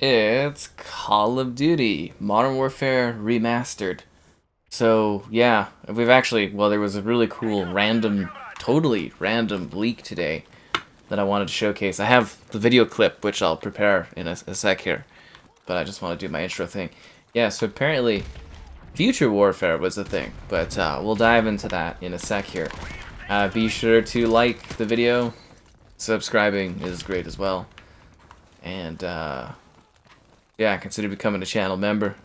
It's Call of Duty Modern Warfare Remastered. So, yeah, we've actually, well, there was a really cool totally random leak today that I wanted to showcase. I have the video clip, which I'll prepare in a sec here, but I just want to do my intro thing. Yeah, so apparently Future Warfare was a thing, but we'll dive into that in a sec here. Be sure to like the video. Subscribing is great as well. And, yeah, consider becoming a channel member.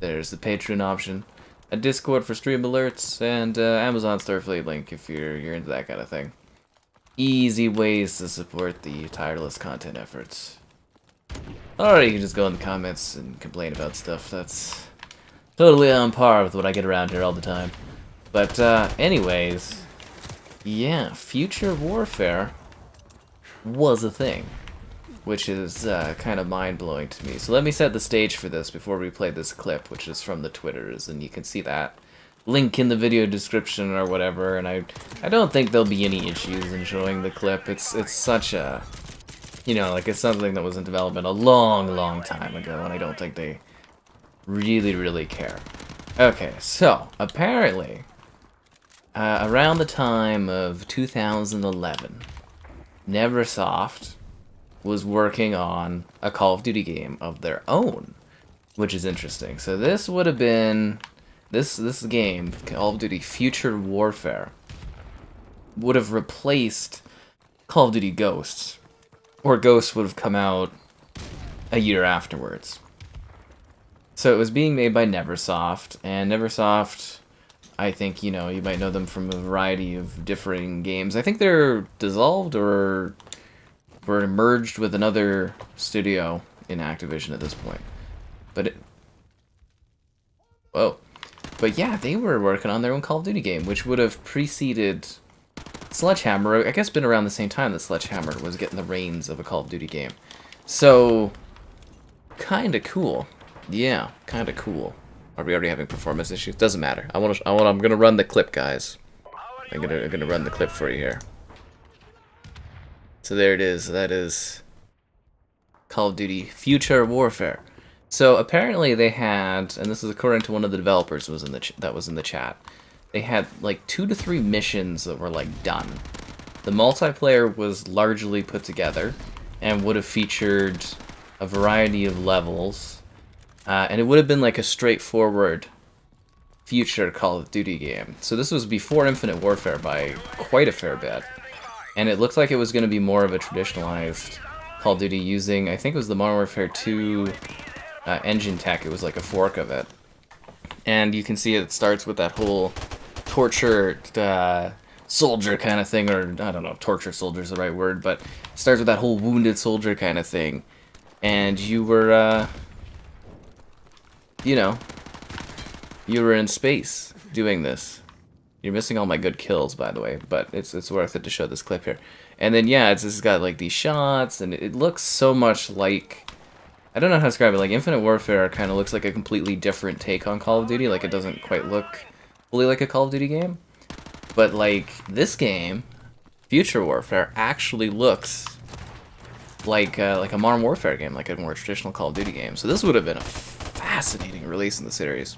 There's the Patreon option, a Discord for stream alerts, and Amazon Starfleet link if you're into that kind of thing. Easy ways to support the tireless content efforts. Or you can just go in the comments and complain about stuff. That's totally on par with what I get around here all the time. But anyways, yeah, Future Warfare was a thing, which is kind of mind-blowing to me. So let me set the stage for this before we play this clip, which is from the Twitters, and you can see that link in the video description or whatever. And I don't think there'll be any issues in showing the clip. It's such a, like it's something that was in development a long time ago, and I don't think they really care. Okay, so apparently around the time of 2011, Neversoft was working on a Call of Duty game of their own, which is interesting. So this would have been this game, Call of Duty Future Warfare, would have replaced Call of Duty Ghosts, or Ghosts would have come out a year afterwards. So it was being made by Neversoft, and Neversoft, I think, you might know them from a variety of differing games. I think they're dissolved or were merged with another studio in Activision at this point. But yeah, they were working on their own Call of Duty game, which would have preceded Sledgehammer. I guess been around the same time that Sledgehammer was getting the reins of a Call of Duty game. So, kinda cool. Yeah, kinda cool. Are we already having performance issues? Doesn't matter. I'm gonna run the clip, guys. I'm gonna run the clip for you here. So there it is. That is Call of Duty Future Warfare. So apparently they had, and this is according to one of the developers that was in the chat, they had like 2 to 3 missions that were like done. The multiplayer was largely put together and would have featured a variety of levels, and it would have been like a straightforward future Call of Duty game. So this was before Infinite Warfare by quite a fair bit. And it looked like it was going to be more of a traditionalized Call of Duty using, I think it was the Modern Warfare 2 engine tech. It was like a fork of it. And you can see it starts with that whole tortured soldier kind of thing, or I don't know if torture soldier is the right word, but it starts with that whole wounded soldier kind of thing. And you were, you were in space doing this. You're missing all my good kills, by the way, but it's worth it to show this clip here. And then, yeah, it's got, like, these shots, and it looks so much like, I don't know how to describe it, like, Infinite Warfare kind of looks like a completely different take on Call of Duty, like, it doesn't quite look fully like a Call of Duty game. But, like, this game, Future Warfare, actually looks like a Modern Warfare game, like a more traditional Call of Duty game. So this would have been a fascinating release in the series.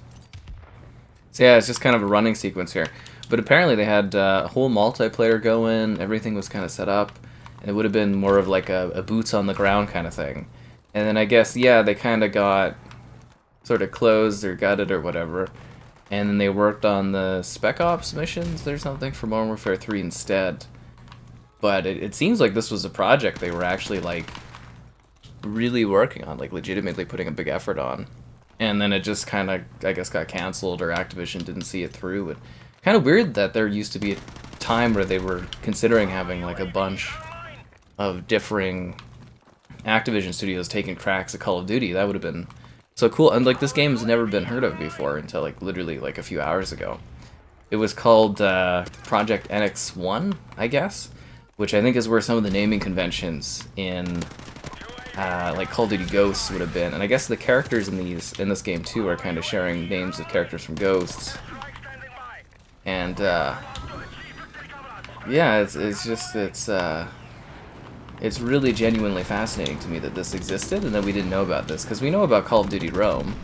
So yeah, it's just kind of a running sequence here. But apparently they had a whole multiplayer going, everything was kind of set up, and it would have been more of like a boots on the ground kind of thing. And then I guess, yeah, they kind of got sort of closed or gutted or whatever, and then they worked on the Spec Ops missions or something for Modern Warfare 3 instead. But it seems like this was a project they were actually like really working on, like legitimately putting a big effort on. And then it just kind of, I guess, got canceled, or Activision didn't see it through. And kind of weird that there used to be a time where they were considering having like a bunch of differing Activision studios taking cracks at Call of Duty. That would have been so cool. And like this game has never been heard of before until like literally like a few hours ago. It was called Project NX1, I guess, which I think is where some of the naming conventions in like Call of Duty Ghosts would have been. And I guess the characters in this game too are kind of sharing names of characters from Ghosts. And yeah, it's it's really genuinely fascinating to me that this existed and that we didn't know about this, because we know about Call of Duty Rome,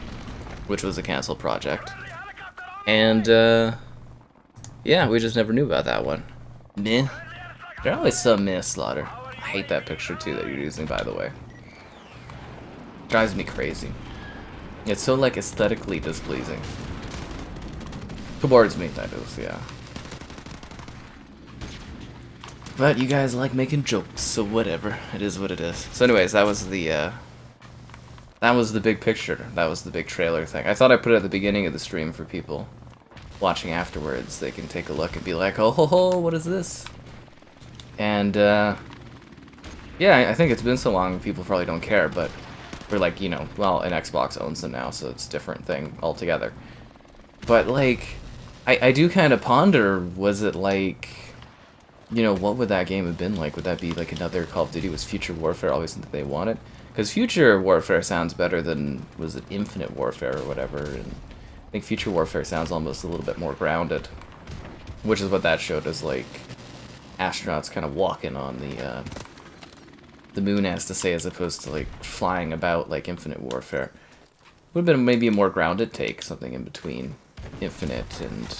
which was a canceled project, and yeah, we just never knew about that one. Meh. There's always some meh, Slaughter. I hate that picture too that you're using, by the way. Drives me crazy. It's so like aesthetically displeasing. Towards me, that is, yeah. But you guys like making jokes, so whatever. It is what it is. So anyways, that was the big picture. That was the big trailer thing. I thought I put it at the beginning of the stream for people watching afterwards. They can take a look and be like, oh ho ho, what is this? And yeah, I think it's been so long, people probably don't care, but we're like, you know, well, an Xbox owns them now, so it's a different thing altogether. But like, I do kind of ponder, was it like, you know, what would that game have been like? Would that be like another Call of Duty? Was Future Warfare always something they wanted? Because Future Warfare sounds better than, was it Infinite Warfare or whatever? And I think Future Warfare sounds almost a little bit more grounded, which is what that showed as, like, astronauts kind of walking on the moon, as to say, as opposed to like flying about like Infinite Warfare. Would have been maybe a more grounded take, something in between Infinite and,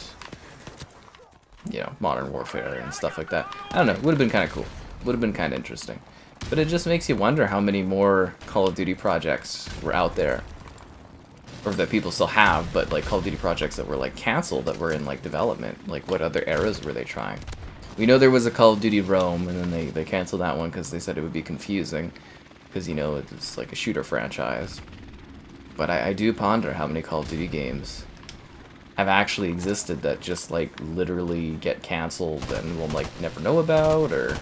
you know, Modern Warfare and stuff like that. I don't know, would have been kind of cool. Would have been kind of interesting. But it just makes you wonder how many more Call of Duty projects were out there, or that people still have, but like Call of Duty projects that were like canceled, that were in like development. Like what other eras were they trying? We know there was a Call of Duty Rome, and then they canceled that one because they said it would be confusing, because, you know, it's like a shooter franchise. But I do ponder how many Call of Duty games have actually existed that just like literally get canceled and we'll like never know about, or...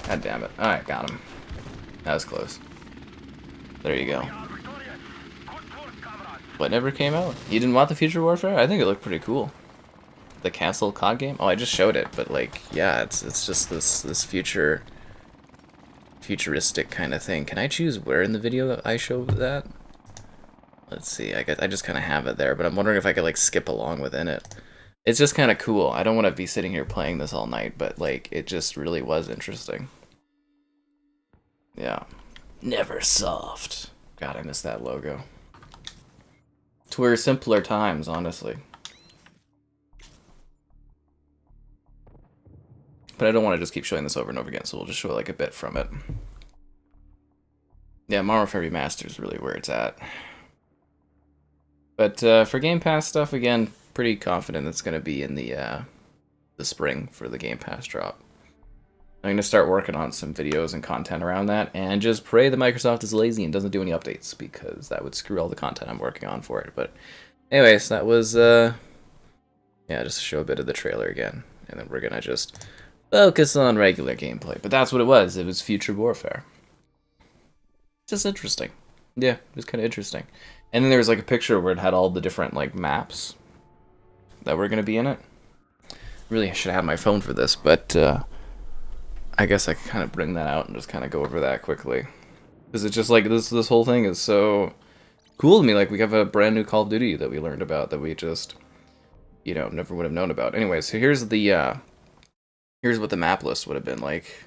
God damn it. Alright, got him. That was close. There you go. What never came out? You didn't want the Future Warfare? I think it looked pretty cool. The canceled COD game? Oh, I just showed it, but like, yeah, it's just this futuristic kind of thing. Can I choose where in the video I show that? Let's see, I just kind of have it there, but I'm wondering if I could like skip along within it. It's just kind of cool. I don't want to be sitting here playing this all night, but like, it just really was interesting. Yeah. Neversoft. God, I miss that logo. Twere simpler times, honestly. But I don't want to just keep showing this over and over again, so we'll just show like a bit from it. Yeah, Modern Warfare Remastered is really where it's at. But for Game Pass stuff, again, pretty confident it's going to be in the spring for the Game Pass drop. I'm going to start working on some videos and content around that, and just pray that Microsoft is lazy and doesn't do any updates, because that would screw all the content I'm working on for it. But anyways, that was, yeah, just to show a bit of the trailer again, and then we're going to just focus on regular gameplay. But that's what it was. It was Future Warfare. Just interesting. Yeah, it was kind of interesting. And then there was like a picture where it had all the different like maps that were going to be in it. Really, I should have my phone for this, but I guess I can kind of bring that out and just kind of go over that quickly. Because it's just like, this whole thing is so cool to me. Like, we have a brand new Call of Duty that we learned about that we just, you know, never would have known about. Anyway, so here's the, here's what the map list would have been like.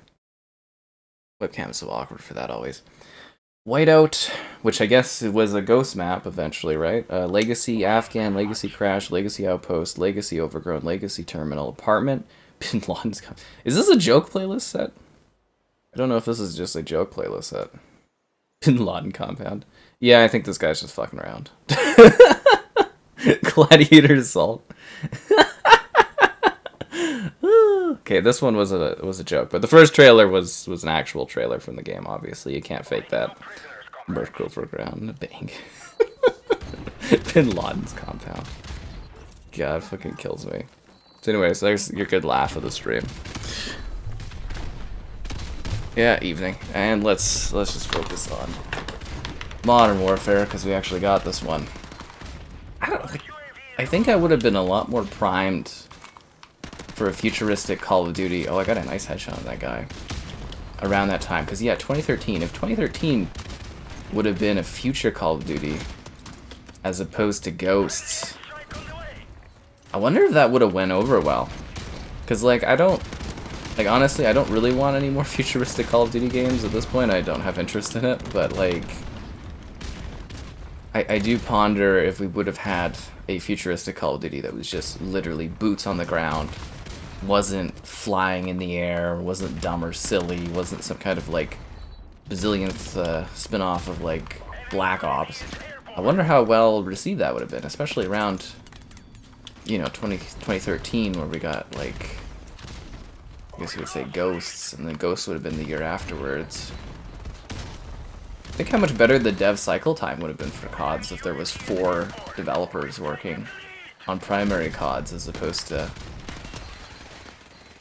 Webcam is so awkward for that always. Whiteout, which I guess was a ghost map eventually, right? Legacy Afghan, Legacy Crash, Legacy Outpost, Legacy Overgrown, Legacy Terminal, Apartment, Bin Laden's... Is this a joke playlist set? I don't know if this is just a joke playlist set. Bin Laden Compound. Yeah, I think this guy's just fucking around. Gladiator Assault. Okay, this one was a joke, but the first trailer was an actual trailer from the game. Obviously, you can't fake that. Merc Overground, bang. Bin Laden's Compound. God, fucking kills me. So, anyways, there's your good laugh of the stream. Yeah, evening, and let's just focus on Modern Warfare because we actually got this one. I think I would have been a lot more primed for a futuristic Call of Duty. Oh, I got a nice headshot on that guy around that time. Because, yeah, 2013. If 2013 would have been a future Call of Duty as opposed to Ghosts, I wonder if that would have went over well. Because, like, I don't Like, honestly, I don't really want any more futuristic Call of Duty games at this point. I don't have interest in it, but, like, I do ponder if we would have had a futuristic Call of Duty that was just literally boots on the ground, wasn't flying in the air, wasn't dumb or silly, wasn't some kind of, like, bazillionth spin-off of, like, Black Ops. I wonder how well received that would have been, especially around, you know, 2013, where we got, like, I guess you would say Ghosts, and then Ghosts would have been the year afterwards. Think how much better the dev cycle time would have been for CODs if there was 4 developers working on primary CODs as opposed to,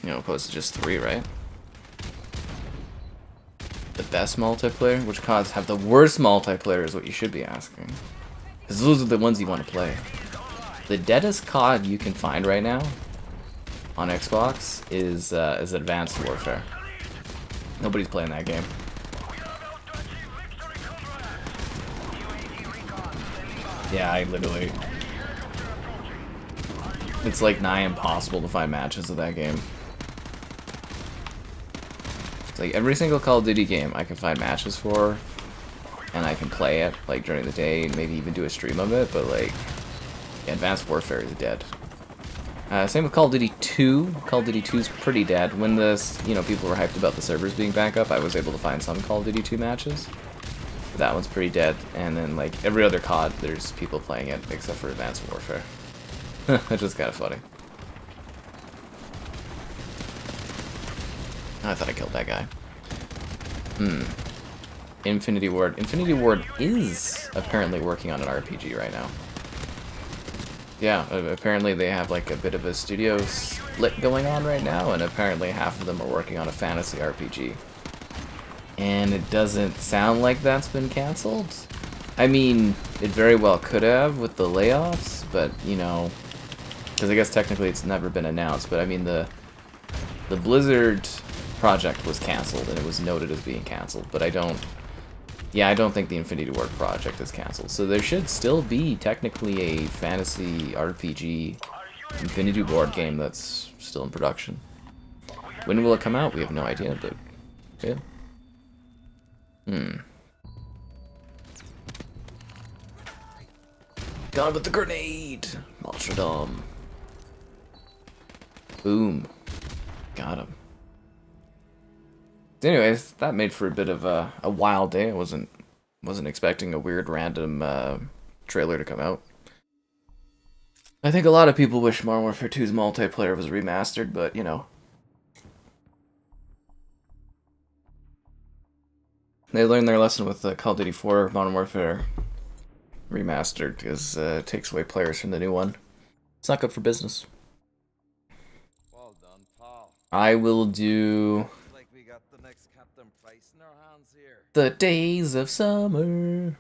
you know, opposed to just 3, right? The best multiplayer? Which CODs have the worst multiplayer is what you should be asking. Because those are the ones you want to play. The deadest COD you can find right now on Xbox is Advanced Warfare. Nobody's playing that game. Yeah, I literally... It's like nigh impossible to find matches of that game. It's like every single Call of Duty game I can find matches for, and I can play it like during the day and maybe even do a stream of it, but like, yeah, Advanced Warfare is dead. Same with Call of Duty 2. Call of Duty 2 is pretty dead. When this, you know, people were hyped about the servers being back up, I was able to find some Call of Duty 2 matches. But that one's pretty dead. And then, like, every other COD, there's people playing it, except for Advanced Warfare. It's just kind of funny. Oh, I thought I killed that guy. Infinity Ward. Infinity Ward is apparently working on an RPG right now. Yeah, apparently they have like a bit of a studio split going on right now, and apparently half of them are working on a fantasy RPG. And it doesn't sound like that's been cancelled. I mean, it very well could have with the layoffs, but you know, because I guess technically it's never been announced, but I mean the Blizzard project was cancelled and it was noted as being cancelled, but I don't think the Infinity Ward project is cancelled. So there should still be technically a fantasy RPG Infinity Ward game that's still in production. When will it come out? We have no idea, but yeah. Gone with the grenade! Maltradom. Boom. Got him. Anyways, that made for a bit of a wild day. I wasn't expecting a weird random trailer to come out. I think a lot of people wish Modern Warfare 2's multiplayer was remastered, but you know. They learned their lesson with Call of Duty 4 Modern Warfare Remastered, because it takes away players from the new one. It's not good for business. Well done, pal. I will do... Like we got the next Captain Price in our hands here. The Days of Summer.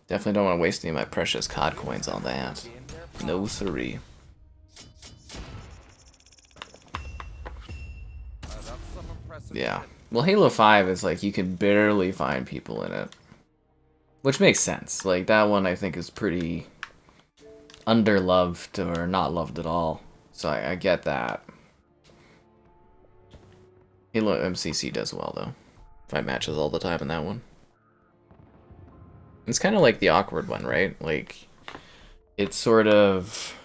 Definitely don't want to waste any of my precious COD coins on that. No siree. Yeah. Well, Halo 5 is like you can barely find people in it. Which makes sense. Like that one I think is pretty underloved or not loved at all. So I get that. Halo MCC does well though. Find matches all the time in that one. It's kind of like the awkward one, right? Like, it's sort of,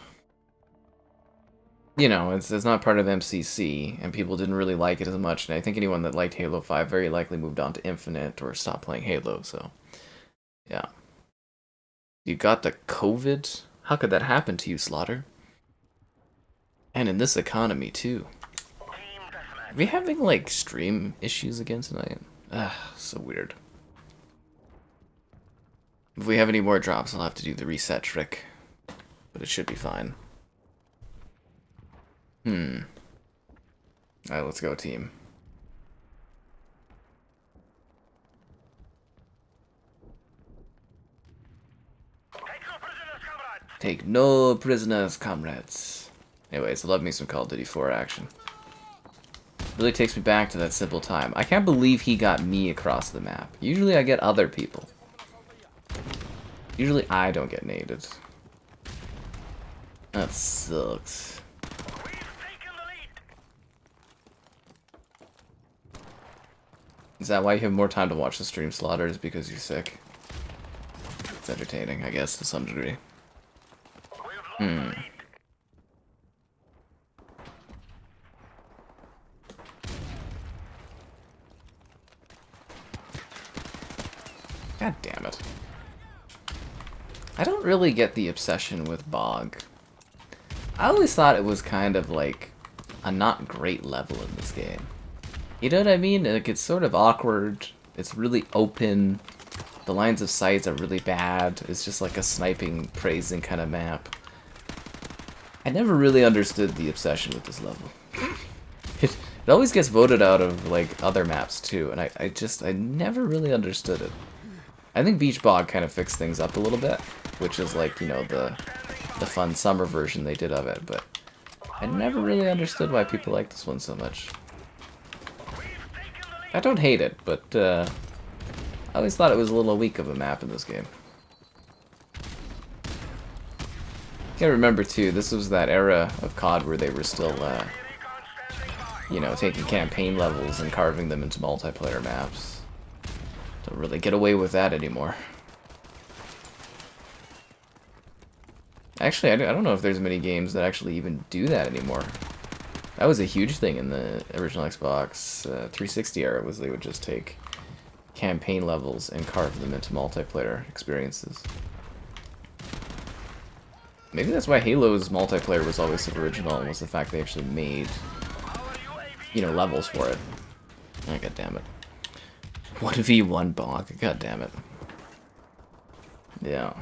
you know, it's not part of MCC, and people didn't really like it as much, and I think anyone that liked Halo 5 very likely moved on to Infinite or stopped playing Halo, so, yeah. You got the COVID? How could that happen to you, Slaughter? And in this economy, too. Are we having, like, stream issues again tonight? Ugh, so weird. If we have any more drops, I'll have to do the reset trick. But it should be fine. Alright, let's go, team. Take no prisoners, comrades. Anyways, I love me some Call of Duty 4 action. Really takes me back to that simple time. I can't believe he got me across the map. Usually I get other people. Usually I don't get naded. That sucks. Is that why you have more time to watch the stream, Slaughter? Is because you're sick? It's entertaining, I guess, to some degree. God damn it. I don't really get the obsession with Bog. I always thought it was kind of like a not great level in this game. You know what I mean? Like, it's sort of awkward. It's really open. The lines of sight are really bad. It's just like a sniping, praising kind of map. I never really understood the obsession with this level. It always gets voted out of like other maps too, and I never really understood it. I think Beach Bog kind of fixed things up a little bit, which is like, you know, the fun summer version they did of it, but I never really understood why people like this one so much. I don't hate it, but I always thought it was a little weak of a map in this game. Gotta remember too, this was that era of COD where they were still, you know, taking campaign levels and carving them into multiplayer maps. Don't really get away with that anymore. Actually, I don't know if there's many games that actually even do that anymore. That was a huge thing in the original Xbox 360 era, was they would just take campaign levels and carve them into multiplayer experiences. Maybe that's why Halo's multiplayer was always so original, was the fact they actually made, you know, levels for it. Oh, God damn it. 1v1 Bog, god damn it. Yeah.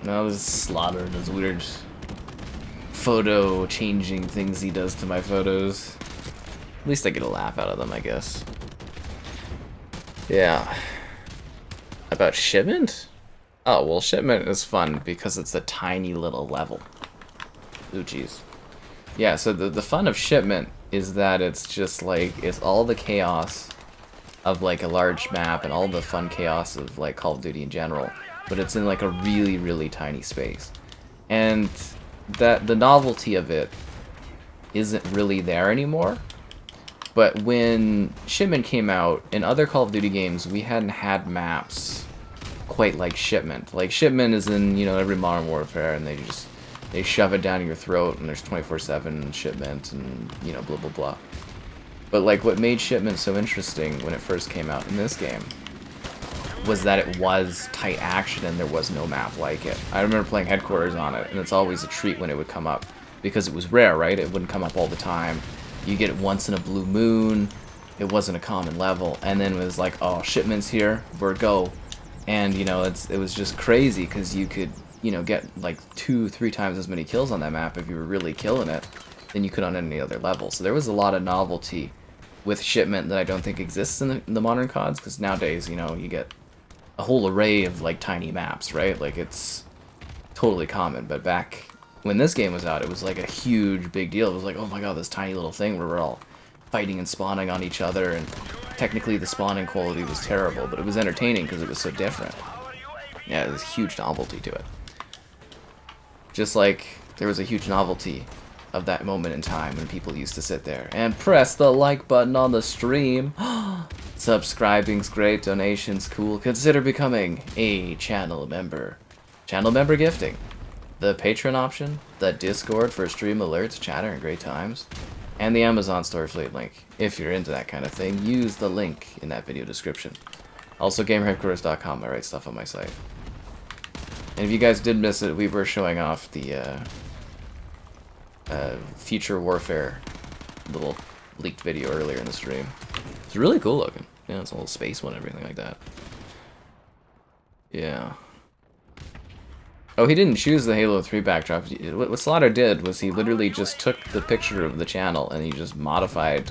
Now this Slaughter and his weird photo changing things he does to my photos. At least I get a laugh out of them, I guess. Yeah. About Shipment? Oh, well, Shipment is fun because it's a tiny little level. Ooh, jeez. Yeah, so the fun of Shipment is that it's just like, it's all the chaos of like a large map and all the fun chaos of like Call of Duty in general, but it's in like a really, really tiny space. And that the novelty of it isn't really there anymore. But when Shipment came out, in other Call of Duty games, we hadn't had maps quite like Shipment. Like, Shipment is in, you know, every Modern Warfare, and they shove it down your throat, and there's 24/7 Shipment, and, you know, blah, blah, blah. But, like, what made Shipment so interesting when it first came out in this game was that it was tight action and there was no map like it. I remember playing Headquarters on it, and it's always a treat when it would come up, because it was rare, right? It wouldn't come up all the time. You get it once in a blue moon. It wasn't a common level, and then it was like, oh, Shipment's here, we're go. And, you know, it was just crazy, because you could, you know, get like 2-3 times as many kills on that map if you were really killing it than you could on any other level. So there was a lot of novelty with Shipment that I don't think exists in the modern CODs, because nowadays, you know, you get a whole array of like tiny maps, right? Like, it's totally common. But back when this game was out, it was like a huge big deal. It was like, oh my god, this tiny little thing where we're all fighting and spawning on each other, and technically the spawning quality was terrible, but it was entertaining because it was so different. Yeah, there's a huge novelty to it. Just like there was a huge novelty of that moment in time when people used to sit there and press the like button on the stream. Subscribing's great, donations cool. Consider becoming a channel member. Channel member gifting. The Patreon option, the Discord for stream alerts, chatter, and great times, and the Amazon store affiliate link. If you're into that kind of thing, use the link in that video description. Also, gamerheadquarters.com, I write stuff on my site. And if you guys did miss it, we were showing off the Future Warfare little leaked video earlier in the stream. It's really cool looking. Yeah, it's a little space one, everything like that. Yeah. Oh, he didn't choose the Halo 3 backdrop. What Slaughter did was he literally just took the picture of the channel and he just modified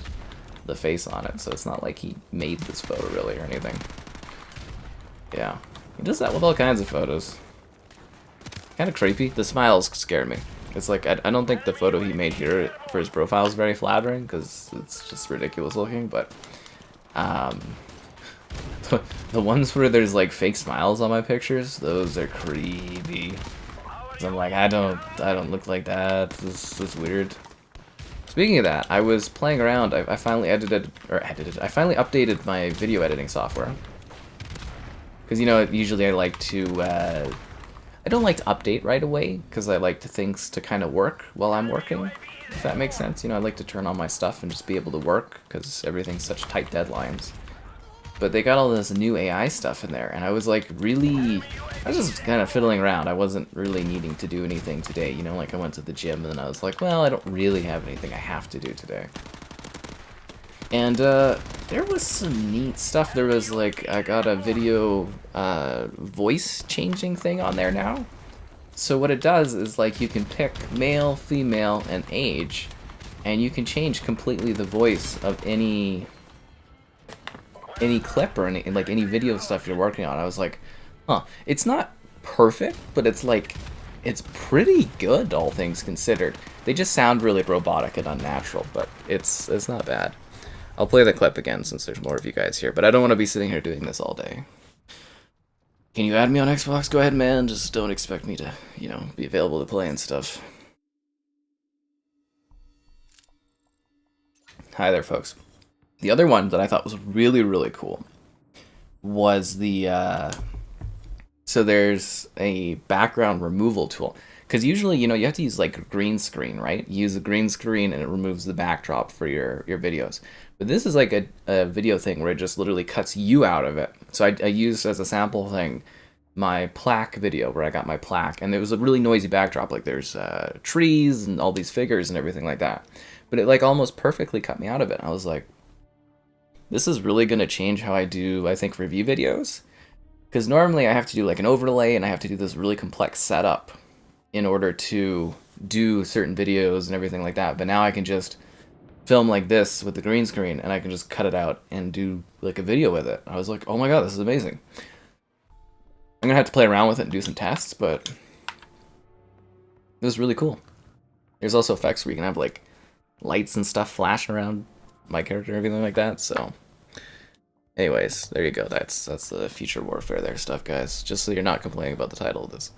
the face on it. So it's not like he made this photo really or anything. Yeah. He does that with all kinds of photos. Kind of creepy. The smiles scare me. It's like, I don't think the photo he made here for his profile is very flattering because it's just ridiculous looking, but The ones where there's like fake smiles on my pictures, those are creepy. 'Cause I'm like, I don't look like that. This is weird. Speaking of that, I was playing around. I finally I finally updated my video editing software. Because, you know, usually I like to, I don't like to update right away, because I like things to kind of work while I'm working, if that makes sense. You know, I like to turn on my stuff and just be able to work, because everything's such tight deadlines. But they got all this new AI stuff in there, and I was like I was just kind of fiddling around. I wasn't really needing to do anything today, you know, like I went to the gym, and then I was like, well, I don't really have anything I have to do today. And there was some neat stuff. There was like, I got a video voice changing thing on there now. So what it does is like you can pick male, female, and age, and you can change completely the voice of any clip or any video stuff you're working on. I was like, huh, it's not perfect, but it's like, it's pretty good, all things considered. They just sound really robotic and unnatural, but it's not bad. I'll play the clip again since there's more of you guys here, but I don't want to be sitting here doing this all day. Can you add me on Xbox? Go ahead, man. Just don't expect me to, you know, be available to play and stuff. Hi there, folks. The other one that I thought was really, really cool was the, so there's a background removal tool. Because usually, you know, you have to use like a green screen, right? You use a green screen and it removes the backdrop for your videos. But this is like a video thing where it just literally cuts you out of it. So I used as a sample thing my plaque video where I got my plaque. And it was a really noisy backdrop. Like there's trees and all these figures and everything like that. But it like almost perfectly cut me out of it. I was like, this is really going to change how I do, I think, review videos. Because normally I have to do like an overlay and I have to do this really complex setup in order to do certain videos and everything like that. But now I can just film like this with the green screen and I can just cut it out and do like a video with it. I was like, oh my god, this is amazing. I'm gonna have to play around with it and do some tests, but it was really cool. There's also effects where you can have like lights and stuff flashing around my character and everything like that, so anyways, there you go. That's the Future Warfare there stuff, guys. Just so you're not complaining about the title of this.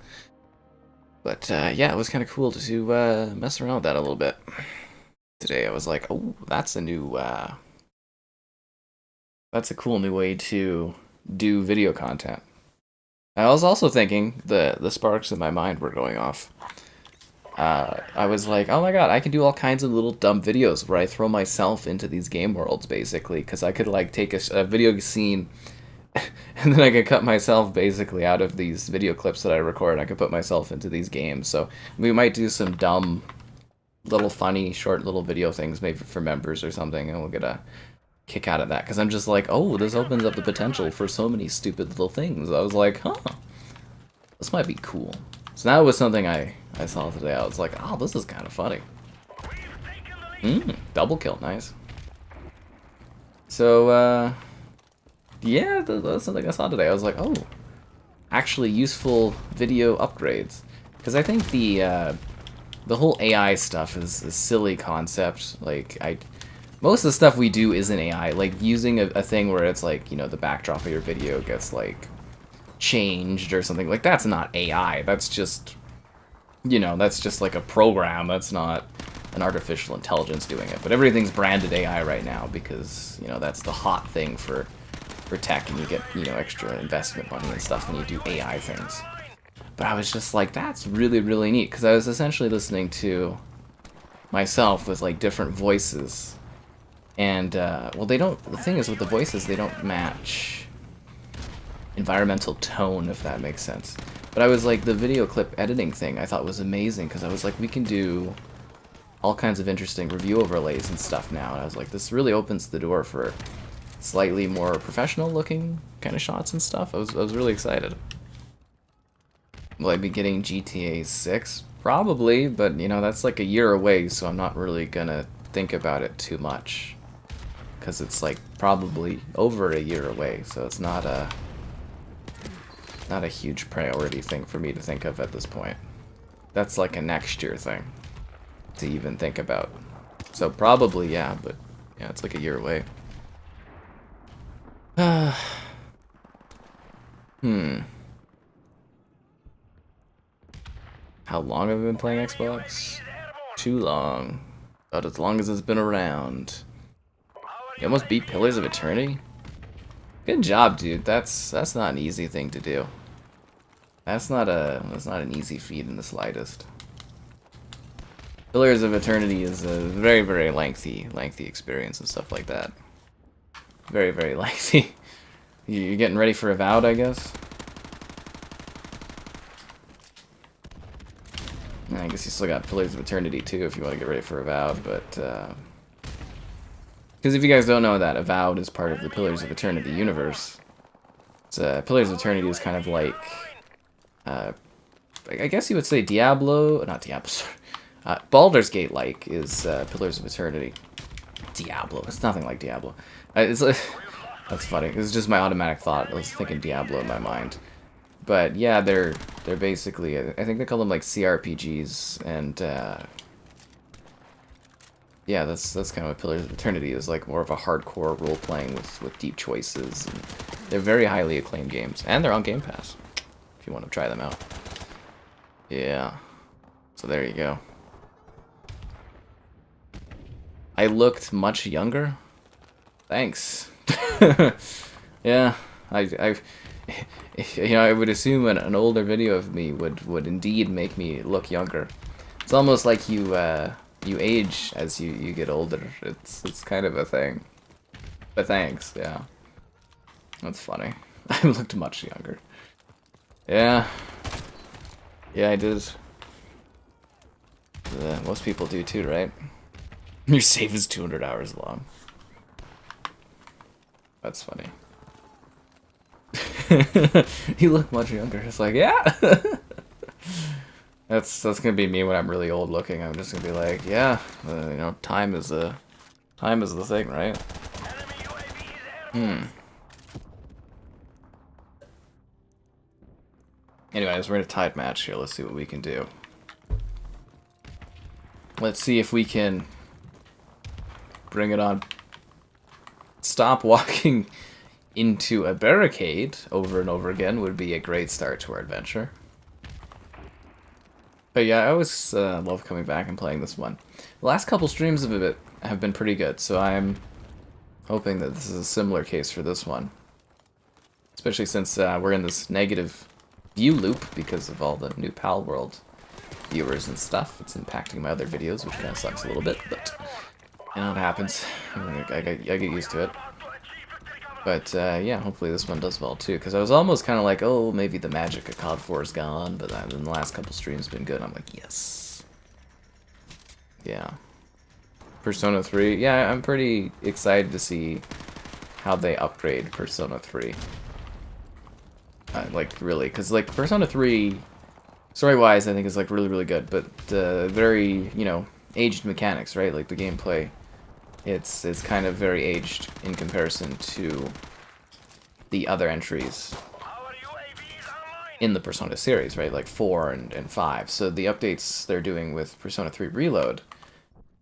But yeah, it was kind of cool to mess around with that a little bit. Today I was like, oh, that's a new, that's a cool new way to do video content. I was also thinking, the sparks in my mind were going off. I was like, oh my god, I can do all kinds of little dumb videos where I throw myself into these game worlds, basically, because I could like take a video scene and then I could cut myself basically out of these video clips that I record. I could put myself into these games. So we might do some dumb, little funny, short little video things maybe for members or something, and we'll get a kick out of that. Because I'm just like, oh, this opens up the potential for so many stupid little things. I was like, huh, this might be cool. So that was something I saw today. I was like, oh, this is kind of funny. Double kill, nice. So, yeah, that's something I saw today. I was like, oh, actually useful video upgrades. Because I think the whole AI stuff is a silly concept. Like, most of the stuff we do isn't AI. Like, using a thing where it's like, you know, the backdrop of your video gets, like, changed or something. Like, that's not AI. That's just, you know, that's just like a program. That's not an artificial intelligence doing it. But everything's branded AI right now because, you know, that's the hot thing for tech, and you get, you know, extra investment money and stuff when you do AI things. But I was just like, that's really, really neat, because I was essentially listening to myself with, like, different voices. And, well, they don't, the thing is with the voices, they don't match environmental tone, if that makes sense. But I was like, the video clip editing thing I thought was amazing, because I was like, we can do all kinds of interesting review overlays and stuff now. And I was like, this really opens the door for slightly more professional looking kind of shots and stuff. I was really excited. Will I be getting GTA 6? Probably, but you know, that's like a year away, so I'm not really gonna think about it too much. Because it's like probably over a year away, so it's not a huge priority thing for me to think of at this point. That's like a next year thing to even think about. So probably, yeah, but yeah, it's like a year away. Hmm. How long have I been playing Xbox? Too long. About as long as it's been around. You almost beat Pillars of Eternity? Good job, dude. That's not an easy thing to do. That's not an easy feat in the slightest. Pillars of Eternity is a very, very lengthy experience and stuff like that. Very, very lengthy. You're getting ready for Avowed, I guess? I guess you still got Pillars of Eternity too if you want to get ready for Avowed, but because if you guys don't know that, Avowed is part of the Pillars of Eternity universe. So, Pillars of Eternity is kind of like, I guess you would say Diablo, not Diablo, sorry. Baldur's Gate-like is Pillars of Eternity. Diablo, it's nothing like Diablo. It's that's funny. It's just my automatic thought. I was thinking Diablo in my mind. But yeah, they're basically, I think they call them like CRPGs, and yeah, that's kind of what Pillars of Eternity is, like more of a hardcore role playing with deep choices. And they're very highly acclaimed games, and they're on Game Pass if you want to try them out. Yeah, so there you go. I looked much younger. Thanks. Yeah, I you know, I would assume an older video of me would indeed make me look younger. It's almost like you age as you get older. It's kind of a thing. But thanks, yeah. That's funny. I looked much younger. Yeah. Yeah, I did. Most people do too, right? Your save is 200 hours long. That's funny. You look much younger. It's like, yeah. That's gonna be me when I'm really old looking. I'm just gonna be like, yeah, you know, time is the thing, right? Anyways, we're in a tied match here. Let's see what we can do. Let's see if we can bring it on. Stop walking into a barricade over and over again would be a great start to our adventure. But yeah, I always love coming back and playing this one. The last couple streams of it have been pretty good, so I'm hoping that this is a similar case for this one. Especially since we're in this negative view loop because of all the new Pal World viewers and stuff. It's impacting my other videos, which kind of sucks a little bit, but you know, it happens. I get used to it. But yeah, hopefully this one does well too, because I was almost kind of like, oh, maybe the magic of COD 4 is gone, but then the last couple streams have been good. I'm like, yes. Yeah. Persona 3, yeah, I'm pretty excited to see how they upgrade Persona 3. Like, really, because, like, Persona 3, story-wise, I think is, like, really, really good, but very, you know, aged mechanics, right? Like, the gameplay, it's kind of very aged in comparison to the other entries in the Persona series, right? Like 4 and 5. So the updates they're doing with Persona 3 Reload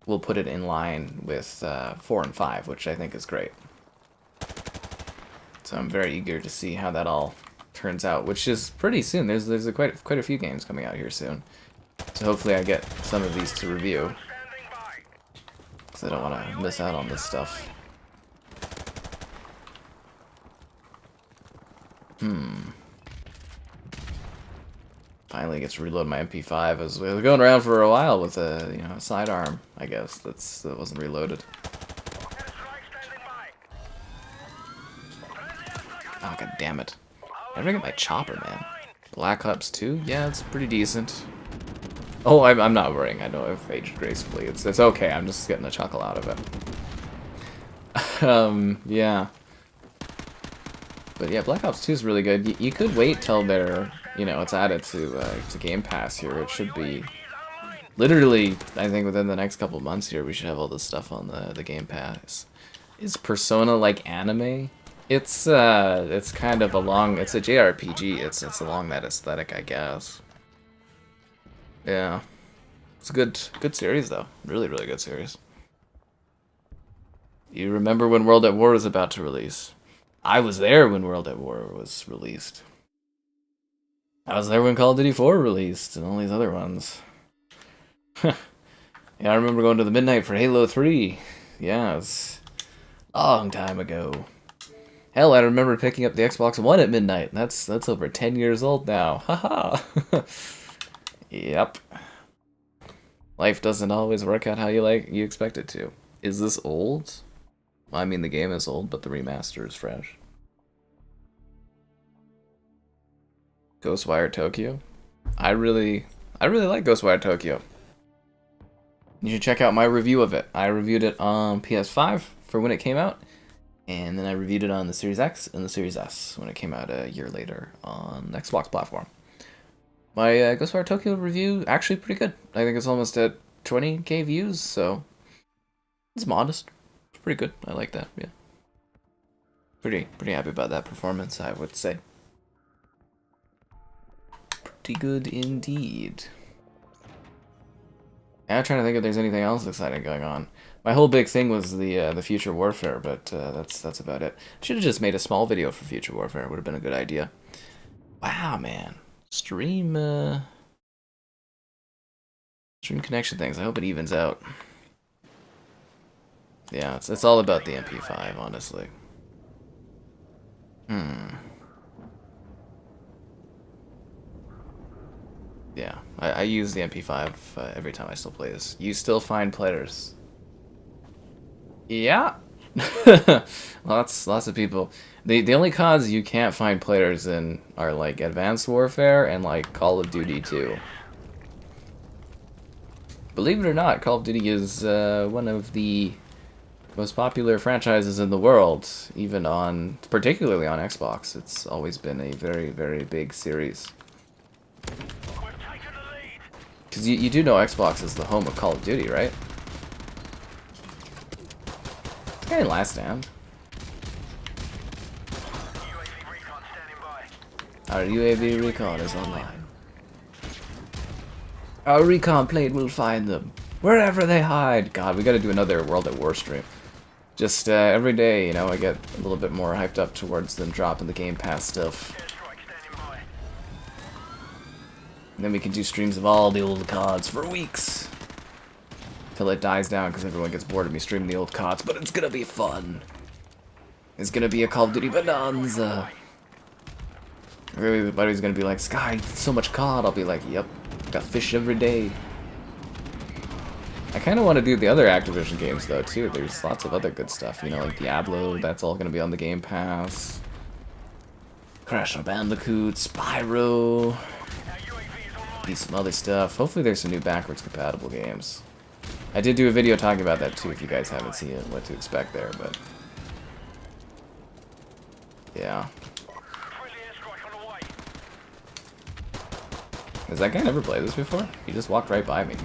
will put it in line with 4 and 5, which I think is great. So I'm very eager to see how that all turns out, which is pretty soon. There's quite a few games coming out here soon. So hopefully I get some of these to review, because I don't want to miss out on this stuff. Finally gets to reload my MP5. I was going around for a while with a, you know, a sidearm, I guess, that wasn't reloaded. Oh, god damn it. I never get my chopper, man. Black Ops 2? Yeah, it's pretty decent. Oh, I'm not worrying. I know I've aged gracefully. It's okay. I'm just getting a chuckle out of it. Yeah. But yeah, Black Ops 2 is really good. You could wait till they're, you know, it's added to Game Pass here. It should be literally, I think within the next couple months here, we should have all this stuff on the Game Pass. Is Persona like anime? It's kind of along, it's a JRPG. It's along that aesthetic, I guess. Yeah. It's a good series though. Really, really good series. You remember when World at War was about to release? I was there when World at War was released. I was there when Call of Duty 4 released and all these other ones. Yeah, I remember going to the midnight for Halo 3. Yeah, it was a long time ago. Hell, I remember picking up the Xbox One at midnight. That's over 10 years old now. Haha. Yep. Life doesn't always work out how you expect it to. Is this old? Well, I mean, the game is old, but the remaster is fresh. Ghostwire Tokyo. I really like Ghostwire Tokyo. You should check out my review of it. I reviewed it on PS5 for when it came out, and then I reviewed it on the Series X and the Series S when it came out a year later on the Xbox platform. My Ghostwire Tokyo review actually pretty good. I think it's almost at 20k views, so it's modest. It's pretty good. I like that. Yeah, pretty happy about that performance, I would say. Pretty good indeed. Yeah, I'm trying to think if there's anything else exciting going on. My whole big thing was the Future Warfare, but that's about it. Should have just made a small video for Future Warfare. Would have been a good idea. Wow, man. Stream connection things. I hope it evens out. Yeah, it's all about the MP5, honestly. Yeah, I use the MP5 every time I still play this. You still find players. Yeah. lots of people. The only CODs you can't find players in are like Advanced Warfare and like Call of Duty 2. Believe it or not, Call of Duty is one of the most popular franchises in the world, even particularly on Xbox. It's always been a very big series. Because you do know Xbox is the home of Call of Duty, right? Okay, Last Stand. Our UAV recon is online. Our recon plane will find them wherever they hide. God, we gotta do another World at War stream. Just every day, you know, I get a little bit more hyped up towards them dropping the Game Pass stuff. And then we can do streams of all the old CODs for weeks. Till it dies down because everyone gets bored of me streaming the old CODs, but it's gonna be fun. It's gonna be a Call of Duty bonanza. Everybody's gonna be like, Sky, so much COD. I'll be like, yep, got fish every day. I kind of want to do the other Activision games though too. There's lots of other good stuff, you know, like Diablo. That's all gonna be on the Game Pass. Crash Bandicoot, Spyro. Be some other stuff. Hopefully there's some new backwards compatible games. I did do a video talking about that too if you guys haven't seen it, what to expect there, but yeah. Has that guy never played this before? He just walked right by me.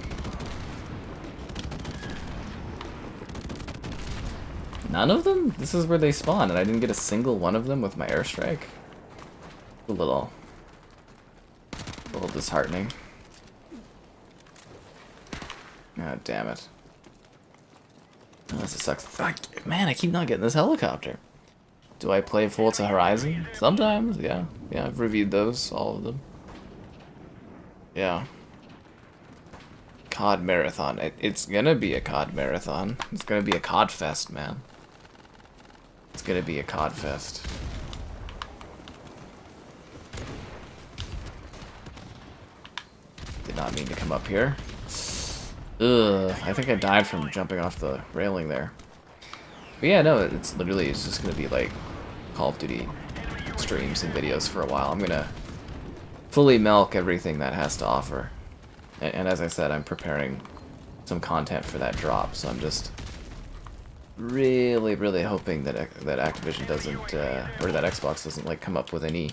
None of them? This is where they spawn, and I didn't get a single one of them with my airstrike. A little disheartening. God damn it. Oh, this sucks. Man, I keep not getting this helicopter. Do I play Forza Horizon? Sometimes, yeah. Yeah, I've reviewed those, all of them. Yeah. COD Marathon. It's gonna be a COD Marathon. It's gonna be a COD Fest, man. It's gonna be a COD Fest. Did not mean to come up here. Ugh, I think I died from jumping off the railing there. But yeah, no, it's just gonna be like Call of Duty streams and videos for a while. I'm gonna fully milk everything that has to offer. And as I said, I'm preparing some content for that drop, so I'm just really hoping that Activision doesn't, or that Xbox doesn't like come up with any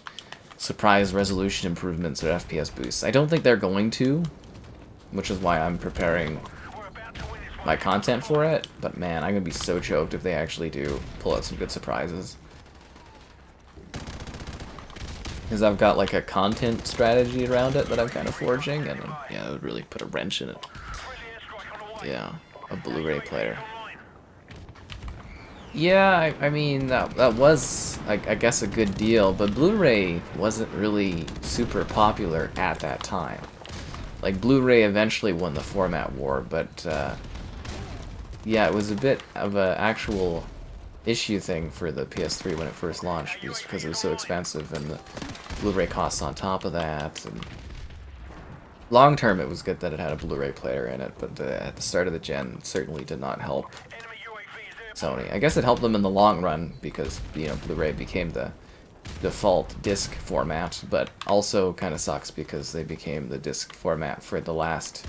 surprise resolution improvements or FPS boosts. I don't think they're going to, which is why I'm preparing my content for it, but man, I'm gonna be so choked if they actually do pull out some good surprises. Because I've got like a content strategy around it that I'm kind of forging, and yeah, it would really put a wrench in it. Yeah, a Blu-ray player. Yeah, I mean, that was, I guess, a good deal, but Blu-ray wasn't really super popular at that time. Like, Blu-ray eventually won the format war, but, yeah, it was a bit of an actual issue thing for the PS3 when it first launched, just because it was so expensive, and the Blu-ray costs on top of that, and long term it was good that it had a Blu-ray player in it, but at the start of the gen, it certainly did not help Sony. I guess it helped them in the long run because, you know, Blu-ray became the default disc format, but also kind of sucks because they became the disc format for the last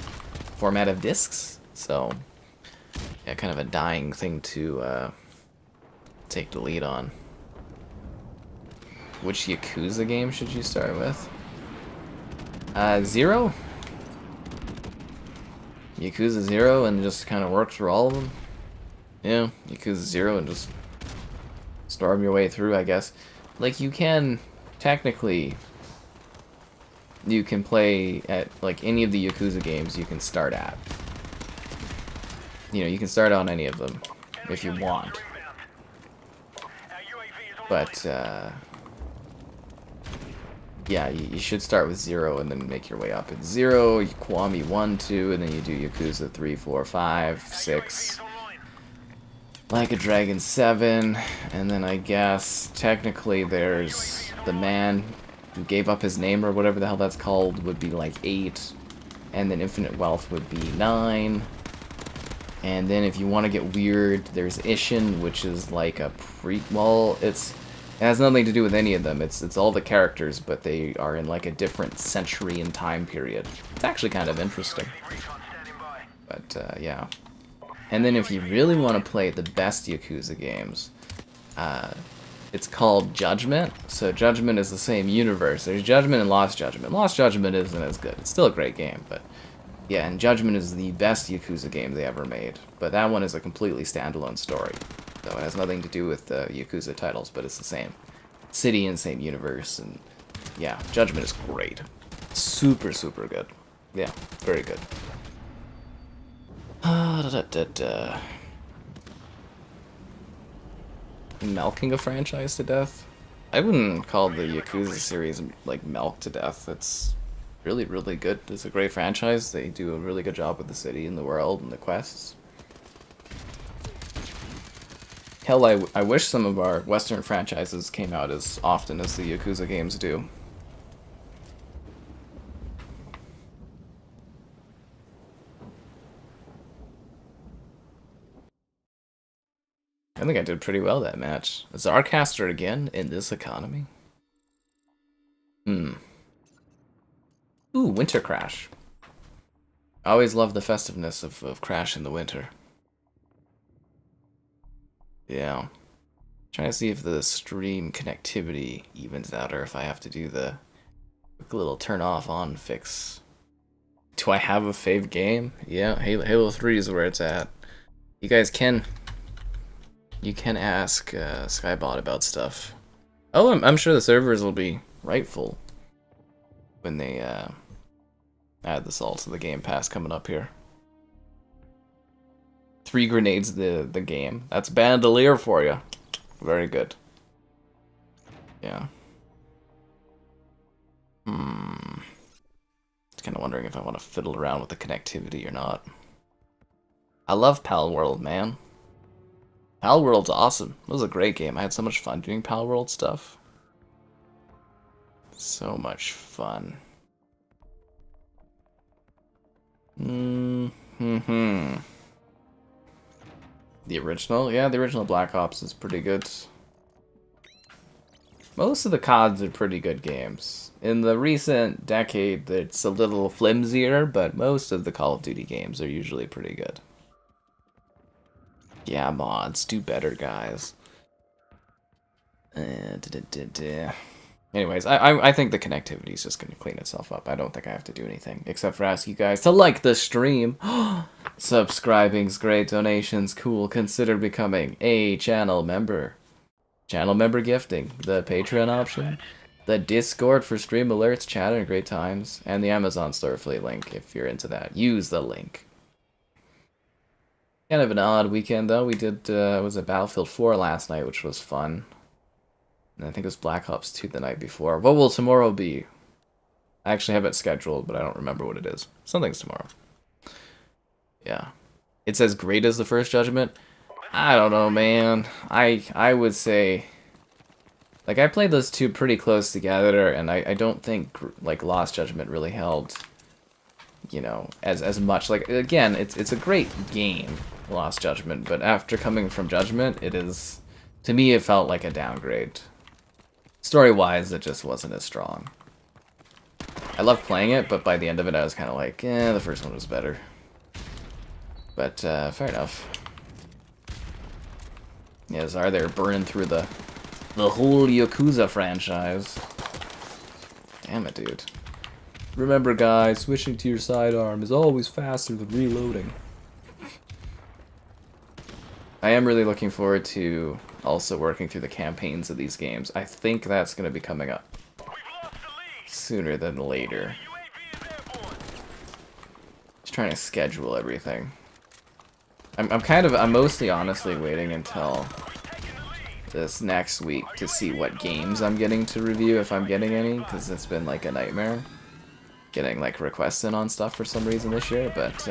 format of discs. So, yeah, kind of a dying thing to take the lead on. Which Yakuza game should you start with? Zero? Yakuza 0 and just kind of work through all of them? Yeah, Yakuza 0 and just storm your way through, I guess. Like, you can, technically, you can play at, like, any of the Yakuza games you can start at. You know, you can start on any of them, if you want. But, yeah, you should start with 0 and then make your way up. It's 0, Kiwami 1, 2, and then you do Yakuza 3, 4, 5, 6... Like a Dragon 7, and then I guess technically there's the man who gave up his name or whatever the hell that's called would be like 8, and then Infinite Wealth would be 9, and then if you want to get weird, there's Ishin, which is like a well, it has nothing to do with any of them. It's all the characters, but they are in like a different century and time period. It's actually kind of interesting. But yeah. And then if you really want to play the best Yakuza games, it's called Judgment. So Judgment is the same universe. There's Judgment and Lost Judgment. Lost Judgment isn't as good. It's still a great game, but yeah, and Judgment is the best Yakuza game they ever made. But that one is a completely standalone story. So it has nothing to do with the Yakuza titles, but it's the same city and same universe. And yeah, Judgment is great. Super, super good. Yeah, very good. Milking a franchise to death? I wouldn't call the Yakuza series like milk to death. It's really, really good. It's a great franchise. They do a really good job with the city and the world and the quests. Hell, I wish some of our Western franchises came out as often as the Yakuza games do. I think I did pretty well that match. Is Zarcaster again in this economy? Ooh, Winter Crash. I always love the festiveness of Crash in the winter. Yeah. Trying to see if the stream connectivity evens out or if I have to do the quick little turn off on fix. Do I have a fave game? Yeah, Halo 3 is where it's at. You guys can... You can ask Skybot about stuff. Oh, I'm sure the servers will be rightful when they add this all to the Game Pass coming up here. 3 grenades the game. That's Bandolier for you. Very good. Yeah. Just kind of wondering if I want to fiddle around with the connectivity or not. I love Pal World, man. Pal World's awesome. It was a great game. I had so much fun doing Pal World stuff. So much fun. The original? Yeah, the original Black Ops is pretty good. Most of the CODs are pretty good games. In the recent decade, it's a little flimsier, but most of the Call of Duty games are usually pretty good. Yeah, mods, do better, guys. Anyways, I think the connectivity is just going to clean itself up. I don't think I have to do anything, except for ask you guys to like the stream. Subscribing's great, donations cool. Consider becoming a channel member. Channel member gifting, the Patreon option, the Discord for stream alerts, chat, and great times, and the Amazon store affiliate link if you're into that. Use the link. Kind of an odd weekend though. We did was it Battlefield 4 last night, which was fun. And I think it was Black Ops 2 the night before. What will tomorrow be? I actually have it scheduled, but I don't remember what it is. Something's tomorrow. Yeah. It's as great as the first Judgment. I don't know, man. I would say, like, I played those two pretty close together, and I don't think like Lost Judgment really held, you know, as much. Like, again, it's a great game, Lost Judgment, but after coming from Judgment, it is, to me, it felt like a downgrade. Story-wise, it just wasn't as strong. I loved playing it, but by the end of it, I was kind of like, the first one was better. But, fair enough. Yeah, Zar, they're burning through the whole Yakuza franchise. Damn it, dude. Remember, guys, switching to your sidearm is always faster than reloading. I am really looking forward to also working through the campaigns of these games. I think that's going to be coming up sooner than later. Just trying to schedule everything. I'm mostly honestly waiting until this next week to see what games I'm getting to review, if I'm getting any, because it's been like a nightmare getting like requests in on stuff for some reason this year, but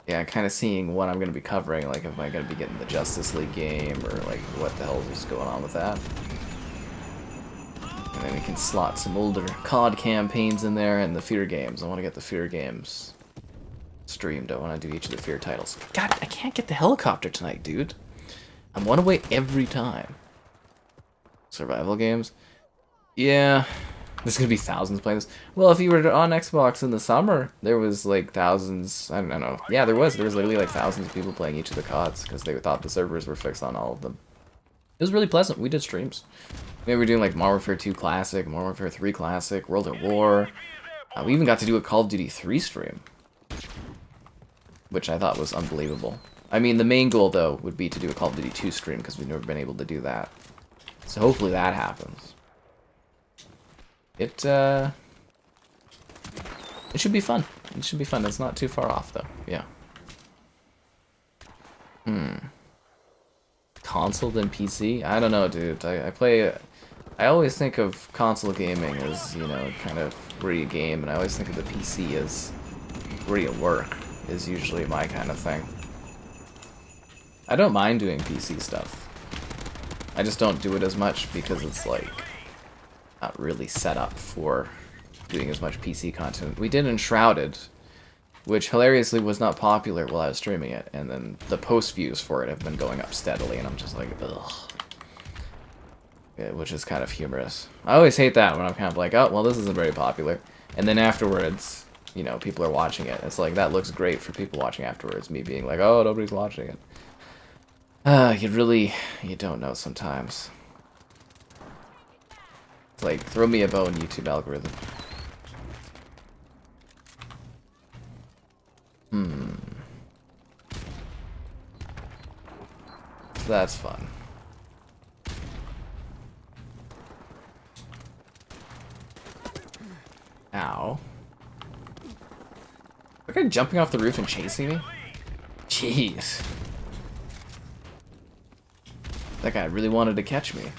yeah, kind of seeing what I'm going to be covering, like if I'm going to be getting the Justice League game, or like what the hell is going on with that. And then we can slot some older COD campaigns in there and the Fear games. I want to get the Fear games streamed. I want to do each of the Fear titles. God, I can't get the helicopter tonight, dude. I'm one away every time. Survival games? Yeah. There's gonna be thousands playing this. Well, if you were on Xbox in the summer, there was like thousands. I don't know. Yeah, there was. There was literally like thousands of people playing each of the CODs because they thought the servers were fixed on all of them. It was really pleasant. We did streams. We were doing like Modern Warfare 2 Classic, Modern Warfare 3 Classic, World at War. We even got to do a Call of Duty 3 stream, which I thought was unbelievable. I mean, the main goal, though, would be to do a Call of Duty 2 stream, because we've never been able to do that. So hopefully that happens. It should be fun. It should be fun. It's not too far off, though. Yeah. Console than PC? I don't know, dude. I always think of console gaming as, you know, kind of where you game, and I always think of the PC as where you work, is usually my kind of thing. I don't mind doing PC stuff. I just don't do it as much because it's like not really set up for doing as much PC content. We did Enshrouded, which hilariously was not popular while I was streaming it, and then the post views for it have been going up steadily, and I'm just like, ugh. Yeah, which is kind of humorous. I always hate that when I'm kind of like, oh, well, this isn't very popular. And then afterwards, you know, people are watching it. It's like, that looks great for people watching afterwards. Me being like, oh, nobody's watching it. You don't know sometimes. It's like, throw me a bone, YouTube algorithm. So that's fun. Ow. That guy jumping off the roof and chasing me? Jeez. That guy really wanted to catch me.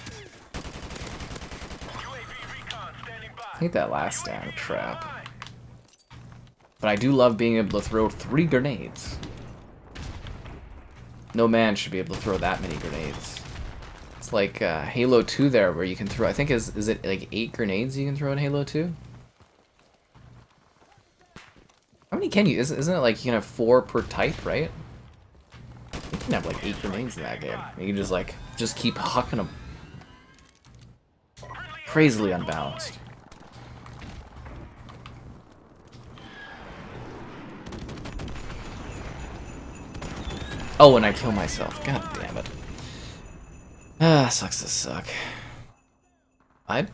I hate that last stand trap. But I do love being able to throw 3 grenades. No man should be able to throw that many grenades. It's like Halo 2 there, where you can throw, I think, is it like 8 grenades you can throw in Halo 2? How many can you? Isn't it like you can have 4 per type, right? You can have like 8 grenades in that game. You can just keep hucking them. Crazily unbalanced. Oh, and I kill myself. God damn it. Sucks to suck.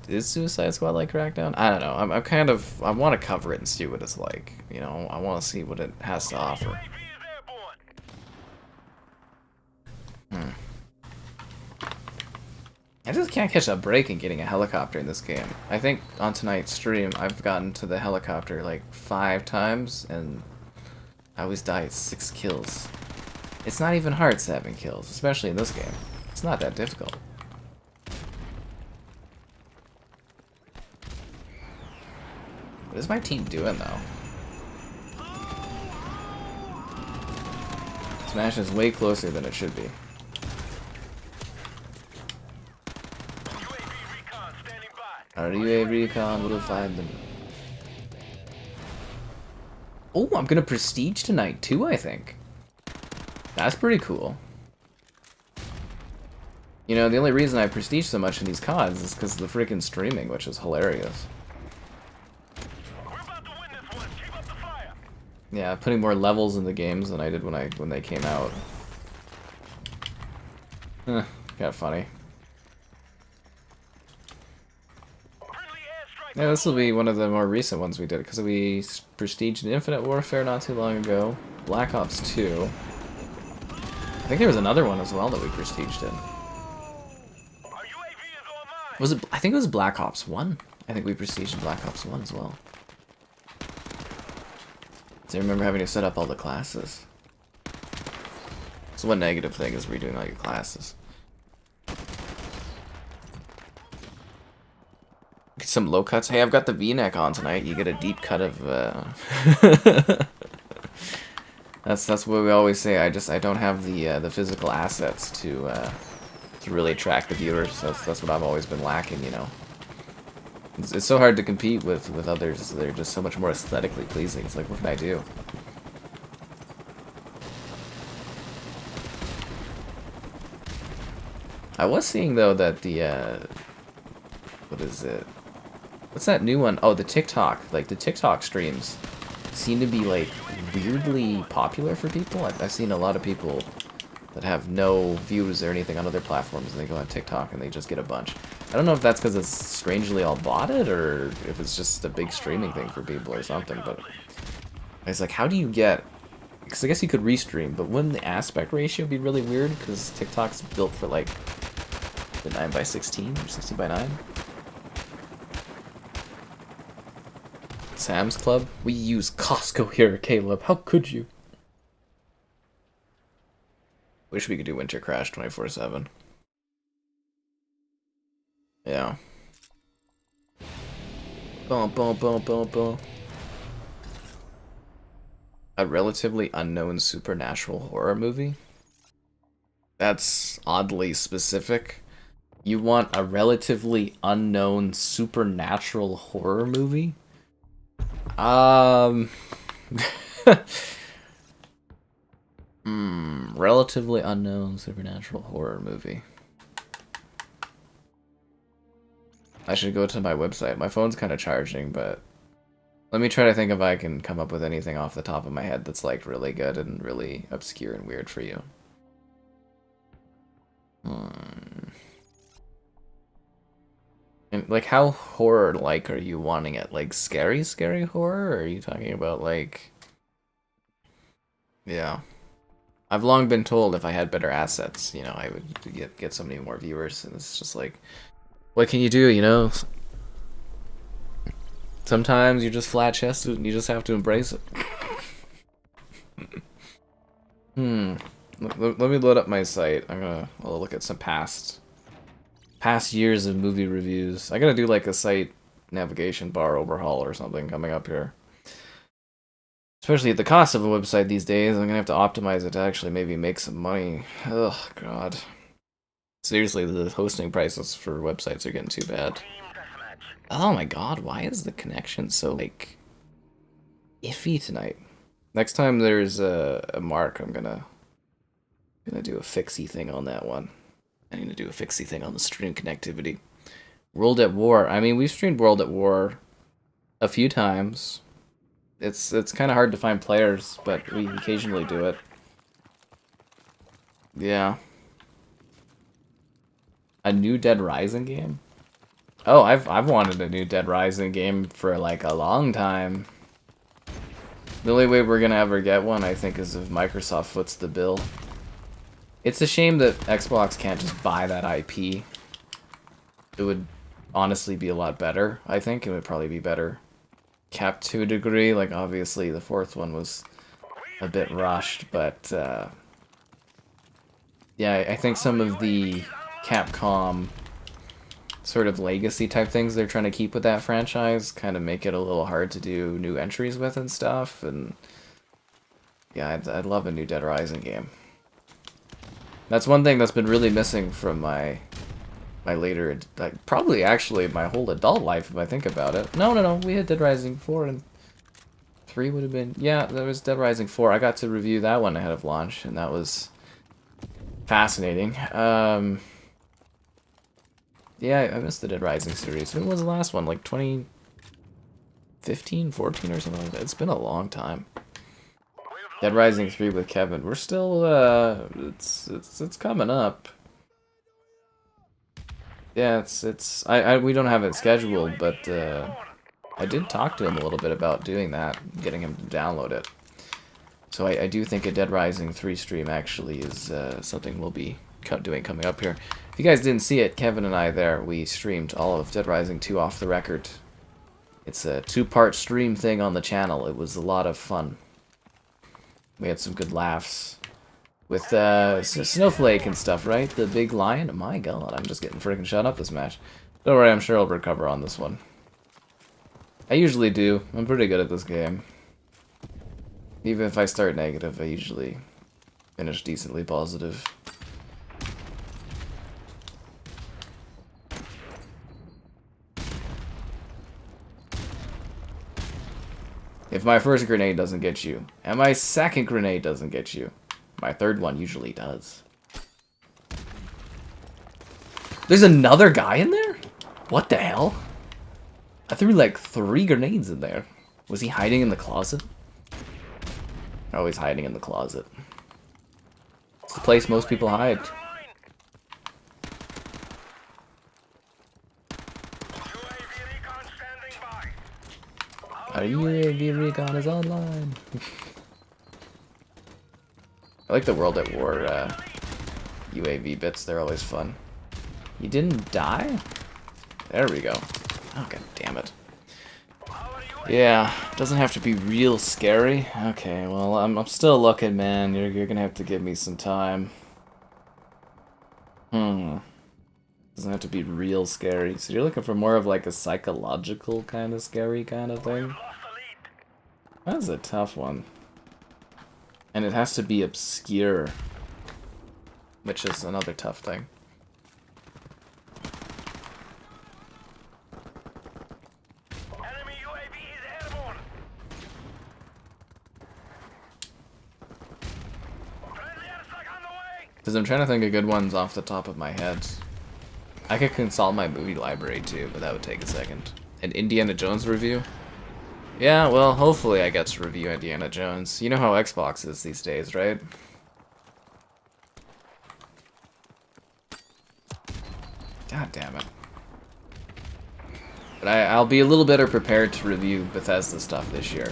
Is Suicide Squad like Crackdown? I don't know. I want to cover it and see what it's like. You know, I want to see what it has to offer. I just can't catch a break in getting a helicopter in this game. I think on tonight's stream, I've gotten to the helicopter like 5 times, and I always die at 6 kills. It's not even hard 7 kills, especially in this game. It's not that difficult. What is my team doing, though? Smash is way closer than it should be. Our UAV recon will find them. Oh, I'm gonna prestige tonight too, I think. That's pretty cool. You know, the only reason I prestige so much in these CODs is because of the freaking streaming, which is hilarious. Yeah, putting more levels in the games than I did when they came out. Kind of funny. Yeah, this will be one of the more recent ones we did, because we prestiged Infinite Warfare not too long ago. Black Ops 2. I think there was another one as well that we prestiged in. Was it? I think it was Black Ops 1. I think we prestiged in Black Ops 1 as well. So I remember having to set up all the classes. So one negative thing is redoing all your classes. Get some low cuts. Hey, I've got the V-neck on tonight. You get a deep cut of. That's what we always say. I don't have the physical assets to really attract the viewers. That's what I've always been lacking. You know. It's so hard to compete with others. They're just so much more aesthetically pleasing. It's like, what can I do? I was seeing though that the what is it? What's that new one? Oh, the TikTok. Like the TikTok streams seem to be like weirdly popular for people. I've seen a lot of people that have no views or anything on other platforms, and they go on TikTok and they just get a bunch. I don't know if that's because it's strangely all botted or if it's just a big streaming thing for people or something, but it's like, how do you get... Because I guess you could restream, but wouldn't the aspect ratio be really weird? Because TikTok's built for like the 9:16 or 16:9. Sam's Club? We use Costco here, Caleb. How could you? Wish we could do Winter Crash 24/7. Yeah. Boom, boom, boom, boom, boom. A relatively unknown supernatural horror movie? That's oddly specific. You want a relatively unknown supernatural horror movie? Relatively unknown supernatural horror movie. I should go to my website. My phone's kind of charging, but let me try to think if I can come up with anything off the top of my head that's like really good and really obscure and weird for you. And like, how horror-like are you wanting it? Like scary horror? Or are you talking about like... Yeah. I've long been told if I had better assets, you know, I would get so many more viewers, and it's just like, what can you do, you know? Sometimes you're just flat-chested and you just have to embrace it. Let me load up my site. I'll look at some past years of movie reviews. I gotta do like a site navigation bar overhaul or something coming up here. Especially at the cost of a website these days, I'm gonna have to optimize it to actually maybe make some money. Oh god. Seriously, the hosting prices for websites are getting too bad. Oh my god, why is the connection so, like, iffy tonight? Next time there's a mark, I'm gonna do a fixie thing on that one. I need to do a fixie thing on the stream connectivity. World at War. I mean, we've streamed World at War a few times. It's kind of hard to find players, but we occasionally do it. Yeah. A new Dead Rising game? Oh, I've wanted a new Dead Rising game for like a long time. The only way we're gonna ever get one, I think, is if Microsoft foots the bill. It's a shame that Xbox can't just buy that IP. It would honestly be a lot better, I think. It would probably be better kept to a degree. Like, obviously, the fourth one was a bit rushed, but yeah, I think some of the Capcom sort of legacy type things they're trying to keep with that franchise kind of make it a little hard to do new entries with and stuff. And yeah, I'd love a new Dead Rising game. That's one thing that's been really missing from my later, like, probably actually my whole adult life if I think about it. No, we had Dead Rising 4 and 3 would have been, yeah, there was Dead Rising 4. I got to review that one ahead of launch, and that was fascinating. Yeah, I missed the Dead Rising series. When was the last one? Like 2015, 14 or something like that? It's been a long time. Dead Rising 3 with Kevin. We're still, it's coming up. Yeah, we don't have it scheduled, but I did talk to him a little bit about doing that, getting him to download it. So I do think a Dead Rising 3 stream actually is something we'll be doing coming up here. If you guys didn't see it, Kevin and I we streamed all of Dead Rising 2 off the record. It's a 2-part stream thing on the channel. It was a lot of fun. We had some good laughs. With Snowflake and stuff, right? The big lion? My god, I'm just getting freaking shut up this match. Don't worry, I'm sure I'll recover on this one. I usually do. I'm pretty good at this game. Even if I start negative, I usually finish decently positive. If my first grenade doesn't get you, and my second grenade doesn't get you, my third one usually does. There's another guy in there? What the hell? I threw like 3 grenades in there. Was he hiding in the closet? Oh, he's hiding in the closet. It's the place most people hide. Our UAV recon is online. I like the World at War UAV bits, they're always fun. You didn't die? There we go. Oh, god damn it. Yeah, doesn't have to be real scary. Okay, well, I'm still looking, man. You're gonna have to give me some time. Doesn't have to be real scary. So you're looking for more of like a psychological kind of scary kind of thing? That's a tough one. And it has to be obscure, which is another tough thing. Enemy UAV is airborne. Friendly airstrike on the way. Because I'm trying to think of good ones off the top of my head. I could consult my movie library too, but that would take a second. An Indiana Jones review? Yeah, well, hopefully I get to review Indiana Jones. You know how Xbox is these days, right? God damn it. But I'll be a little better prepared to review Bethesda stuff this year.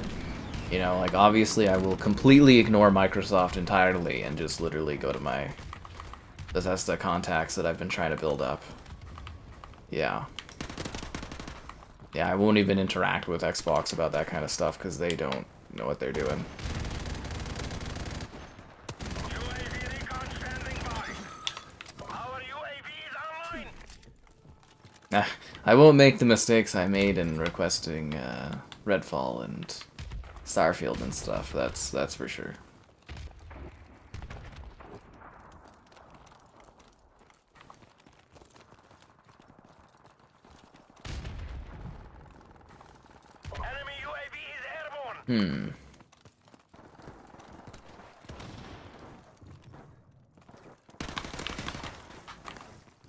You know, like, obviously I will completely ignore Microsoft entirely and just literally go to my Bethesda contacts that I've been trying to build up. Yeah. Yeah, I won't even interact with Xbox about that kind of stuff because they don't know what they're doing. UAV recon standing by. Our UAV is online. I won't make the mistakes I made in requesting Redfall and Starfield and stuff. That's for sure. Enemy UAV is airborne.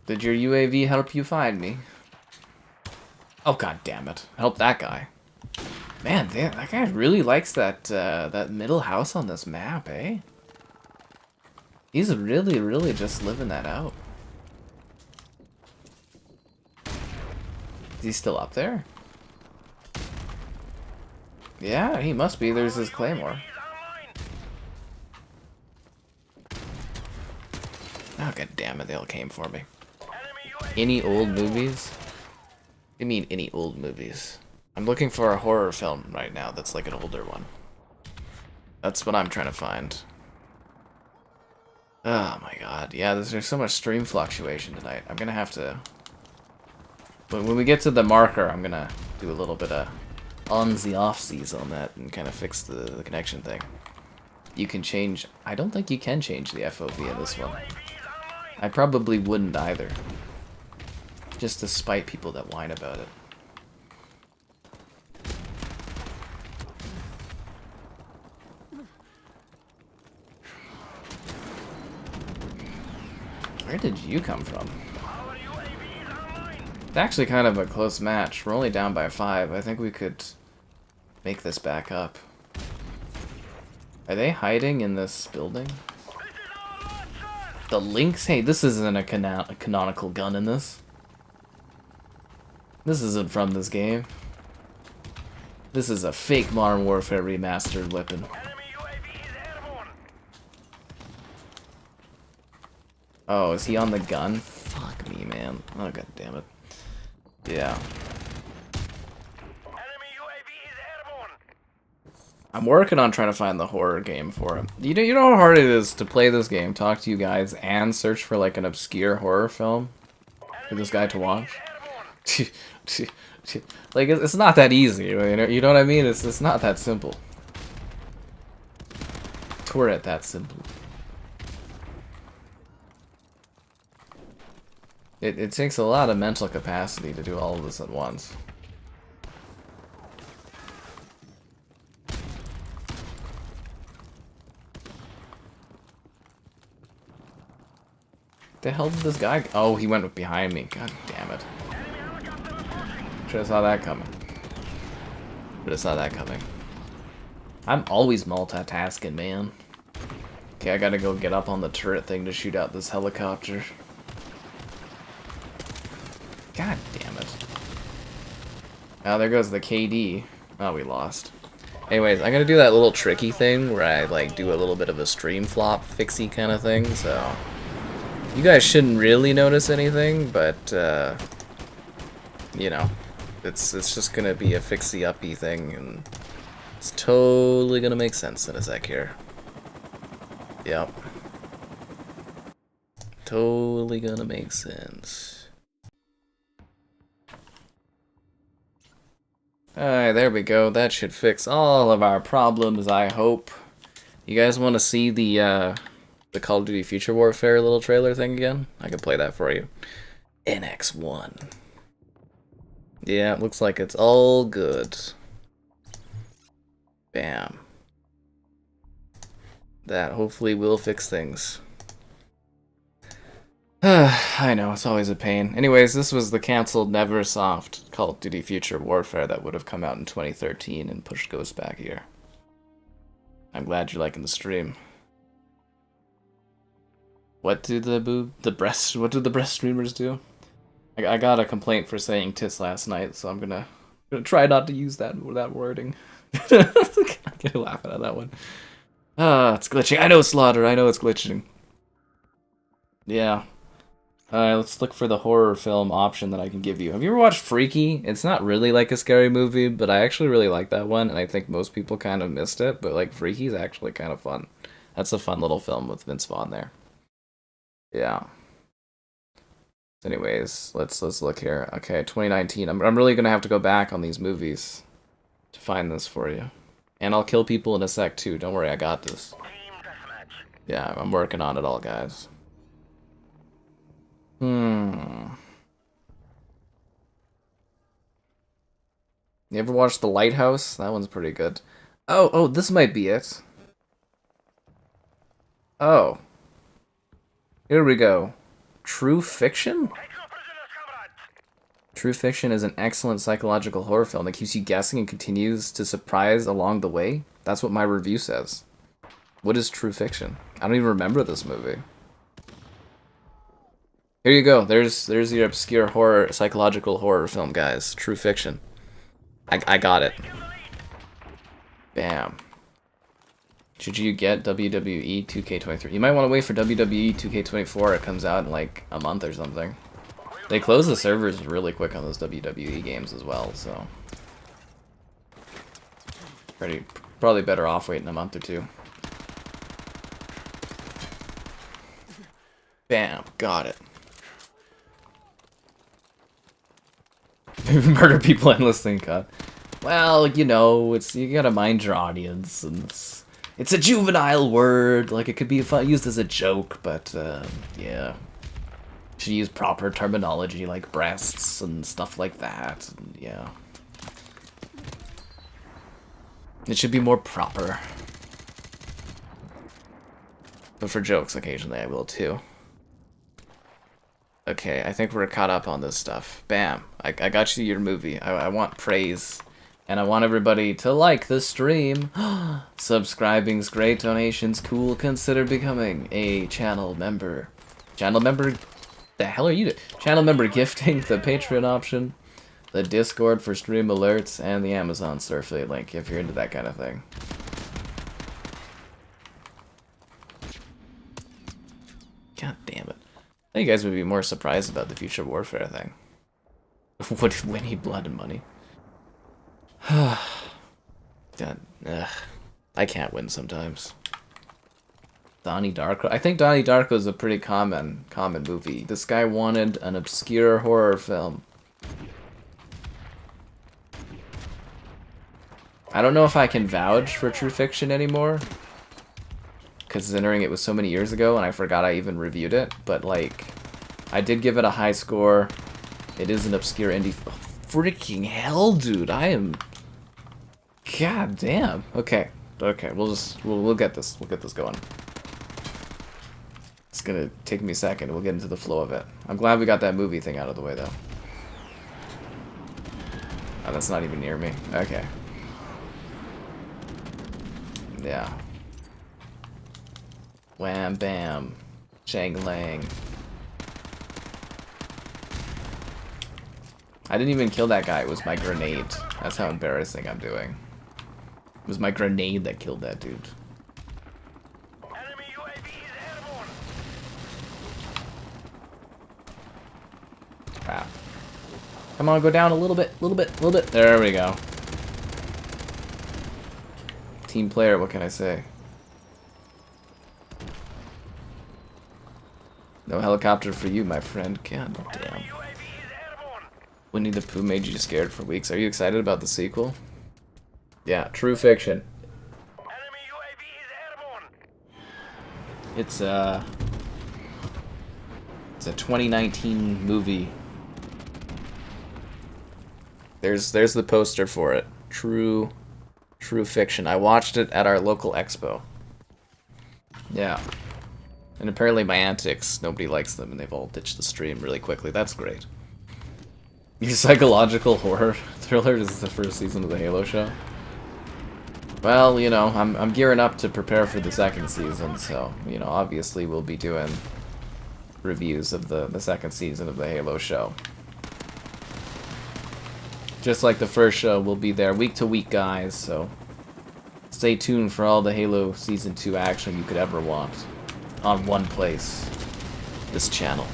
Did your UAV help you find me? Oh god damn it. Help that guy. Man, damn, that guy really likes that that middle house on this map, eh? He's really, really just living that out. Is he still up there? Yeah, he must be. There's his claymore. Oh god damn it, they all came for me. Any old movies? What do you mean any old movies? I'm looking for a horror film right now that's like an older one. That's what I'm trying to find. Oh my god. Yeah, there's so much stream fluctuation tonight. I'm gonna have to... When we get to the marker, I'm gonna do a little bit of ons the offsies on that and kind of fix the connection thing. You can change... I don't think you can change the FOV in this one. I probably wouldn't either. Just to spite people that whine about it. Where did you come from? It's actually kind of a close match. We're only down by 5. I think we could make this back up. Are they hiding in this building? The Lynx? Hey, this isn't a canonical gun in this. This isn't from this game. This is a fake Modern Warfare Remastered weapon. Oh, is he on the gun? Fuck me, man. Oh, god damn it. Yeah. I'm working on trying to find the horror game for him. You know how hard it is to play this game, talk to you guys, and search for like an obscure horror film for this guy to watch? Like, it's not that easy, you know what I mean? It's not that simple. Tore it that simple. It takes a lot of mental capacity to do all of this at once. The hell did this guy... Oh, he went behind me. God damn it. Should have saw that coming. Should have saw that coming. I'm always multitasking, man. Okay, I gotta go get up on the turret thing to shoot out this helicopter. God damn it. Oh, there goes the KD. Oh, we lost. Anyways, I'm gonna do that little tricky thing where I like do a little bit of a stream flop fixie kind of thing, so you guys shouldn't really notice anything, but you know, it's just gonna be a fixie uppy thing, and it's totally gonna make sense in a sec here. Yep. Totally gonna make sense. Alright, there we go. That should fix all of our problems, I hope. You guys want to see the Call of Duty Future Warfare little trailer thing again? I can play that for you. NX1. Yeah, it looks like it's all good. Bam. That hopefully will fix things. I know, it's always a pain. Anyways, this was the cancelled Neversoft Call of Duty Future Warfare that would have come out in 2013 and pushed Ghost back here. I'm glad you're liking the stream. What do the breast streamers do? I got a complaint for saying tits last night, so I'm gonna try not to use that wording. I can't laugh at that one. Ah, it's glitching. I know, Slaughter. I know it's glitching. Yeah. Alright, let's look for the horror film option that I can give you. Have you ever watched Freaky? It's not really like a scary movie, but I actually really like that one, and I think most people kind of missed it, but like Freaky's actually kind of fun. That's a fun little film with Vince Vaughn there. Yeah. Anyways, let's look here. Okay, 2019. I'm really gonna have to go back on these movies to find this for you. And I'll kill people in a sec too. Don't worry, I got this. Yeah, I'm working on it all, guys. You ever watched The Lighthouse? That one's pretty good. Oh, this might be it. Oh. Here we go. True Fiction? True Fiction is an excellent psychological horror film that keeps you guessing and continues to surprise along the way. That's what my review says. What is True Fiction? I don't even remember this movie. Here you go. There's your obscure horror, psychological horror film, guys. True Fiction. I got it. Bam. Should you get WWE 2K23? You might want to wait for WWE 2K24. It comes out in like a month or something. They close the servers really quick on those WWE games as well, so Probably better off waiting a month or two. Bam, got it. Murder people endlessly, God. Well, you know, you gotta mind your audience, and it's a juvenile word. Like, it could be used as a joke, but yeah, should use proper terminology like breasts and stuff like that. And, yeah, it should be more proper. But for jokes, occasionally I will too. Okay, I think we're caught up on this stuff. Bam, I got you your movie. I want praise. And I want everybody to like the stream. Subscribing's great, donations cool. Consider becoming a channel member. Channel member? The hell are you doing? Channel member gifting, the Patreon option, the Discord for stream alerts, and the Amazon store affiliate link if you're into that kind of thing. God damn it. I think you guys would be more surprised about the future warfare thing. What if we need blood and money? God, I can't win sometimes. Donnie Darko. I think Donnie Darko is a pretty common movie. This guy wanted an obscure horror film. I don't know if I can vouch for True Fiction anymore, considering it was so many years ago and I forgot I even reviewed it. But like, I did give it a high score. It is an obscure indie. Oh, freaking hell, dude! I am. God damn. Okay. Okay. We'll get this. We'll get this going. It's gonna take me a second. We'll get into the flow of it. I'm glad we got that movie thing out of the way, though. Oh, that's not even near me. Okay. Yeah. Wham bam. Shang lang. I didn't even kill that guy. It was my grenade. That's how embarrassing I'm doing. It was my grenade that killed that dude. Enemy UAV is airborne. Crap. Come on, go down a little bit, little bit. There we go. Team player, what can I say? No helicopter for you, my friend. God damn. Enemy UAV is airborne. Winnie the Pooh made you scared for weeks. Are you excited about the sequel? Yeah, True Fiction. Enemy UAV is airborne. It's a 2019 movie. There's the poster for it. True Fiction. I watched it at our local expo. Yeah. And apparently my antics, nobody likes them, and they've all ditched the stream really quickly. That's great. Your psychological horror thriller is the first season of the Halo show. Well, you know, I'm gearing up to prepare for the second season, so, you know, obviously we'll be doing reviews of the second season of the Halo show. Just like the first show, we'll be there week to week, guys, so stay tuned for all the Halo Season 2 action you could ever want on one place, this channel.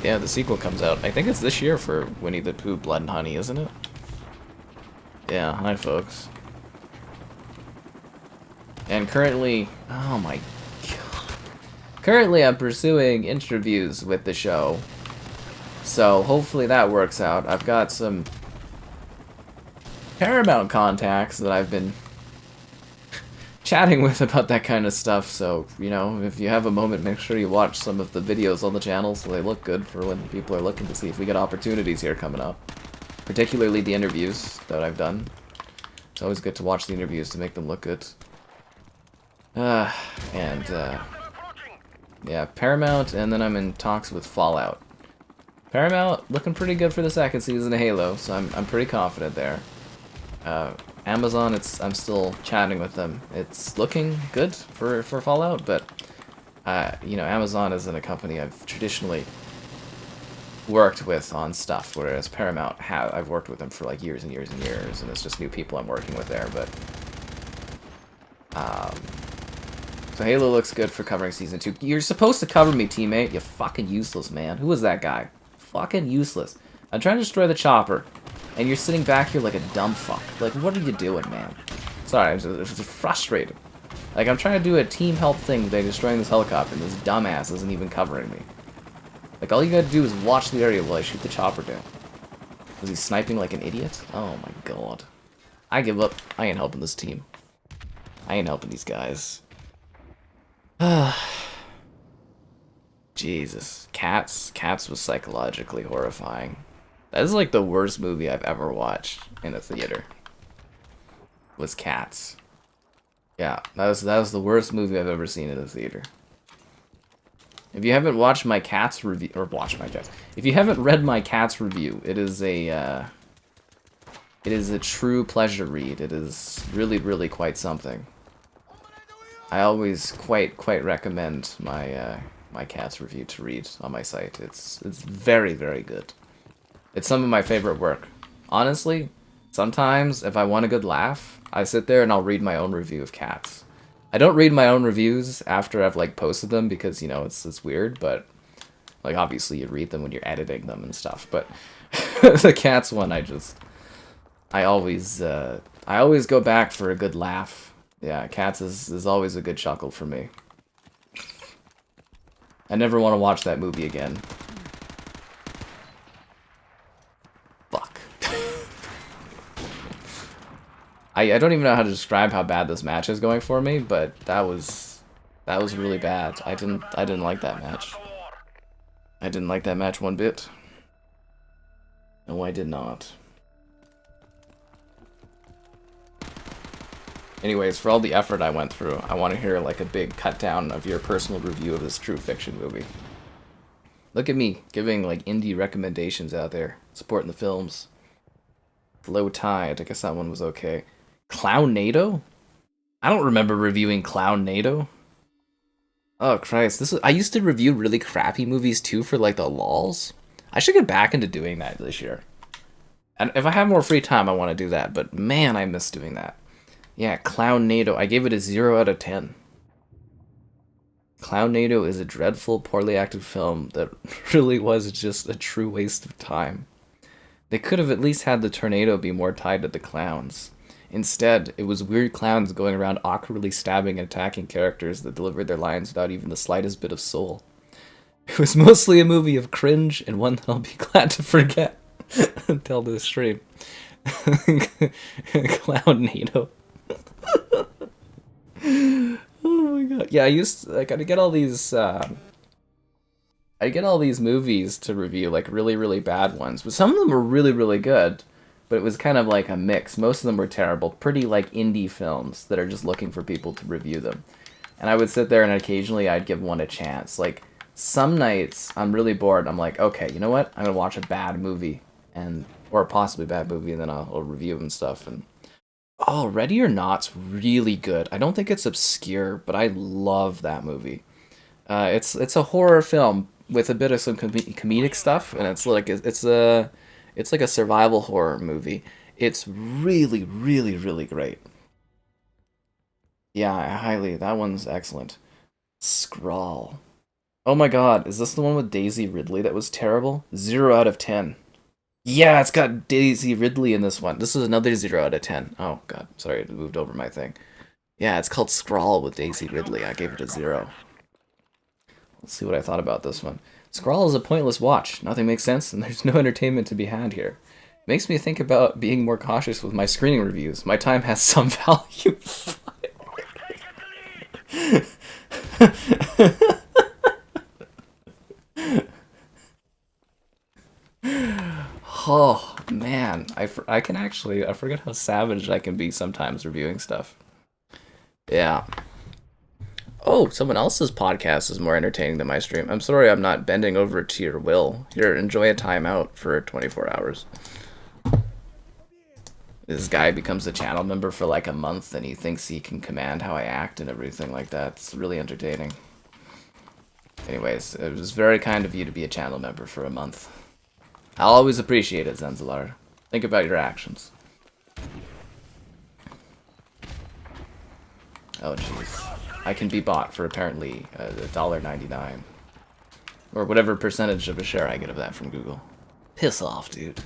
Yeah, the sequel comes out. I think it's this year for Winnie the Pooh Blood and Honey, isn't it? Yeah, hi folks. And currently, oh my god. Currently I'm pursuing interviews with the show. So hopefully that works out. I've got some Paramount contacts that I've been chatting with about that kind of stuff, so, you know, if you have a moment, make sure you watch some of the videos on the channel so they look good for when people are looking to see if we get opportunities here coming up. Particularly the interviews that I've done. It's always good to watch the interviews to make them look good. Yeah, Paramount, and then I'm in talks with Fallout. Paramount looking pretty good for the second season of Halo, so I'm pretty confident there. Amazon, I'm still chatting with them. It's looking good for Fallout, but you know, Amazon isn't a company I've traditionally worked with on stuff, whereas Paramount I've worked with them for like years and years and years, and it's just new people I'm working with there. But so Halo looks good for covering season 2. You're supposed to cover me, teammate. You fucking useless, man. Who was that guy? Fucking useless. I'm trying to destroy the chopper. and you're sitting back here like a dumb fuck. Like, what are you doing, man? Sorry, I'm just frustrated. Like, I'm trying to do a team help thing by destroying this helicopter, and this dumbass isn't even covering me. Like, all you gotta do is watch the area while I shoot the chopper down. Was he sniping like an idiot? Oh my god. I give up. I ain't helping this team. I ain't helping these guys. Jesus. Cats. Cats was psychologically horrifying. That is like the worst movie I've ever watched in a theater. Was Cats. Yeah, that was the worst movie I've ever seen in a theater. If you haven't watched my Cats review, or watched my Cats, if you haven't read my Cats review, it is a true pleasure read. It is really, really quite something. I always quite recommend my my Cats review to read on my site. It's very, very good. It's some of my favorite work. Honestly, sometimes if I want a good laugh, I sit there and I'll read my own review of Cats. I don't read my own reviews after I've like posted them because, you know, it's weird, but like obviously you read them when you're editing them and stuff. But the Cats one, I always go back for a good laugh. Yeah, Cats is always a good chuckle for me. I never want to watch that movie again. Fuck. I don't even know how to describe how bad this match is going for me, but that was really bad. I didn't like that match. I didn't like that match one bit. No, I did not. Anyways, for all the effort I went through, I want to hear like a big cut down of your personal review of this true fiction movie. Look at me giving like indie recommendations out there, supporting the films. Low Tide, I guess that one was okay. Clownado? I don't remember reviewing Clownado. Oh Christ, I used to review really crappy movies too for like the lols. I should get back into doing that this year. And if I have more free time, I want to do that, but man, I miss doing that. Yeah, Clownado. I gave it a 0 out of 10. Clownado is a dreadful, poorly acted film that really was just a true waste of time. They could have at least had the tornado be more tied to the clowns. Instead, it was weird clowns going around awkwardly stabbing and attacking characters that delivered their lines without even the slightest bit of soul. It was mostly a movie of cringe and one that I'll be glad to forget until this stream. Clownado. Oh my god. Yeah, I gotta get all these I get all these movies to review, like really, really bad ones. But some of them were really, really good. But it was kind of like a mix. Most of them were terrible. Pretty like indie films that are just looking for people to review them. And I would sit there and occasionally I'd give one a chance. Like some nights I'm really bored. I'm like, okay, you know what? I'm gonna watch a bad movie or possibly bad movie, and then I'll review them and stuff. And oh, Ready or Not's really good. I don't think it's obscure, but I love that movie. It's a horror film with a bit of some comedic stuff, and it's like a survival horror movie. It's really, really, really great. Yeah, that one's excellent. Scrawl. Oh my god, is this the one with Daisy Ridley that was terrible? 0 out of 10. Yeah, it's got Daisy Ridley in this one. This is another 0 out of 10. Oh god, sorry, it moved over my thing. Yeah, it's called Scrawl with Daisy Ridley. I gave it a 0. Let's see what I thought about this one. Scrawl is a pointless watch. Nothing makes sense, and there's no entertainment to be had here. Makes me think about being more cautious with my screening reviews. My time has some value. Oh man, I forget how savage I can be sometimes reviewing stuff. Yeah. Oh, someone else's podcast is more entertaining than my stream. I'm sorry I'm not bending over to your will. Here, enjoy a timeout for 24 hours. This guy becomes a channel member for like a month and he thinks he can command how I act and everything like that. It's really entertaining. Anyways, it was very kind of you to be a channel member for a month. I'll always appreciate it, Zenzalar. Think about your actions. Oh jeez. I can be bought for apparently $1.99. Or whatever percentage of a share I get of that from Google. Piss off, dude.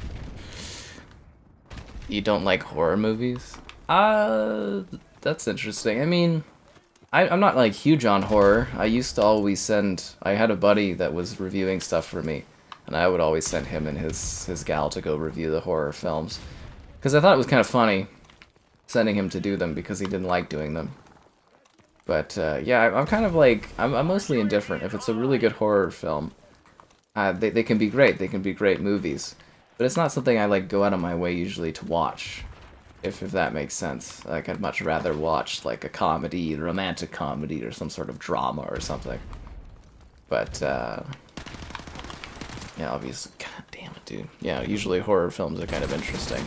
You don't like horror movies? That's interesting. I mean, I'm not like huge on horror. I used to always send. I had a buddy that was reviewing stuff for me, and I would always send him and his gal to go review the horror films, because I thought it was kind of funny sending him to do them because he didn't like doing them. But yeah, I'm kind of like I'm mostly indifferent. If it's a really good horror film, they can be great. They can be great movies, but it's not something I like go out of my way usually to watch. If that makes sense. Like, I'd much rather watch, like, a comedy, a romantic comedy, or some sort of drama or something. But, yeah, obviously, god damn it, dude. Yeah, usually horror films are kind of interesting.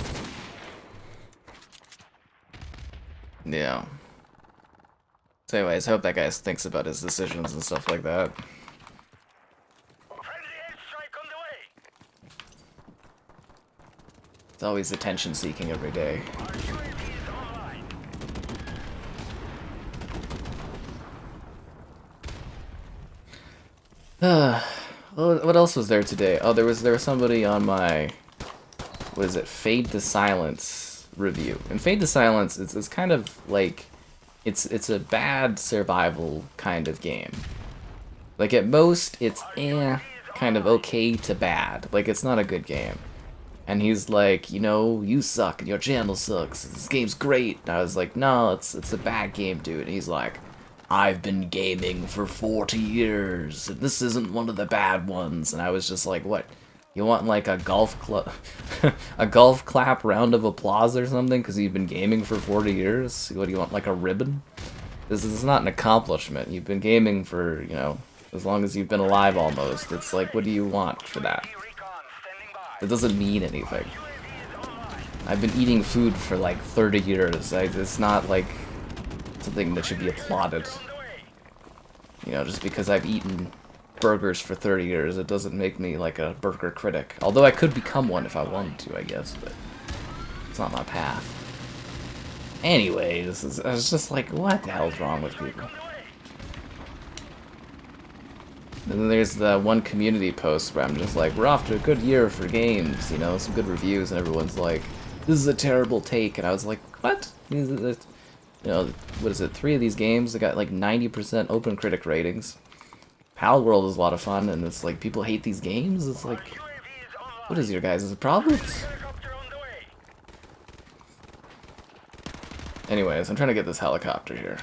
Yeah. So anyways, I hope that guy thinks about his decisions and stuff like that. Friendly airstrike on the way. It's always attention-seeking every day. Our UAV is online. Well, what else was there today? Oh, there was somebody on my, what is it, Fade to Silence review. And Fade to Silence it's kind of like it's a bad survival kind of game. Like at most it's kind of okay to bad. Like it's not a good game. And he's like, you know, you suck and your channel sucks. This game's great. And I was like, no, it's a bad game, dude. And he's like, I've been gaming for 40 years, and this isn't one of the bad ones. And I was just like, what? You want like a golf club, a golf clap round of applause or something because you've been gaming for 40 years? What do you want, like a ribbon? This is not an accomplishment. You've been gaming for, you know, as long as you've been alive almost. It's like, what do you want for that? It doesn't mean anything. I've been eating food for like 30 years. It's not like something that should be applauded. You know, just because I've eaten burgers for 30 years, it doesn't make me like a burger critic. Although I could become one if I wanted to, I guess, but it's not my path. Anyways, I was just like, what the hell's wrong with people? And then there's the one community post where I'm just like, we're off to a good year for games, you know, some good reviews, and everyone's like, this is a terrible take, and I was like, what? You know, what is it, 3 of these games that got like 90% open critic ratings. Pal World is a lot of fun, and it's like, people hate these games? It's like, what is your guys' problems? Anyways, I'm trying to get this helicopter here.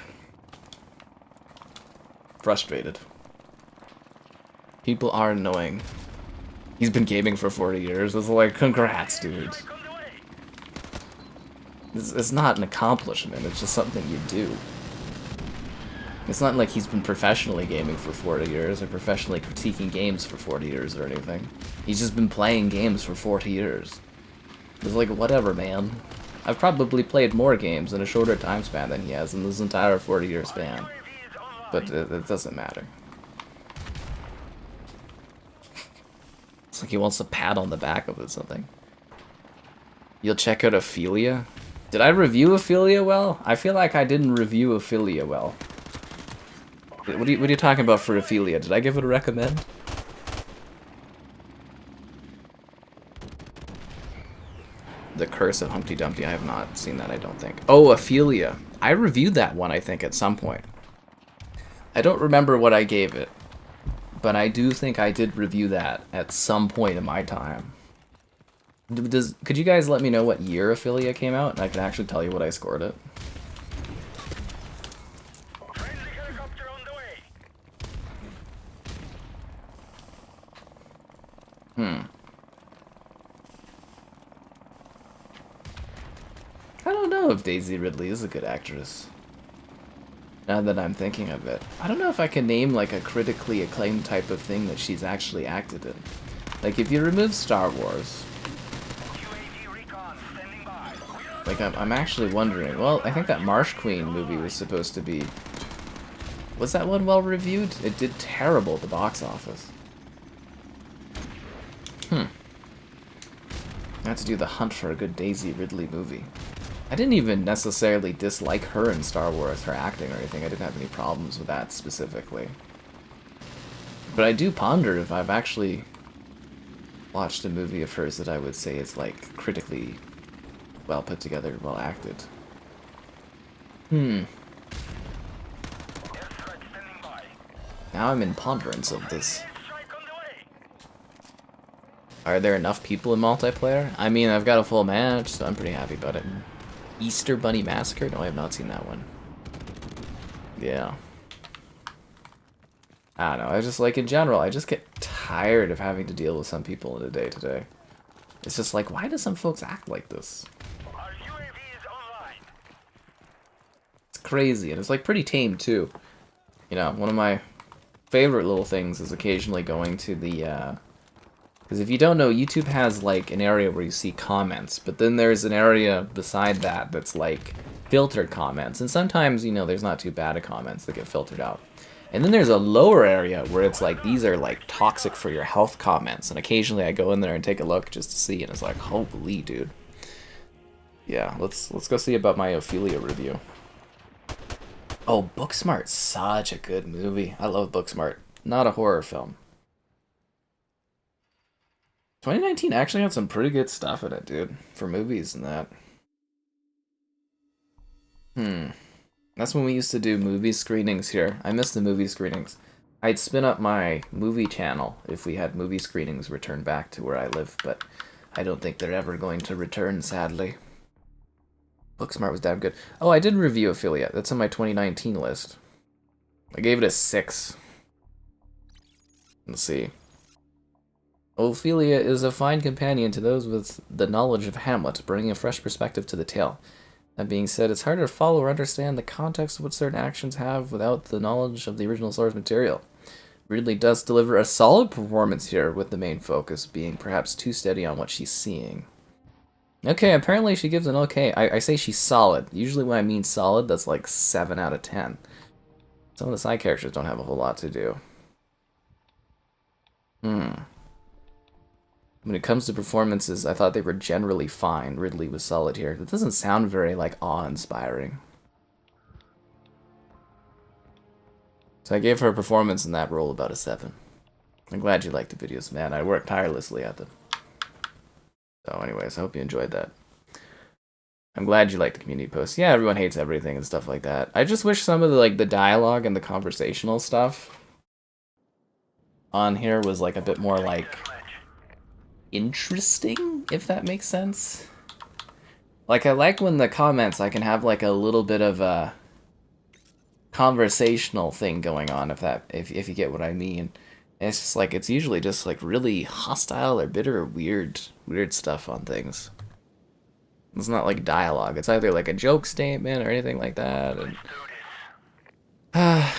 Frustrated. People are annoying. He's been gaming for 40 years. It's like, congrats, dude. It's not an accomplishment, it's just something you do. It's not like he's been professionally gaming for 40 years or professionally critiquing games for 40 years or anything. He's just been playing games for 40 years. It's like, whatever, man. I've probably played more games in a shorter time span than he has in this entire 40-year span. But it doesn't matter. It's like he wants a pat on the back of it, something. You'll check out Ophelia? Did I review Ophelia well? I feel like I didn't review Ophelia well. What are you talking about for Ophelia? Did I give it a recommend? The Curse of Humpty Dumpty. I have not seen that, I don't think. Oh, Ophelia. I reviewed that one, I think, at some point. I don't remember what I gave it, but I do think I did review that at some point in my time. Could you guys let me know what year Ophelia came out, and I can actually tell you what I scored it? Friendly helicopter on the way. I don't know if Daisy Ridley is a good actress. Now that I'm thinking of it. I don't know if I can name like a critically acclaimed type of thing that she's actually acted in. Like if you remove Star Wars, UAV recon standing by. like I'm actually wondering, well, I think that Marsh Queen movie was supposed to be... Was that one well reviewed? It did terrible at the box office. I have to do the hunt for a good Daisy Ridley movie. I didn't even necessarily dislike her in Star Wars, her acting or anything. I didn't have any problems with that specifically. But I do ponder if I've actually watched a movie of hers that I would say is like critically well put together, well acted. Hmm. Airstrike standing by. Now I'm in ponderance of this. Airstrike on the way. Are there enough people in multiplayer? I mean, I've got a full match, so I'm pretty happy about it. Easter Bunny Massacre? No, I have not seen that one. Yeah. I don't know, I just, like, in general, I just get tired of having to deal with some people in a day-to-day. It's just like, why do some folks act like this? Our UAV is online. It's crazy, and it's, like, pretty tame, too. You know, one of my favorite little things is occasionally going to the, because if you don't know, YouTube has, like, an area where you see comments, but then there's an area beside that that's, like, filtered comments. And sometimes, you know, there's not too bad of comments that get filtered out. And then there's a lower area where it's like, these are, like, toxic for your health comments. And occasionally I go in there and take a look just to see, and it's like, holy, dude. Yeah, let's go see about my Ophelia review. Oh, Booksmart, such a good movie. I love Booksmart. Not a horror film. 2019 actually had some pretty good stuff in it, dude, for movies and that. That's when we used to do movie screenings here. I miss the movie screenings. I'd spin up my movie channel if we had movie screenings return back to where I live, but I don't think they're ever going to return, sadly. Booksmart was damn good. Oh, I did review Ophelia. That's on my 2019 list. I gave it a 6. Let's see. Ophelia is a fine companion to those with the knowledge of Hamlet, bringing a fresh perspective to the tale. That being said, it's harder to follow or understand the context of what certain actions have without the knowledge of the original source material. Ridley does deliver a solid performance here, with the main focus being perhaps too steady on what she's seeing. Okay, apparently she gives an okay. I say she's solid. Usually when I mean solid, that's like 7 out of 10. Some of the side characters don't have a whole lot to do. When it comes to performances, I thought they were generally fine. Ridley was solid here. That doesn't sound very, like, awe-inspiring. So I gave her a performance in that role about a 7. I'm glad you liked the videos, man. I worked tirelessly at them. So anyways, I hope you enjoyed that. I'm glad you liked the community posts. Yeah, everyone hates everything and stuff like that. I just wish some of the, like, the dialogue and the conversational stuff on here was, like, a bit more, like, interesting, if that makes sense. Like, I like when the comments I can have like a little bit of a conversational thing going on, if you get what I mean. And it's just like, it's usually just like really hostile or bitter or weird stuff on things. It's not like dialogue. It's either like a joke statement or anything like that. And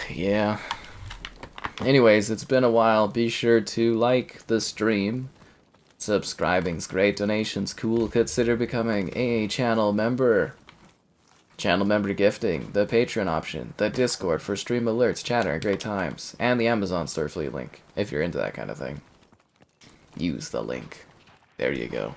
yeah. Anyways, it's been a while. Be sure to like the stream. Subscribing's great, donations cool, consider becoming a channel member. Channel member gifting, the Patreon option, the Discord for stream alerts, chatter, and great times, and the Amazon store fleet link, if you're into that kind of thing. Use the link. There you go.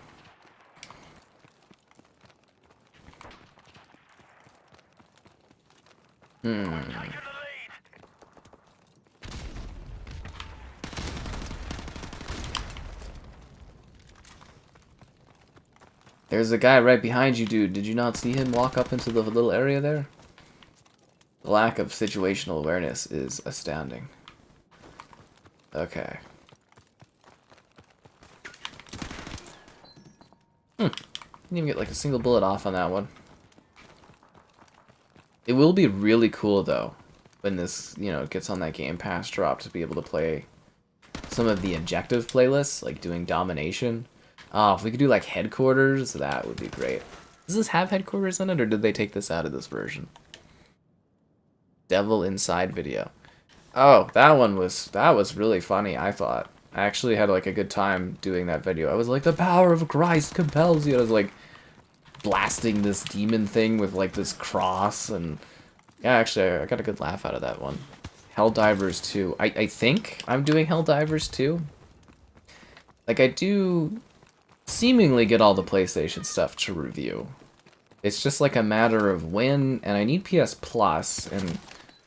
There's a guy right behind you, dude. Did you not see him walk up into the little area there? The lack of situational awareness is astounding. Okay. Didn't even get like a single bullet off on that one. It will be really cool though, when this, you know, gets on that Game Pass drop, to be able to play some of the objective playlists, like doing domination. Oh, if we could do like headquarters, that would be great. Does this have headquarters in it, or did they take this out of this version? Devil Inside video. Oh, that was really funny, I thought. I actually had like a good time doing that video. I was like, the power of Christ compels you. I was like blasting this demon thing with like this cross, and yeah, actually I got a good laugh out of that one. Helldivers 2. I think I'm doing Helldivers 2. Like, I do seemingly get all the PlayStation stuff to review. It's just like a matter of when, and I need PS Plus, and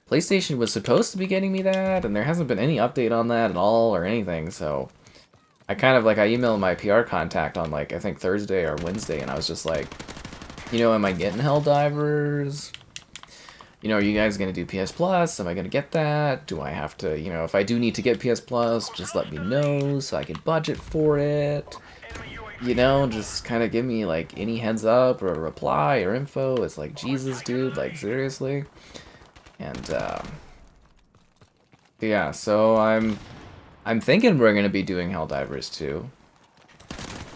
PlayStation was supposed to be getting me that, and there hasn't been any update on that at all or anything, so I kind of like, I emailed my PR contact on like, I think Thursday or Wednesday, and I was just like, You know, am I getting Helldivers? You know, are you guys going to do PS Plus? Am I going to get that? Do I have to, you know, if I do need to get PS Plus, just let me know so I can budget for it. You know, just kind of give me, like, any heads up or a reply or info. It's like, Jesus, dude, like, seriously? And, yeah, so I'm thinking we're going to be doing Helldivers too.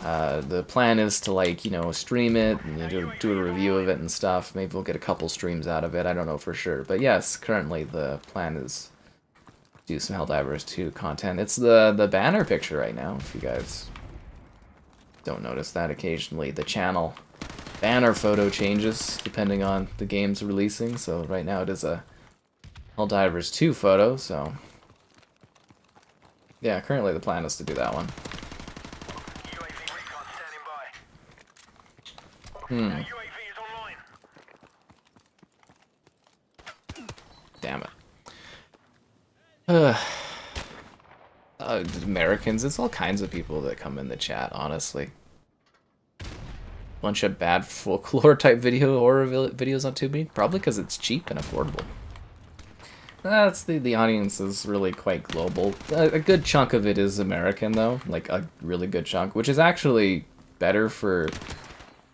The plan is to, like, you know, stream it and do a review of it and stuff. Maybe we'll get a couple streams out of it. I don't know for sure. But yes, currently the plan is to do some Helldivers 2 content. It's the banner picture right now, if you guys don't notice that. Occasionally the channel banner photo changes depending on the game's releasing. So right now it is a Helldivers 2 photo, so yeah, currently the plan is to do that one. UAV recon standing by. Hmm. UAV is online. Damn it. Americans, it's all kinds of people that come in the chat, honestly. Bunch of bad folklore type horror videos on Tubi, probably because it's cheap and affordable. That's the audience is really quite global. A good chunk of it is American though, like a really good chunk, which is actually better for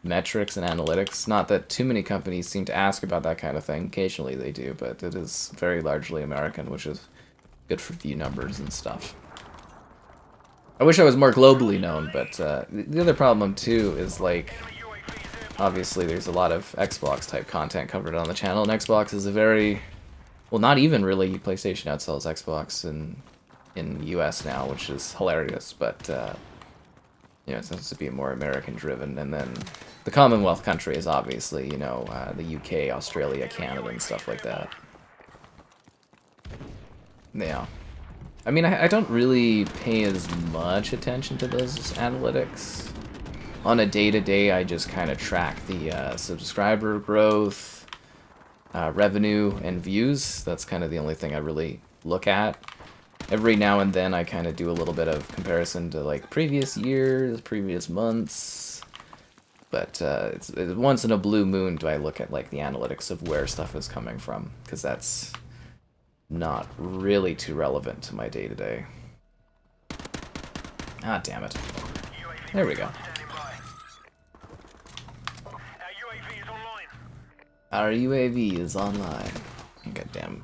metrics and analytics. Not that too many companies seem to ask about that kind of thing. Occasionally they do, but it is very largely American, which is good for view numbers and stuff. I wish I was more globally known, but the other problem too is, like, obviously there's a lot of Xbox type content covered on the channel, and Xbox is a very, well, not even really. PlayStation outsells Xbox in the US now, which is hilarious, but you know, it tends to be more American driven. And then the Commonwealth country is obviously, you know, the UK, Australia, Canada, and stuff like that. Yeah. I mean, I don't really pay as much attention to those analytics. On a day-to-day, I just kind of track the subscriber growth, revenue, and views. That's kind of the only thing I really look at. Every now and then I kind of do a little bit of comparison to, like, previous years, previous months. But it's once in a blue moon do I look at, like, the analytics of where stuff is coming from, because that's not really too relevant to my day-to-day. Ah, damn it. There we go. Our UAV is online. God damn.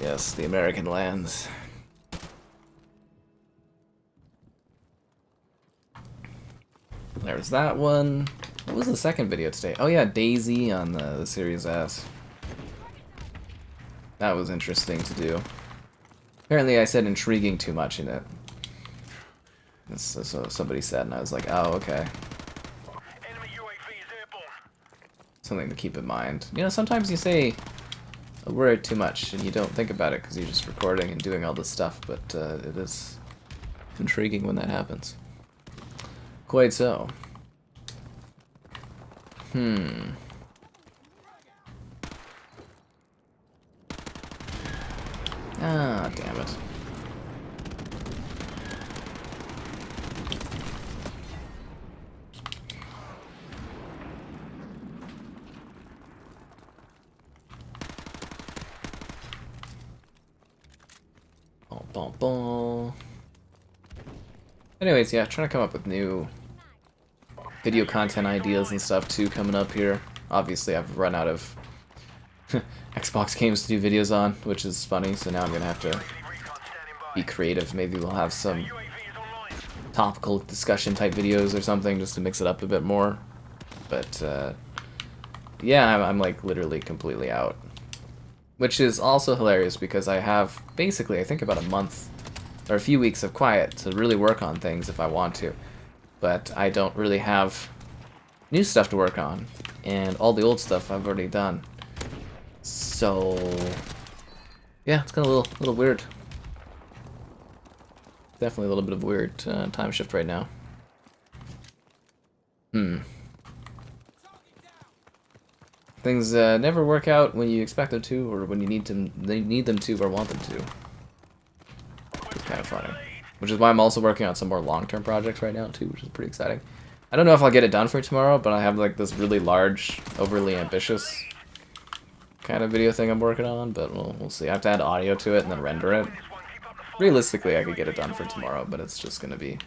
Yes, the American lands. There's that one. What was the second video today? Oh yeah, Daisy on the Series S. That was interesting to do. Apparently I said intriguing too much in it. So somebody said, and I was like, oh, okay. Something to keep in mind. You know, sometimes you say a word too much and you don't think about it because you're just recording and doing all this stuff, but it is intriguing when that happens. Quite so. Ah, damn it. Bon, bon. Anyways, yeah, trying to come up with new video content ideas and stuff too coming up here. Obviously, I've run out of Xbox games to do videos on, which is funny, so now I'm gonna have to be creative. Maybe we'll have some topical discussion type videos or something just to mix it up a bit more. But yeah, I'm like literally completely out. Which is also hilarious because I have basically, I think, about a month or a few weeks of quiet to really work on things if I want to. But I don't really have new stuff to work on, and all the old stuff I've already done. So yeah, it's kind of a little weird. Definitely a little bit of a weird time shift right now. Things never work out when you expect them to, or when you need them to, or want them to. It's kind of funny. Which is why I'm also working on some more long-term projects right now too, which is pretty exciting. I don't know if I'll get it done for tomorrow, but I have like this really large, overly ambitious kind of video thing I'm working on, but we'll see. I have to add audio to it and then render it. Realistically, I could get it done for tomorrow, but it's just gonna be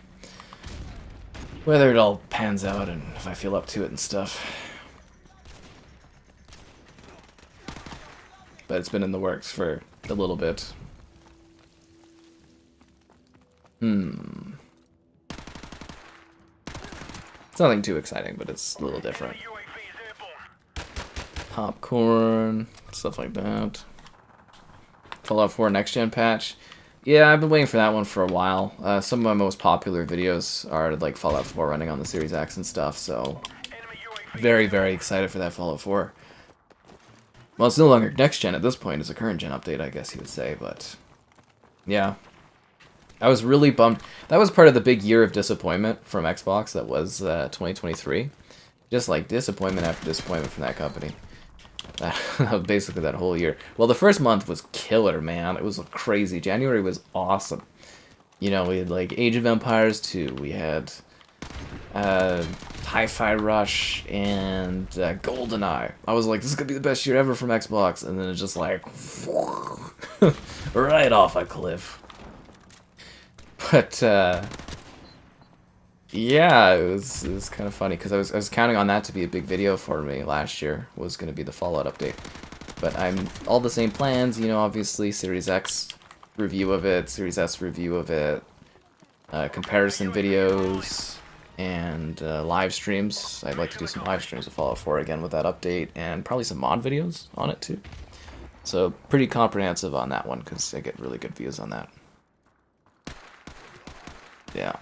whether it all pans out and if I feel up to it and stuff. But it's been in the works for a little bit. It's nothing too exciting, but it's a little different. Popcorn, stuff like that. Fallout 4 Next Gen patch. Yeah, I've been waiting for that one for a while. Some of my most popular videos are like Fallout 4 running on the Series X and stuff, so very, very excited for that Fallout 4. Well, it's no longer Next Gen at this point, it's a current gen update, I guess you would say, but yeah. I was really bummed. That was part of the big year of disappointment from Xbox that was 2023. Just like disappointment after disappointment from that company. Basically that whole year. Well, the first month was killer, man. It was crazy. January was awesome. You know, we had like Age of Empires 2. We had Hi-Fi Rush and GoldenEye. I was like, this is gonna be the best year ever from Xbox, and then it's just like right off a cliff. But yeah, it was kind of funny because I was counting on that to be a big video for me last year. Was going to be the Fallout update, but I'm all the same plans. You know, obviously Series X review of it, Series S review of it, comparison videos, and live streams. I'd like to do some live streams of Fallout 4 again with that update, and probably some mod videos on it too. So pretty comprehensive on that one because I get really good views on that. Yeah.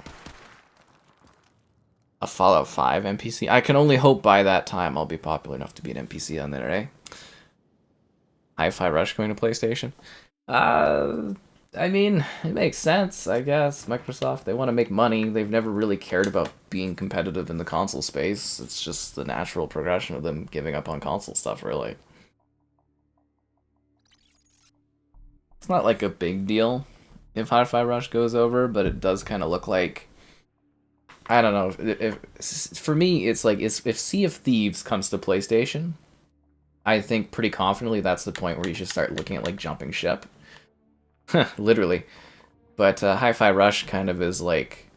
A Fallout 5 NPC? I can only hope by that time I'll be popular enough to be an NPC on there, eh? Hi-Fi Rush going to PlayStation? I mean, it makes sense, I guess. Microsoft, they want to make money. They've never really cared about being competitive in the console space. It's just the natural progression of them giving up on console stuff, really. It's not like a big deal if Hi-Fi Rush goes over, but it does kind of look like, I don't know, if for me it's like if Sea of Thieves comes to PlayStation, I think pretty confidently that's the point where you should start looking at like jumping ship. Literally. But Hi-Fi Rush kind of is like,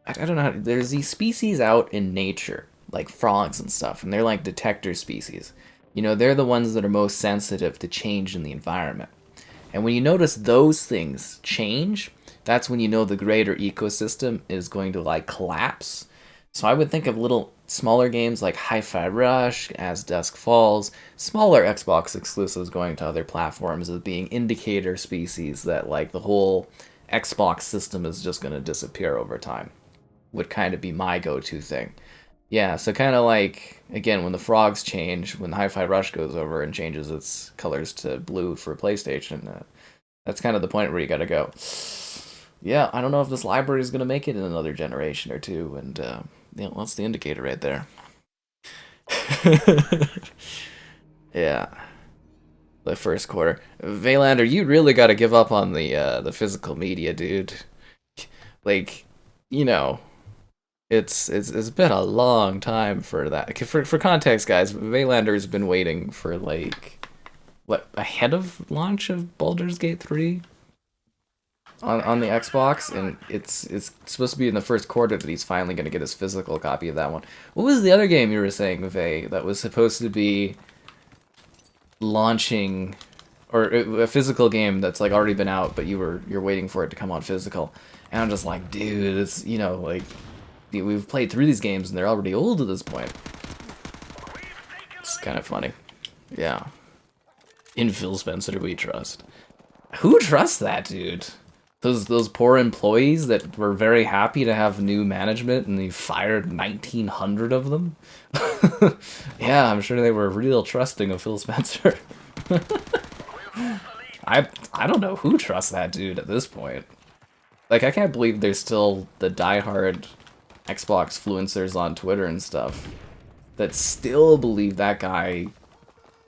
I don't know, there's these species out in nature, like frogs and stuff, and they're like detector species. You know, they're the ones that are most sensitive to change in the environment. And when you notice those things change, that's when you know the greater ecosystem is going to like collapse. So I would think of little smaller games like Hi-Fi Rush, As Dusk Falls, smaller Xbox exclusives going to other platforms as being indicator species that like the whole Xbox system is just going to disappear over time. Would kind of be my go-to thing. Yeah, so kind of like, again, when the frogs change, when Hi-Fi Rush goes over and changes its colors to blue for PlayStation, that's kind of the point where you gotta go, yeah, I don't know if this library is gonna make it in another generation or two, and, you know, that's the indicator right there. Yeah. The first quarter. Valander, you really gotta give up on the physical media, dude. Like, you know... It's been a long time for that. For context, guys, Valander's been waiting for like what, ahead of launch of Baldur's Gate 3 on the Xbox, and it's supposed to be in the first quarter that he's finally going to get his physical copy of that one. What was the other game you were saying, Vay, that was supposed to be launching, or a physical game that's like already been out, but you're waiting for it to come on physical? And I'm just like, dude, it's, you know, like, we've played through these games and they're already old at this point. It's kind of funny. Yeah. In Phil Spencer we trust. Who trusts that dude? Those poor employees that were very happy to have new management and they fired 1,900 of them? Yeah, I'm sure they were real trusting of Phil Spencer. I don't know who trusts that dude at this point. Like, I can't believe there's still the diehard Xbox influencers on Twitter and stuff that still believe that guy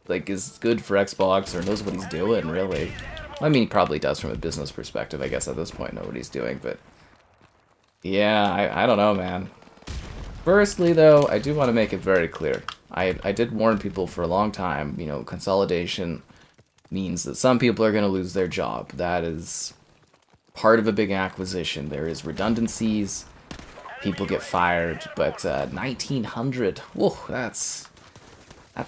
like is good for Xbox or knows what he's doing, really. I mean, he probably does from a business perspective, I guess at this point know what he's doing, but yeah, I don't know, man. Firstly, though, I do want to make it very clear. I did warn people for a long time, you know, consolidation means that some people are going to lose their job. That is part of a big acquisition. There is redundancies, people get fired, but 1,900, whoa, that's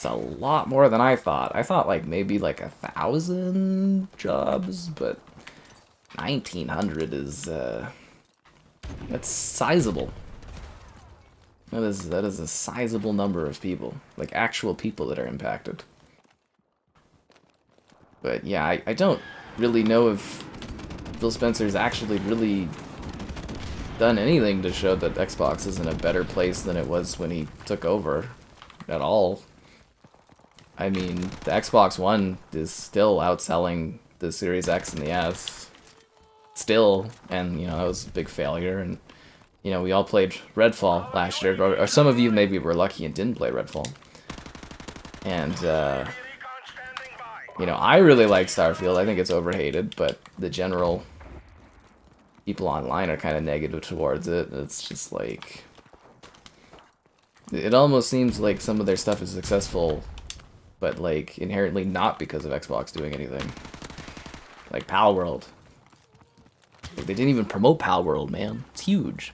a lot more than I thought. I thought like maybe like 1,000 jobs, but 1,900 is that's sizable. That is a sizable number of people, like actual people that are impacted. But yeah, I don't really know if Phil Spencer's actually really done anything to show that Xbox is in a better place than it was when he took over at all. I mean, the Xbox One is still outselling the Series X and the S. Still, and you know, that was a big failure, and you know, we all played Redfall last year, or some of you maybe were lucky and didn't play Redfall. And, you know, I really like Starfield. I think it's overhated, but the general people online are kind of negative towards it. It's just like... It almost seems like some of their stuff is successful, but, like, inherently not because of Xbox doing anything. Like Palworld. Like, they didn't even promote Palworld, man. It's huge.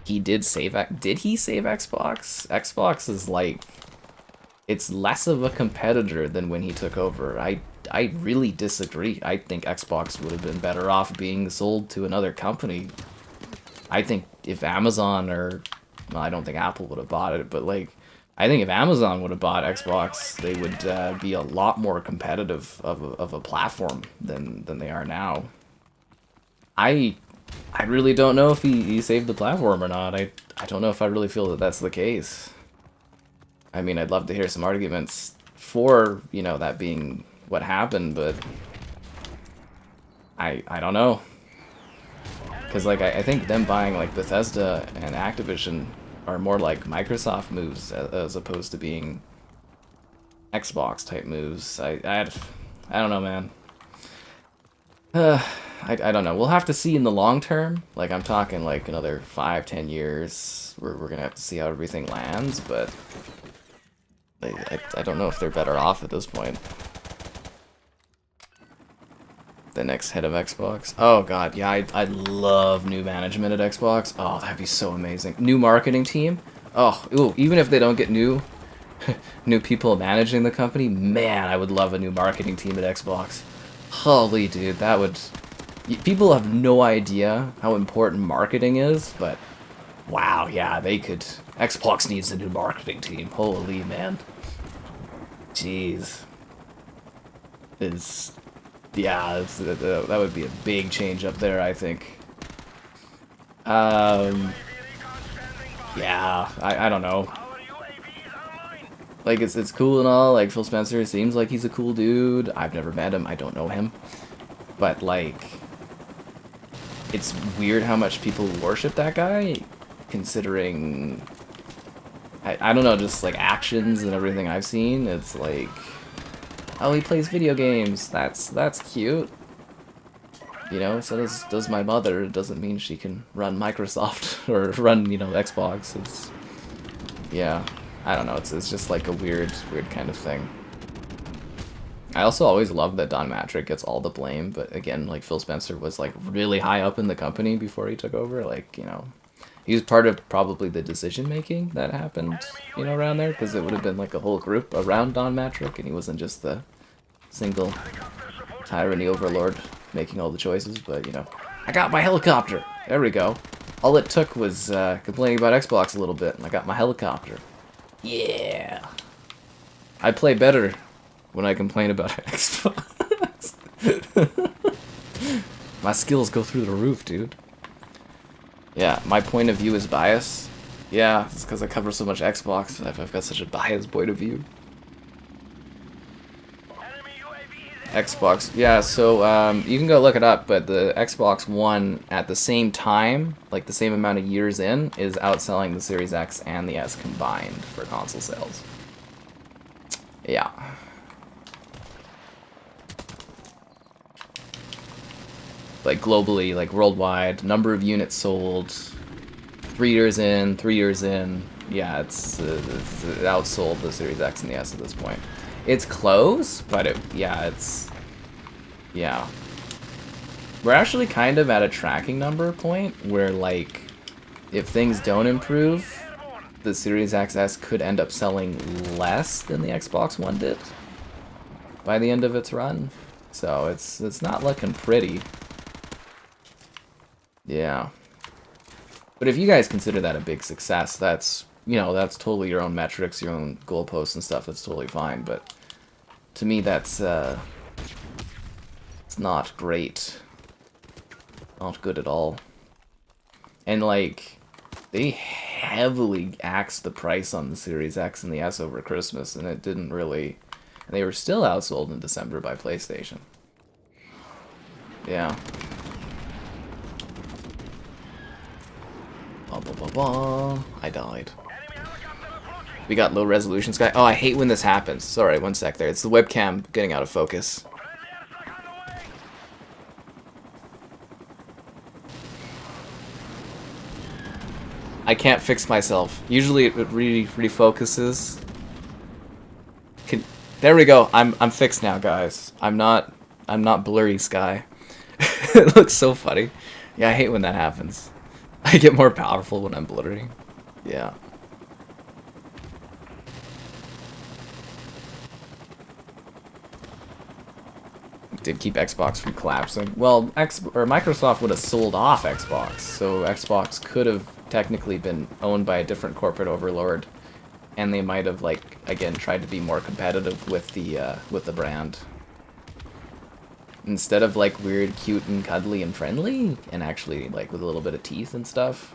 He did save... Did he save Xbox? Xbox is like... It's less of a competitor than when he took over. I really disagree. I think Xbox would have been better off being sold to another company. I think if Amazon or... Well, I don't think Apple would have bought it, but like... I think if Amazon would have bought Xbox, they would be a lot more competitive of a platform than they are now. I really don't know if he saved the platform or not. I don't know if I really feel that that's the case. I mean, I'd love to hear some arguments for, you know, that being what happened, but I don't know. Because, like, I think them buying, like, Bethesda and Activision are more like Microsoft moves as opposed to being Xbox-type moves. I don't know, man. I don't know. We'll have to see in the long term. Like, I'm talking, like, another 5-10 years. We're going to have to see how everything lands, but... I don't know if they're better off at this point. The next head of Xbox. Oh god, yeah, I'd love new management at Xbox. Oh, that'd be so amazing. New marketing team. Oh, ooh, even if they don't get new new people managing the company, man, I would love a new marketing team at Xbox. Holy dude, that would... People have no idea how important marketing is, but wow, yeah, they could... Xbox needs a new marketing team. Holy man. Jeez. Yeah, that would be a big change up there, I think. Yeah, I don't know. Like, it's cool and all, like, Phil Spencer seems like he's a cool dude. I've never met him, I don't know him. But, like, it's weird how much people worship that guy, considering... I don't know, just, like, actions and everything I've seen, it's like... Oh, he plays video games. That's cute. You know, so does my mother. It doesn't mean she can run Microsoft or run, you know, Xbox. It's... Yeah, I don't know. It's just like a weird kind of thing. I also always love that Don Matrick gets all the blame, but again, like, Phil Spencer was, like, really high up in the company before he took over. Like, you know, he was part of probably the decision-making that happened, you know, around there, because it would have been, like, a whole group around Don Matrick, and he wasn't just the single tyranny overlord making all the choices, but, you know, I got my helicopter! There we go. All it took was complaining about Xbox a little bit, and I got my helicopter. Yeah! I play better when I complain about Xbox. My skills go through the roof, dude. Yeah, my point of view is biased. Yeah, it's because I cover so much Xbox. I've got such a biased point of view. Xbox, yeah, so you can go look it up, but the Xbox One at the same time, like the same amount of years in, is outselling the Series X and the S combined for console sales. Yeah. Like globally, like worldwide, number of units sold, 3 years in, 3 years in, yeah, it's outsold the Series X and the S at this point. It's close, but yeah. We're actually kind of at a tracking number point where, like, if things don't improve, the Series XS could end up selling less than the Xbox One did by the end of its run. So it's not looking pretty. Yeah. But if you guys consider that a big success, that's, you know, that's totally your own metrics, your own goalposts and stuff. That's totally fine. But to me, that's it's not great. Not good at all. And, like, they heavily axed the price on the Series X and the S over Christmas, and it didn't really... And they were still outsold in December by PlayStation. Yeah. Blah, blah, blah, blah. I died. We got low resolution sky. Oh, I hate when this happens. Sorry, one sec there. It's the webcam getting out of focus. I can't fix myself. Usually it really refocuses. There we go. I'm fixed now, guys. I'm not blurry sky. It looks so funny. Yeah, I hate when that happens. I get more powerful when I'm blurry. Yeah. Did keep Xbox from collapsing. Well, Microsoft would have sold off Xbox, so Xbox could have technically been owned by a different corporate overlord, and they might have, like, again, tried to be more competitive with the brand. Instead of, like, weird, cute, and cuddly and friendly, and actually, like, with a little bit of teeth and stuff.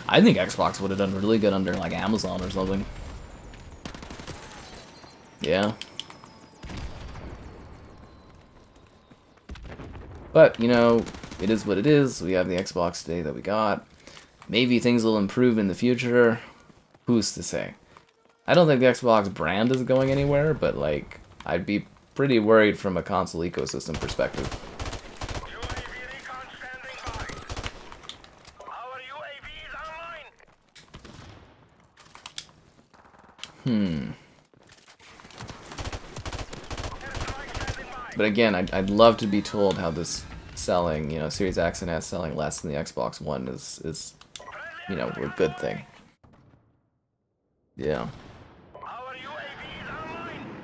I think Xbox would have done really good under, like, Amazon or something. Yeah. But, you know, it is what it is. We have the Xbox today that we got. Maybe things will improve in the future. Who's to say? I don't think the Xbox brand is going anywhere, but, like, I'd be pretty worried from a console ecosystem perspective. UAV recon standing by. Our UAV is online. Airstrike standing by. But again, I'd love to be told how this selling, you know, Series X and S selling less than the Xbox One is you know, a good thing. Yeah. Our UAV is online.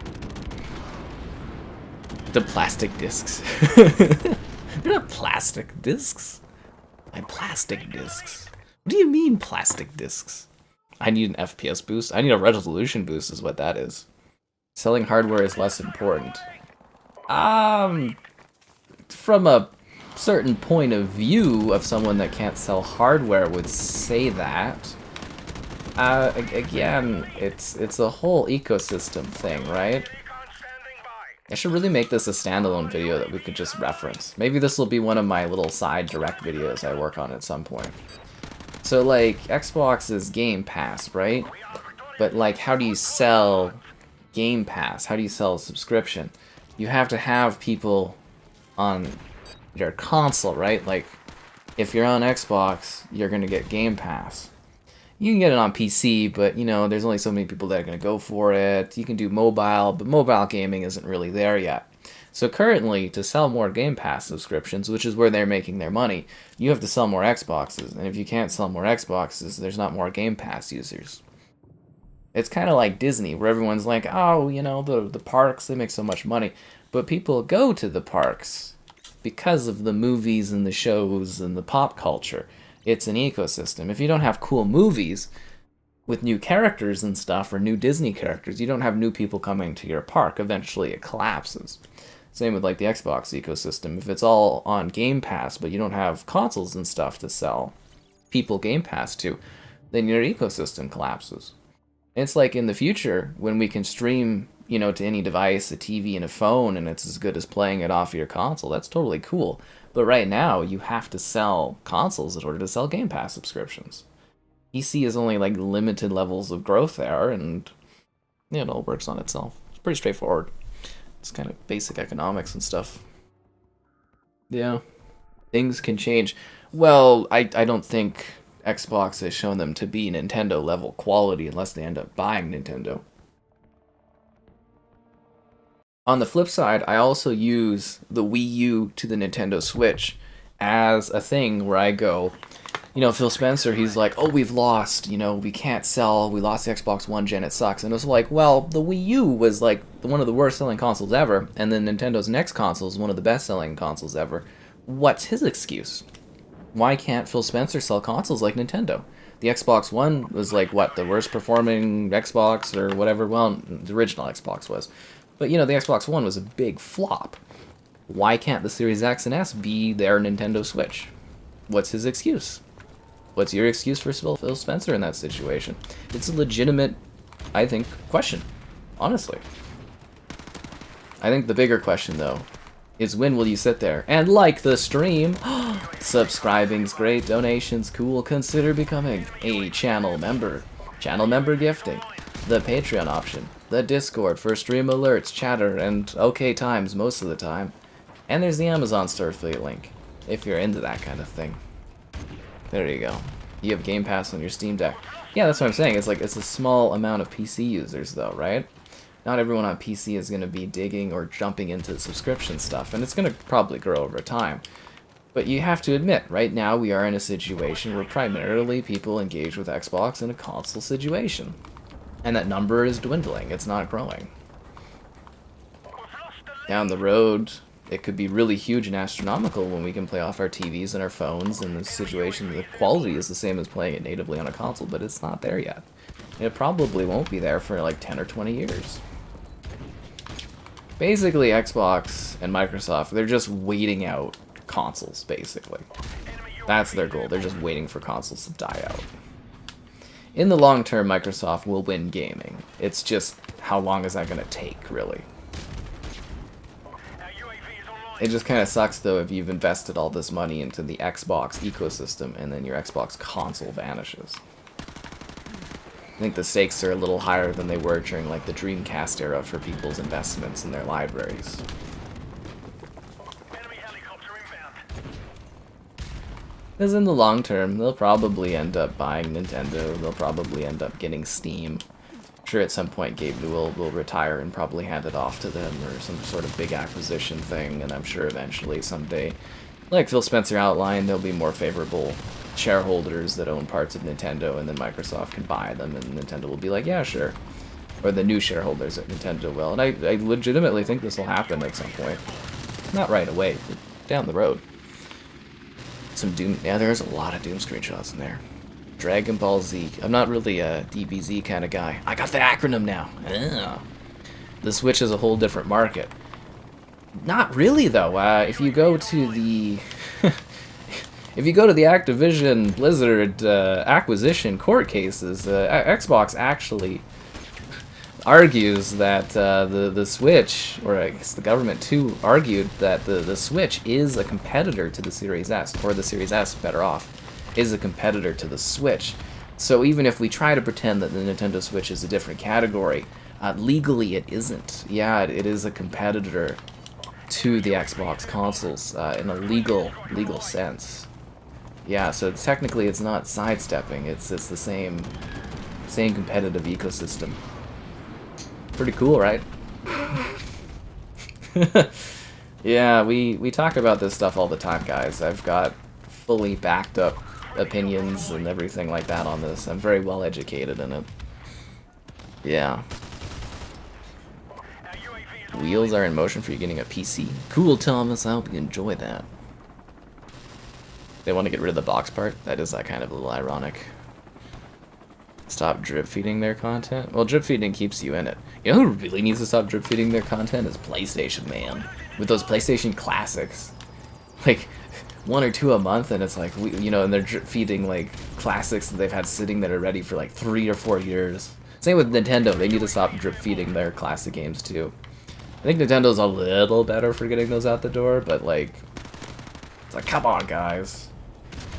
The plastic discs. They're not plastic discs. Plastic discs. What do you mean plastic discs? I need an FPS boost. I need a resolution boost is what that is. Selling hardware is less important. From a certain point of view of someone that can't sell hardware would say that. Again, it's a whole ecosystem thing, right? Recon standing by. I should really make this a standalone video that we could just reference. Maybe this will be one of my little side direct videos I work on at some point. So, like, Xbox is Game Pass, right? But, like, how do you sell Game Pass? How do you sell a subscription? You have to have people on your console, right? Like, if you're on Xbox, you're going to get Game Pass. You can get it on PC, but, you know, there's only so many people that are going to go for it. You can do mobile, but mobile gaming isn't really there yet. So currently, to sell more Game Pass subscriptions, which is where they're making their money, you have to sell more Xboxes. And if you can't sell more Xboxes, there's not more Game Pass users. It's kind of like Disney, where everyone's like, oh, you know, the parks, they make so much money. But people go to the parks because of the movies and the shows and the pop culture. It's an ecosystem. If you don't have cool movies with new characters and stuff, or new Disney characters, you don't have new people coming to your park. Eventually it collapses. Same with, like, the Xbox ecosystem. If it's all on Game Pass, but you don't have consoles and stuff to sell people Game Pass to, then your ecosystem collapses. It's like in the future, when we can stream, you know, to any device, a TV and a phone, and it's as good as playing it off of your console, that's totally cool. But right now, you have to sell consoles in order to sell Game Pass subscriptions. PC is only, like, limited levels of growth there, and, you know, it all works on itself. It's pretty straightforward. It's kind of basic economics and stuff. Yeah. Things can change. Well, I don't think Xbox has shown them to be Nintendo level quality unless they end up buying Nintendo. On the flip side, I also use the Wii U to the Nintendo Switch as a thing where I go, you know, Phil Spencer, he's like, oh, we've lost, you know, we can't sell, we lost the Xbox One gen, it sucks. And it was like, well, the Wii U was like one of the worst selling consoles ever, and then Nintendo's next console is one of the best selling consoles ever. What's his excuse? Why can't Phil Spencer sell consoles like Nintendo? The Xbox One was like, what, the worst performing Xbox or whatever? Well, the original Xbox was. But, you know, the Xbox One was a big flop. Why can't the Series X and S be their Nintendo Switch? What's his excuse? What's your excuse for Phil Spencer in that situation? It's a legitimate, I think, question. Honestly. I think the bigger question, though, is when will you sit there and like the stream? Subscribing's great, donations cool, consider becoming a channel member. Channel member gifting, the Patreon option, the Discord for stream alerts, chatter, and okay times most of the time. And there's the Amazon store affiliate link, if you're into that kind of thing. There you go. You have Game Pass on your Steam Deck. Yeah, that's what I'm saying. It's like, it's a small amount of PC users, though, right? Not everyone on PC is going to be digging or jumping into subscription stuff, and it's going to probably grow over time. But you have to admit, right now we are in a situation where primarily people engage with Xbox in a console situation. And that number is dwindling. It's not growing. Down the road, it could be really huge and astronomical when we can play off our TVs and our phones, and the situation, the quality is the same as playing it natively on a console, but it's not there yet. And it probably won't be there for like 10 or 20 years. Basically, Xbox and Microsoft, they're just waiting out consoles, basically. That's their goal. They're just waiting for consoles to die out. In the long term, Microsoft will win gaming. It's just, how long is that going to take, really? It just kind of sucks, though, if you've invested all this money into the Xbox ecosystem and then your Xbox console vanishes. I think the stakes are a little higher than they were during like the Dreamcast era for people's investments in their libraries. Because in the long term, they'll probably end up buying Nintendo, they'll probably end up getting Steam. I'm sure at some point Gabe Newell will retire and probably hand it off to them or some sort of big acquisition thing, and I'm sure eventually someday, like Phil Spencer outlined, there'll be more favorable shareholders that own parts of Nintendo, and then Microsoft can buy them, and Nintendo will be like, yeah, sure. Or the new shareholders at Nintendo will. And I legitimately think this will happen at some point. Not right away, but down the road. Some Doom, yeah, there's a lot of Doom screenshots in there. Dragon Ball Z. I'm not really a DBZ kind of guy. I got the acronym now. Ugh. The Switch is a whole different market. Not really, though. If you go to the... If you go to the Activision Blizzard acquisition court cases, Xbox actually argues that the Switch, or I guess the government too, argued that the Switch is a competitor to the Series S, or the Series S, better off, is a competitor to the Switch. So even if we try to pretend that the Nintendo Switch is a different category, legally it isn't. Yeah, it is a competitor to the Xbox consoles in a legal sense. Yeah, so technically it's not sidestepping, it's the same competitive ecosystem. Pretty cool, right? Yeah, we talk about this stuff all the time, guys. I've got fully backed up opinions and everything like that on this. I'm very well educated in it. Yeah. Wheels are in motion for you getting a PC. Cool, Thomas. I hope you enjoy that. They want to get rid of the box part? That is kind of a little ironic. Stop drip feeding their content? Well, drip feeding keeps you in it. You know who really needs to stop drip feeding their content is PlayStation, man. With those PlayStation classics. Like, 1 or 2 a month, and it's like, and they're drip feeding, like, classics that they've had sitting that are ready for, like, 3 or 4 years. Same with Nintendo. They need to stop drip feeding their classic games, too. I think Nintendo's a little better for getting those out the door, but, like, it's like, come on, guys.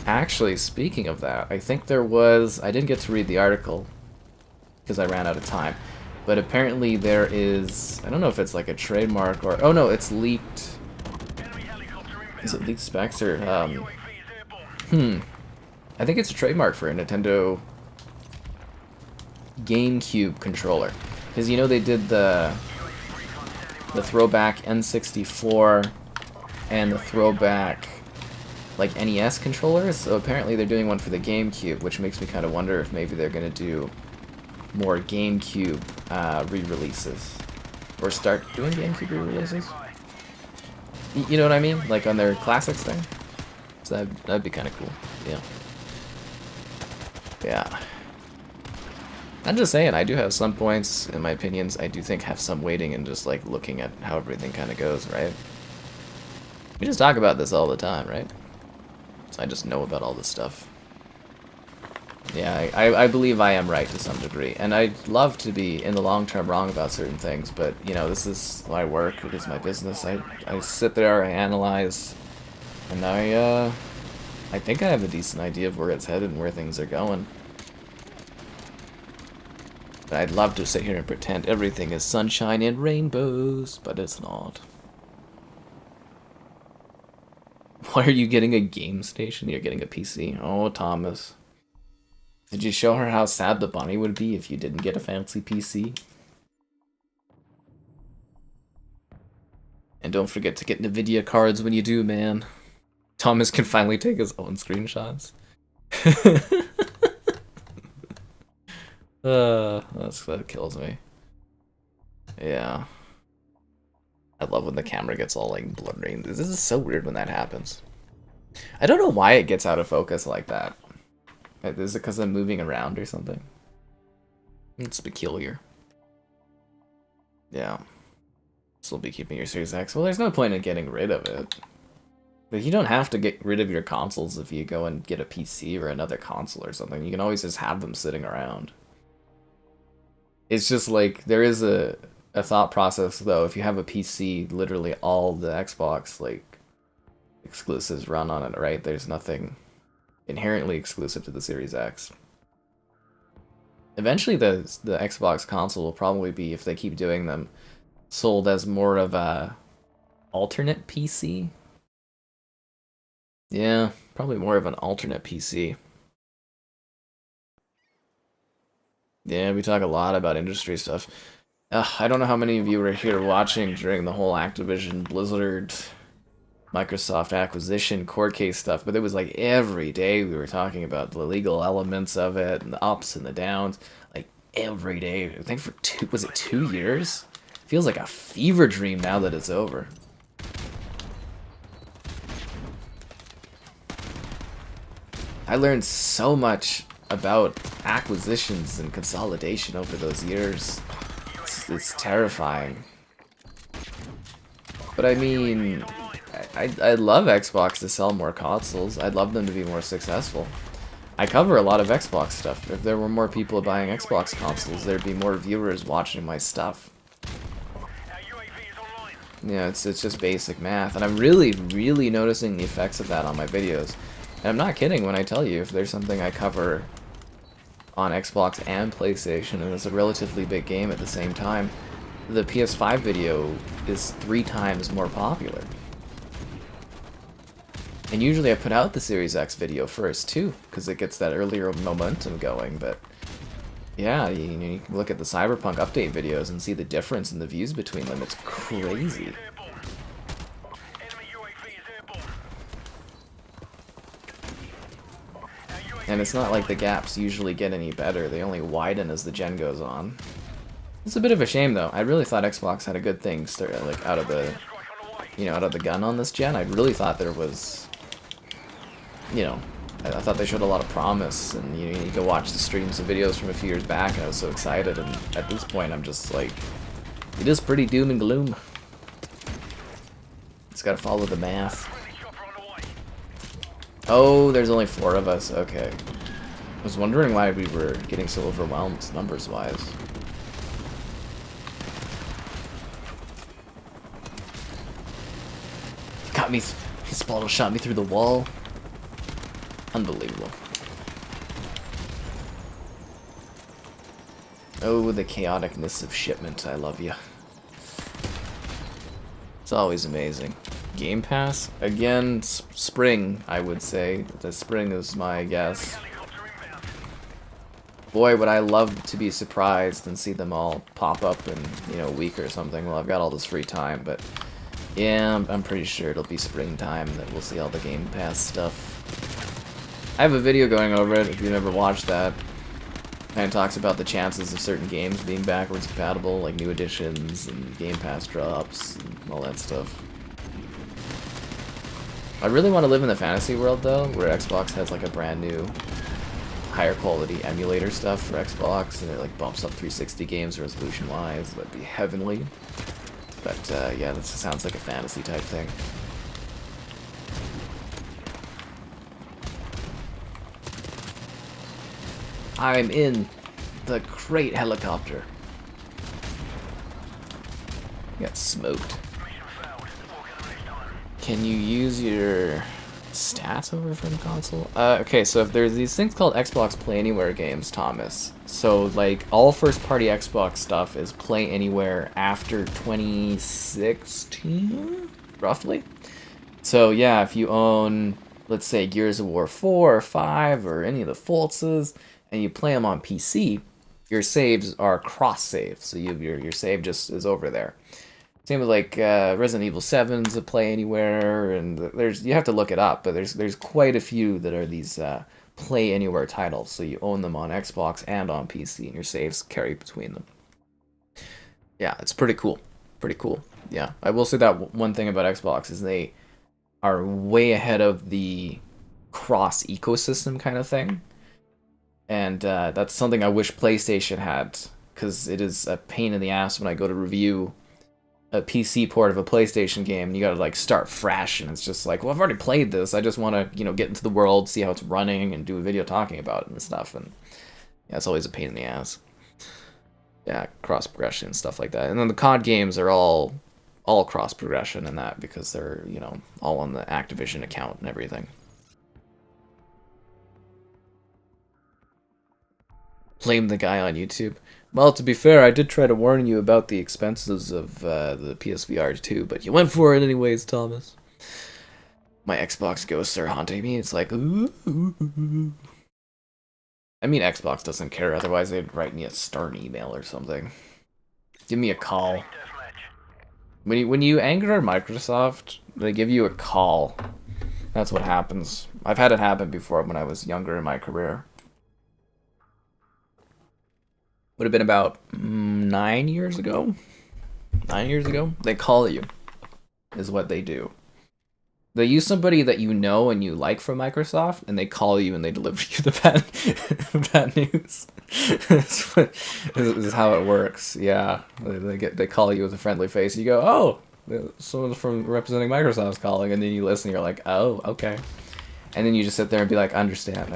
Actually, speaking of that, I think there was... I didn't get to read the article because I ran out of time. But apparently there is... I don't know if it's like a trademark or... Oh no, it's leaked... Is it leaked specs or... I I think it's a trademark for a Nintendo GameCube controller. Because you know they did the throwback N64 and the throwback like NES controllers, so apparently they're doing one for the GameCube, which makes me kind of wonder if maybe they're going to do more GameCube re-releases. Or start doing GameCube re-releases? You know what I mean? Like on their classics thing? So that'd be kind of cool. Yeah. Yeah. I'm just saying, I do have some points, in my opinions, I do think have some weighting in just like looking at how everything kind of goes, right? We just talk about this all the time, right? So I just know about all this stuff. Yeah, I believe I am right to some degree, and I'd love to be in the long term wrong about certain things, but you know, this is my work, it is my business. I sit there, I analyze, and I think I have a decent idea of where it's headed and where things are going. But I'd love to sit here and pretend everything is sunshine and rainbows, but it's not. Why are you getting a game station? You're getting a PC. Oh, Thomas. Did you show her how sad the bunny would be if you didn't get a fancy PC? And don't forget to get NVIDIA cards when you do, man. Thomas can finally take his own screenshots. That kills me. Yeah. I love when the camera gets all like blurry. This is so weird when that happens. I don't know why it gets out of focus like that. Is it because I'm moving around or something? It's peculiar. Yeah. Still be keeping your Series X. Well, there's no point in getting rid of it. But you don't have to get rid of your consoles if you go and get a PC or another console or something. You can always just have them sitting around. It's just like, there is a thought process though. If you have a PC, literally all the Xbox like exclusives run on it, right? There's nothing inherently exclusive to the Series X. Eventually the Xbox console will probably be, if they keep doing them, sold as more of a alternate PC. Yeah, probably more of an alternate PC. Yeah, we talk a lot about industry stuff. I don't know how many of you were here watching during the whole Activision, Blizzard, Microsoft acquisition court case stuff, but it was like every day we were talking about the legal elements of it and the ups and the downs, like every day. I think for 2 years? Feels like a fever dream now that it's over. I learned so much about acquisitions and consolidation over those years. It's terrifying. But I mean, I'd love Xbox to sell more consoles. I'd love them to be more successful. I cover a lot of Xbox stuff. If there were more people buying Xbox consoles, there'd be more viewers watching my stuff. Yeah, it's just basic math. And I'm really, really noticing the effects of that on my videos. And I'm not kidding when I tell you, if there's something I cover on Xbox and PlayStation, and it's a relatively big game at the same time, the PS5 video is 3 times more popular. And usually I put out the Series X video first too, because it gets that earlier momentum going, but yeah, you can look at the Cyberpunk update videos and see the difference in the views between them. It's crazy. And it's not like the gaps usually get any better, they only widen as the gen goes on. It's a bit of a shame though. I really thought Xbox had a good thing like out of the, out of the gun on this gen. I really thought there was, I thought they showed a lot of promise, and you go watch the streams and videos from a few years back, and I was so excited, and at this point I'm just like, it is pretty doom and gloom. It's gotta follow the math. Oh, there's only 4 of us, okay. I was wondering why we were getting so overwhelmed numbers-wise. Got me, his bottle shot me through the wall. Unbelievable. Oh, the chaoticness of shipment, I love you. It's always amazing. Game Pass? Again, spring, I would say. The spring is my guess. Boy, would I love to be surprised and see them all pop up in, you know, a week or something. Well, I've got all this free time, but yeah, I'm pretty sure it'll be springtime that we'll see all the Game Pass stuff. I have a video going over it if you've never watched that. Kind of talks about the chances of certain games being backwards compatible, like new editions and Game Pass drops and all that stuff. I really want to live in the fantasy world though, where Xbox has like a brand new, higher quality emulator stuff for Xbox, and it like bumps up 360 games resolution-wise. That'd be heavenly. But yeah, that sounds like a fantasy type thing. I'm in the great helicopter. Got smoked. Can you use your stats over from console? Okay, so if there's these things called Xbox Play Anywhere games, Thomas. So like all first-party Xbox stuff is Play Anywhere after 2016, roughly. So yeah, if you own, let's say, Gears of War 4 or 5 or any of the Fortzas, and you play them on PC, your saves are cross-save, so your save just is over there. Same with like Resident Evil 7's a Play Anywhere, and you have to look it up, but there's quite a few that are these Play Anywhere titles, so you own them on Xbox and on PC, and your saves carry between them. Yeah, it's pretty cool. Pretty cool. Yeah, I will say that one thing about Xbox is they are way ahead of the cross ecosystem kind of thing. And that's something I wish PlayStation had, because it is a pain in the ass when I go to review a PC port of a PlayStation game, and you gotta like start fresh, and it's just like, well, I've already played this. I just want to, you know, get into the world, see how it's running, and do a video talking about it and stuff. And yeah, it's always a pain in the ass. Yeah, cross progression and stuff like that. And then the COD games are all cross progression and that, because they're, you know, all on the Activision account and everything. Blame the guy on YouTube. Well, to be fair, I did try to warn you about the expenses of the PSVR 2, but you went for it anyways, Thomas. My Xbox ghosts are haunting me. It's like, ooh. I mean, Xbox doesn't care, otherwise they'd write me a stern email or something. Give me a call. When you anger Microsoft, they give you a call. That's what happens. I've had it happen before when I was younger in my career. Would have been about 9 years ago. 9 years ago? They call you, is what they do. They use somebody that you know and you like from Microsoft, and they call you and they deliver you the bad news. This is how it works. Yeah, they call you with a friendly face. You go, oh, someone from representing Microsoft's calling, and then you listen. And you're like, oh, okay. And then you just sit there and be like, I understand.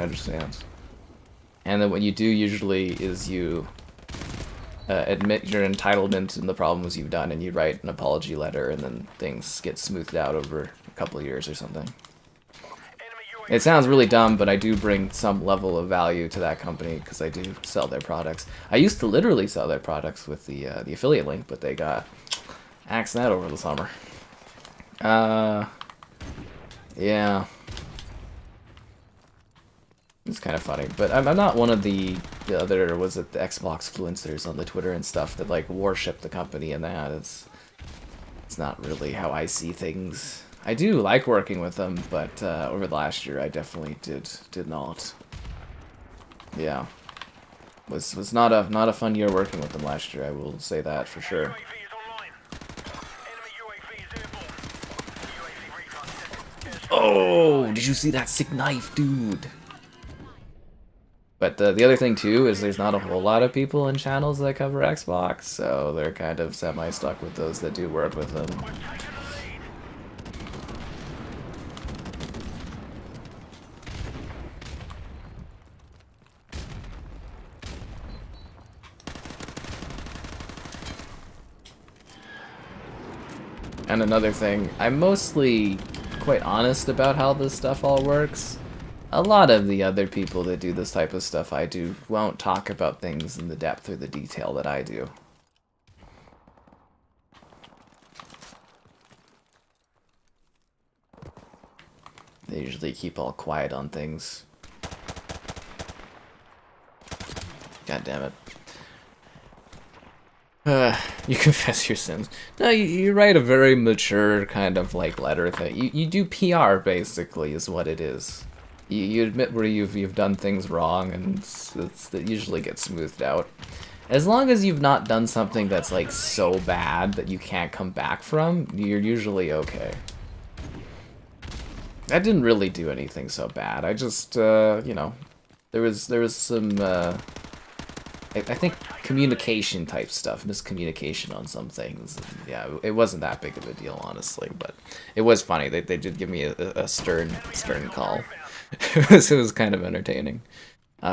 And then what you do usually is you admit your entitlement and the problems you've done, and you write an apology letter, and then things get smoothed out over a couple of years or something. It sounds really dumb, but I do bring some level of value to that company because I do sell their products. I used to literally sell their products with the affiliate link, but they got axed that over the summer. Yeah. It's kind of funny, but I'm not one of the other, was it the Xbox influencers on the Twitter and stuff that like worship the company and that. It's not really how I see things. I do like working with them, but over the last year I definitely did not. Yeah, was not a fun year working with them last year. I will say that for sure. Oh, did you see that sick knife, dude? But the other thing, too, is there's not a whole lot of people in channels that cover Xbox, so they're kind of semi-stuck with those that do work with them. And another thing, I'm mostly quite honest about how this stuff all works. A lot of the other people that do this type of stuff won't talk about things in the depth or the detail that I do. They usually keep all quiet on things. God damn it. You confess your sins. No, you write a very mature kind of like letter thing. You do PR basically is what it is. You admit where you've done things wrong, and it usually gets smoothed out. As long as you've not done something that's like so bad that you can't come back from, you're usually okay. I didn't really do anything so bad. I just you know, there was some I think communication type stuff, miscommunication on some things. And yeah, it wasn't that big of a deal, honestly, but it was funny. They did give me a stern call. It was kind of entertaining.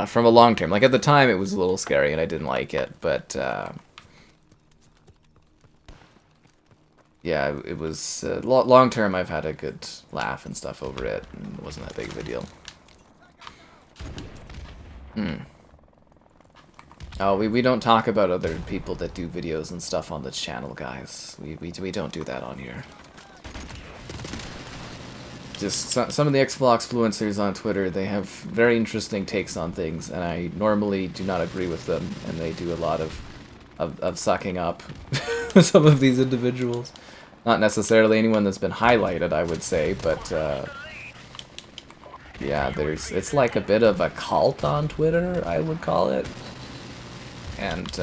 From a long term. Like, at the time, it was a little scary, and I didn't like it, but yeah, it was long term. I've had a good laugh and stuff over it, and it wasn't that big of a deal. Oh, we don't talk about other people that do videos and stuff on the channel, guys. We don't do that on here. Just some of the Xbox influencers on Twitter, they have very interesting takes on things, and I normally do not agree with them, and they do a lot of sucking up some of these individuals. Not necessarily anyone that's been highlighted, I would say, but yeah, it's like a bit of a cult on Twitter, I would call it. And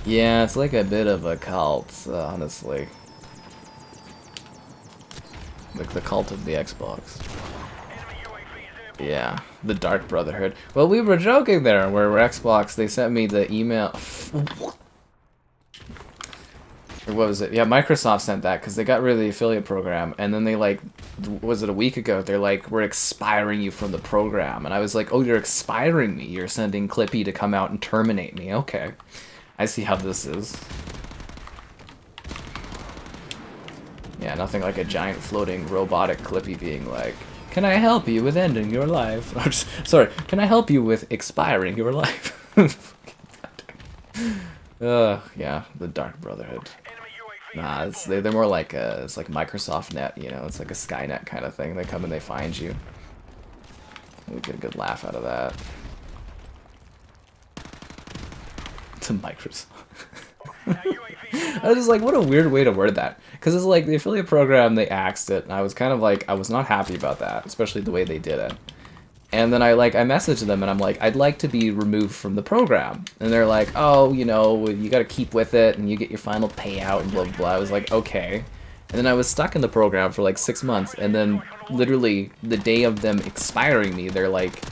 yeah, it's like a bit of a cult, honestly. Like the cult of the Xbox. Yeah, the Dark Brotherhood. Well, we were joking there, where Xbox, they sent me the email. Or what was it? Yeah, Microsoft sent that because they got rid of the affiliate program, and then they, like, was it a week ago? They're like, we're expiring you from the program. And I was like, oh, you're expiring me. You're sending Clippy to come out and terminate me. Okay. I see how this is. Yeah, nothing like a giant floating robotic Clippy being like, can I help you with ending your life? Sorry, can I help you with expiring your life? Yeah, the Dark Brotherhood. Nah, they're more like it's like Microsoft Net, you know, it's like a Skynet kind of thing. They come and they find you. We get a good laugh out of that. To Microsoft. I was just like, what a weird way to word that. Because it's like the affiliate program, they axed it, and I was kind of like, I was not happy about that, especially the way they did it. And then I messaged them, and I'm like, I'd like to be removed from the program. And they're like, oh, you know, you gotta keep with it, and you get your final payout, and blah, blah, blah. I was like, okay. And then I was stuck in the program for like 6 months, and then literally the day of them expiring me, they're like,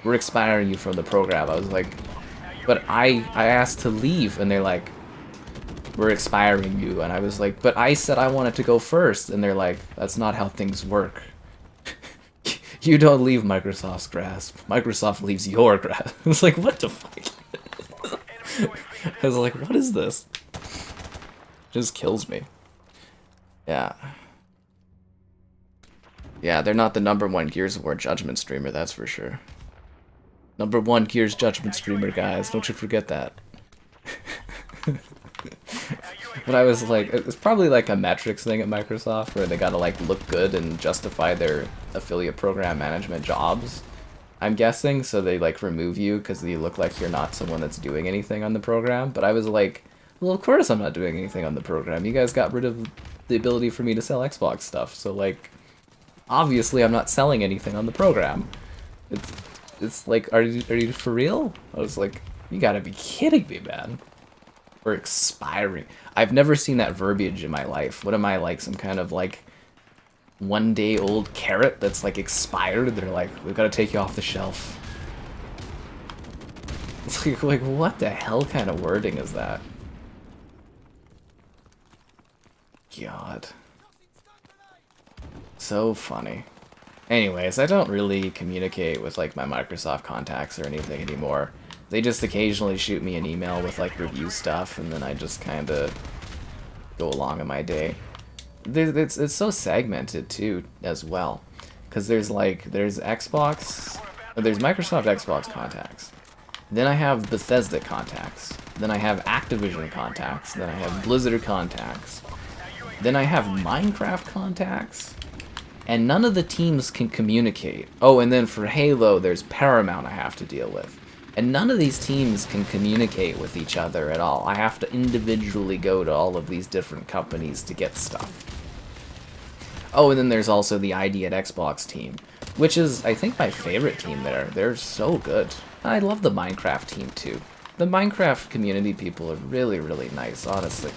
we're expiring you from the program. I was like, but I asked to leave, and they're like, we're expiring you. And I was like, but I said I wanted to go first. And they're like, that's not how things work. You don't leave Microsoft's grasp. Microsoft leaves your grasp. I was like, what the fuck? I was like, what is this? It just kills me. Yeah. Yeah, they're not the #1 Gears of War Judgment streamer, that's for sure. #1 Gears Judgment streamer, guys. Don't you forget that. But I was like, it's probably like a metrics thing at Microsoft where they gotta like look good and justify their affiliate program management jobs, I'm guessing, so they like remove you because you look like you're not someone that's doing anything on the program. But I was like, well, of course I'm not doing anything on the program. You guys got rid of the ability for me to sell Xbox stuff, so like, obviously I'm not selling anything on the program. It's like, are you for real? I was like, you gotta be kidding me, man. Or expiring. I've never seen that verbiage in my life. What am I, like some kind of like 1 day old carrot that's like expired? They're like, we've got to take you off the shelf. It's like what the hell kind of wording is that? God. So funny. Anyways, I don't really communicate with like my Microsoft contacts or anything anymore. They just occasionally shoot me an email with like review stuff, and then I just kind of go along in my day. It's so segmented too, as well, because there's Xbox, there's Microsoft Xbox contacts, then I have Bethesda contacts, then I have Activision contacts, then I have Blizzard contacts, then I have Minecraft contacts, and none of the teams can communicate. Oh, and then for Halo, there's Paramount I have to deal with. And none of these teams can communicate with each other at all. I have to individually go to all of these different companies to get stuff. Oh, and then there's also the ID at Xbox team, which is, I think, my favorite team there. They're so good. I love the Minecraft team, too. The Minecraft community people are really, really nice, honestly.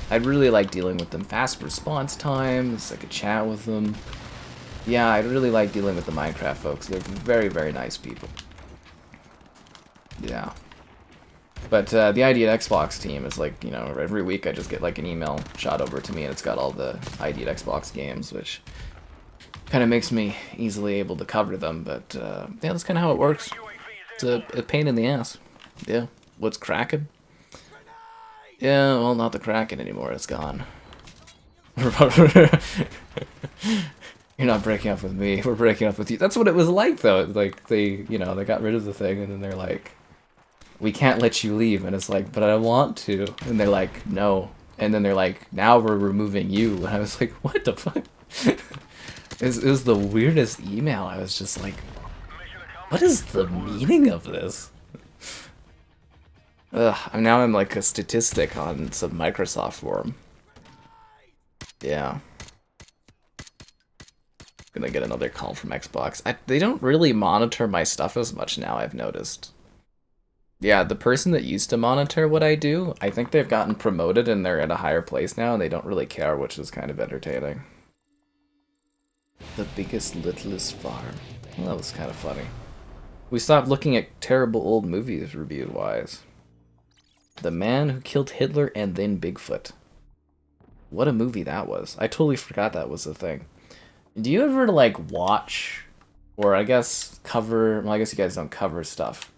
I really like dealing with them. Fast response times, I could chat with them. Yeah, I really like dealing with the Minecraft folks. They're very, very nice people. Yeah. But the ID at Xbox team is like, you know, every week I just get like an email shot over to me and it's got all the ID at Xbox games, which kind of makes me easily able to cover them. But yeah, that's kind of how it works. It's a pain in the ass. Yeah. What's cracking? Yeah, well, not the Kraken anymore. It's gone. You're not breaking up with me. We're breaking up with you. That's what it was like, though. Like, they, you know, they got rid of the thing, and then they're like, we can't let you leave. And it's like, but I want to. And they're like, no. And then they're like, now we're removing you. And I was like, what the fuck? It was the weirdest email. I was just like, what is the meaning of this? Ugh, now I'm like a statistic on some Microsoft forum. Yeah. Gonna get another call from Xbox. They don't really monitor my stuff as much now, I've noticed. Yeah, the person that used to monitor what I do, I think they've gotten promoted and they're at a higher place now and they don't really care, which is kind of entertaining. The biggest, littlest farm. Well, that was kind of funny. We stopped looking at terrible old movies reviewed-wise. The Man Who Killed Hitler and Then Bigfoot. What a movie that was. I totally forgot that was a thing. Do you ever, like, watch, or I guess cover, well, I guess you guys don't cover stuff,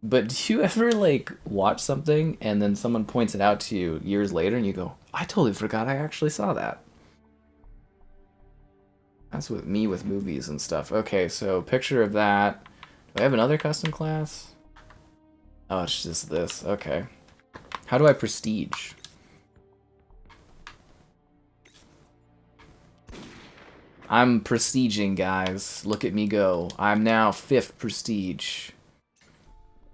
but do you ever, like, watch something and then someone points it out to you years later and you go, I totally forgot I actually saw that. That's with me with movies and stuff. Okay, so picture of that. Do I have another custom class? Oh, it's just this. Okay. How do I prestige? I'm prestiging, guys. Look at me go. I'm now 5th prestige.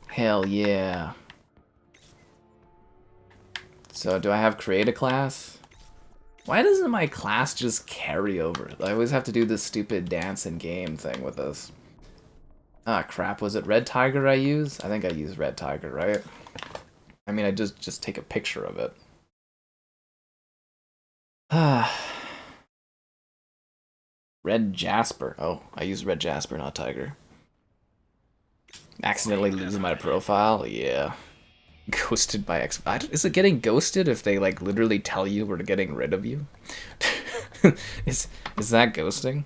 Hell yeah. So, do I have create a class? Why doesn't my class just carry over? I always have to do this stupid dance and game thing with this. Ah, crap. Was it Red Tiger I used? I think I used Red Tiger, right? I mean, I just take a picture of it. Ah. Red Jasper. Oh, I used Red Jasper, not Tiger. Accidentally losing my profile? Yeah. Ghosted by X. Is it getting ghosted if they, like, literally tell you we're getting rid of you? Is that ghosting?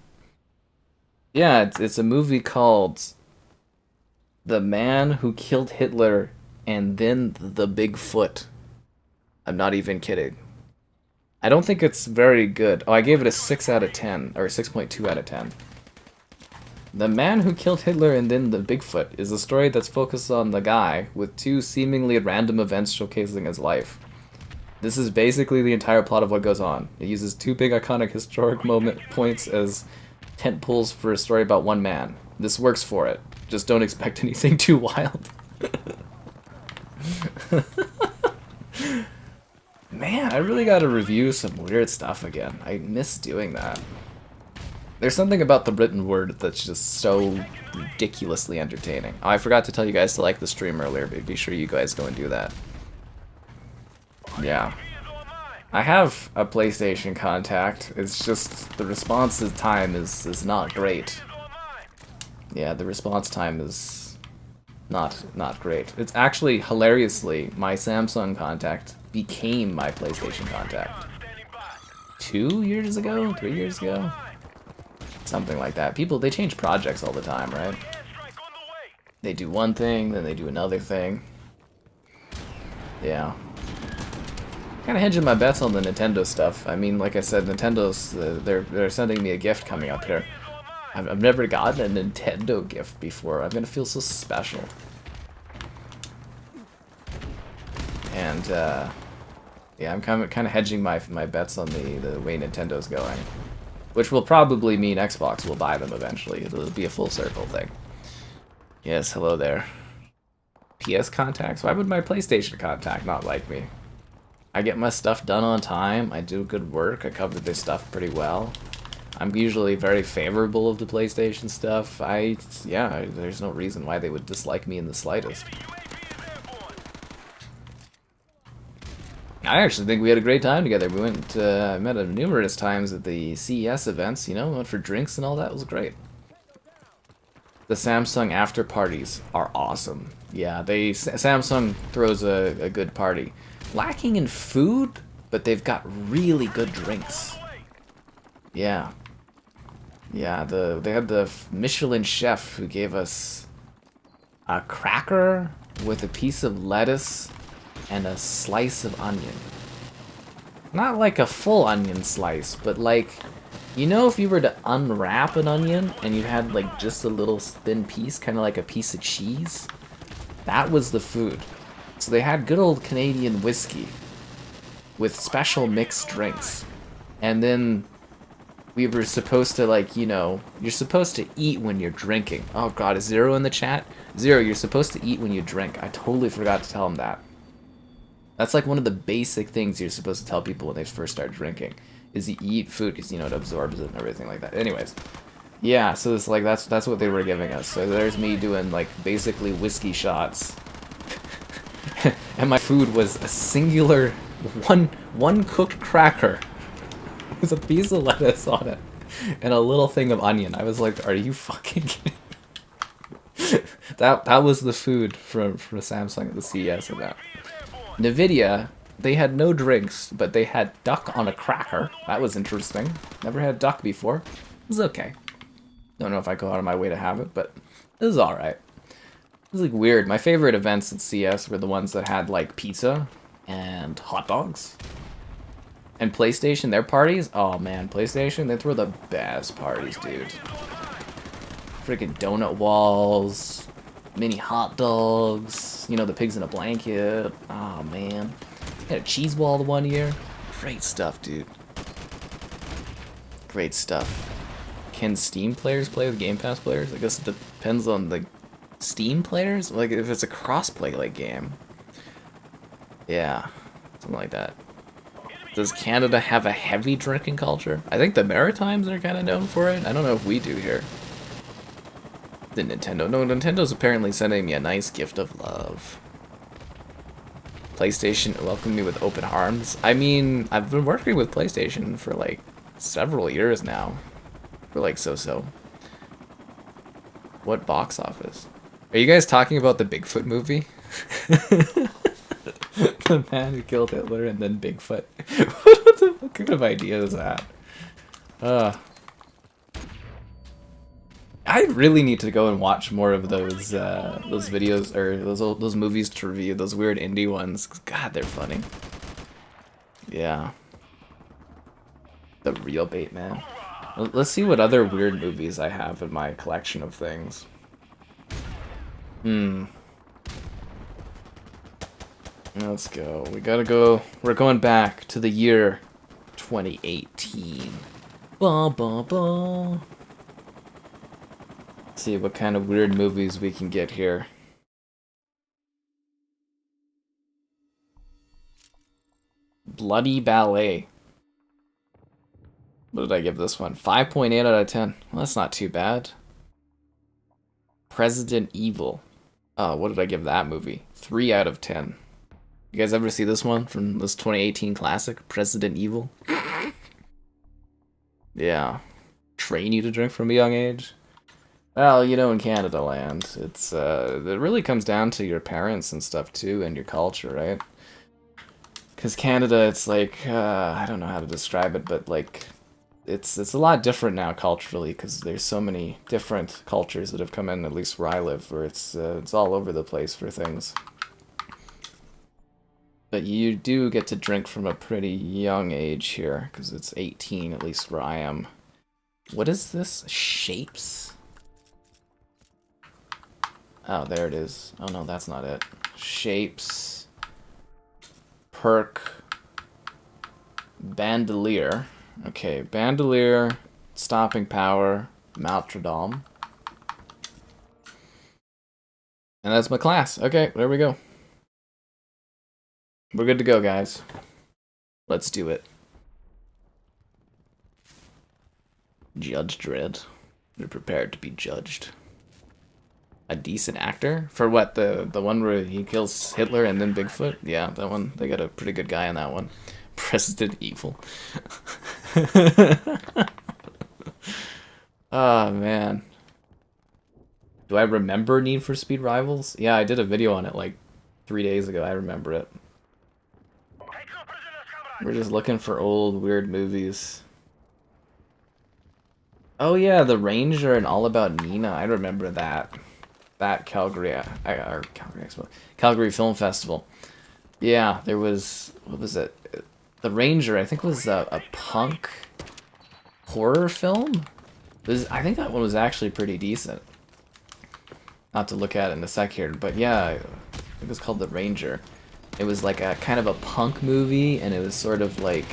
Yeah, it's a movie called The Man Who Killed Hitler and Then the Bigfoot. I'm not even kidding. I don't think it's very good. Oh, I gave it a 6 out of 10, or 6.2 out of 10. The Man Who Killed Hitler and Then the Bigfoot is a story that's focused on the guy with 2 seemingly random events showcasing his life. This is basically the entire plot of what goes on. It uses 2 big iconic historic moment points as tent poles for a story about one man. This works for it. Just don't expect anything too wild. Man, I really gotta review some weird stuff again. I miss doing that. There's something about the written word that's just so ridiculously entertaining. Oh, I forgot to tell you guys to like the stream earlier, but be sure you guys go and do that. Yeah. I have a PlayStation contact. It's just the response time is not great. Yeah, the response time is not great. It's actually, hilariously, my Samsung contact became my PlayStation contact. 2 years ago? 3 years ago? Something like that. People, they change projects all the time, right? They do one thing, then they do another thing. Yeah. Kind of hedging my bets on the Nintendo stuff. I mean, like I said, Nintendo's, they're sending me a gift coming up here. I've never gotten a Nintendo gift before. I'm gonna feel so special. And, yeah, I'm kind of hedging my bets on the way Nintendo's going. Which will probably mean Xbox will buy them eventually. It'll be a full circle thing. Yes, hello there. PS contacts? Why would my PlayStation contact not like me? I get my stuff done on time. I do good work. I cover their stuff pretty well. I'm usually very favorable of the PlayStation stuff. Yeah, there's no reason why they would dislike me in the slightest. I actually think we had a great time together. We met numerous times at the CES events, you know, went for drinks and all that. It was great. The Samsung after parties are awesome. Yeah, Samsung throws a good party. Lacking in food, but they've got really good drinks. Yeah. Yeah, they had the Michelin chef who gave us a cracker with a piece of lettuce and a slice of onion. Not like a full onion slice, but like, you know, if you were to unwrap an onion and you had like just a little thin piece, kind of like a piece of cheese, that was the food. So they had good old Canadian whiskey with special mixed drinks. And then we were supposed to, like, you know, you're supposed to eat when you're drinking. Oh god, is Zero in the chat? Zero, you're supposed to eat when you drink. I totally forgot to tell him that. That's like one of the basic things you're supposed to tell people when they first start drinking. Is you eat food because, you know, it absorbs it and everything like that. Anyways. Yeah, so it's like, that's what they were giving us. So there's me doing, like, basically whiskey shots. And my food was a singular, one cooked cracker. With a piece of lettuce on it. And a little thing of onion. I was like, are you fucking kidding? That was the food from Samsung at the CES event. Nvidia, they had no drinks, but they had duck on a cracker. That was interesting. Never had duck before. It was okay. Don't know if I go out of my way to have it, but it was alright. It was like weird. My favorite events at CS were the ones that had like pizza and hot dogs. And PlayStation, their parties? Oh man, PlayStation, they throw the best parties, dude. Freaking donut walls, mini hot dogs, you know, the pigs in a blanket. Oh man. Had a cheese wall the one year. Great stuff, dude. Great stuff. Can Steam players play with Game Pass players? I guess it depends on the Steam players? Like, if it's a cross-play, like, game. Yeah, something like that. Does Canada have a heavy drinking culture? I think the Maritimes are kind of known for it. I don't know if we do here. The Nintendo. No, Nintendo's apparently sending me a nice gift of love. PlayStation welcomed me with open arms. I mean, I've been working with PlayStation for, like, several years now. For, like, so-so. What box office? Are you guys talking about the Bigfoot movie? The man who killed Hitler and then Bigfoot. What kind of idea is that? I really need to go and watch more of those videos or those movies to review, those weird indie ones. God, they're funny. Yeah. The real bait, man. Let's see what other weird movies I have in my collection of things. Let's go. We gotta go. We're going back to the year 2018. Ba ba ba. Let's see what kind of weird movies we can get here. Bloody Ballet. What did I give this one? 5.8 out of 10. Well, that's not too bad. President Evil. Oh, what did I give that movie? 3 out of 10. You guys ever see this one from this 2018 classic, President Evil? Yeah. Train you to drink from a young age? Well, you know, in Canada land, it really comes down to your parents and stuff too, and your culture, right? Because Canada, it's like, I don't know how to describe it, but like, it's a lot different now culturally, because there's so many different cultures that have come in, at least where I live, where it's all over the place for things. But you do get to drink from a pretty young age here, because it's 18, at least where I am. What is this? Shapes? Oh, there it is. Oh no, that's not it. Shapes. Perk. Bandolier. Okay, Bandolier stopping power, martyrdom. And that's my class. Okay, there we go. We're good to go, guys. Let's do it. Judge Dredd. You're prepared to be judged. A decent actor? For what, the one where he kills Hitler and then Bigfoot? Yeah, that one. They got a pretty good guy on that one. President Evil. Oh, man. Do I remember Need for Speed Rivals? Yeah, I did a video on it like 3 days ago. I remember it. We're just looking for old, weird movies. Oh yeah, The Ranger and All About Nina. I remember that. That Calgary Expo. Calgary Film Festival. Yeah, there was, what was it? The Ranger, I think, was a punk horror film. I think that one was actually pretty decent. Not to look at it in a sec here, but yeah, it was called The Ranger. It was like a kind of a punk movie, and it was sort of like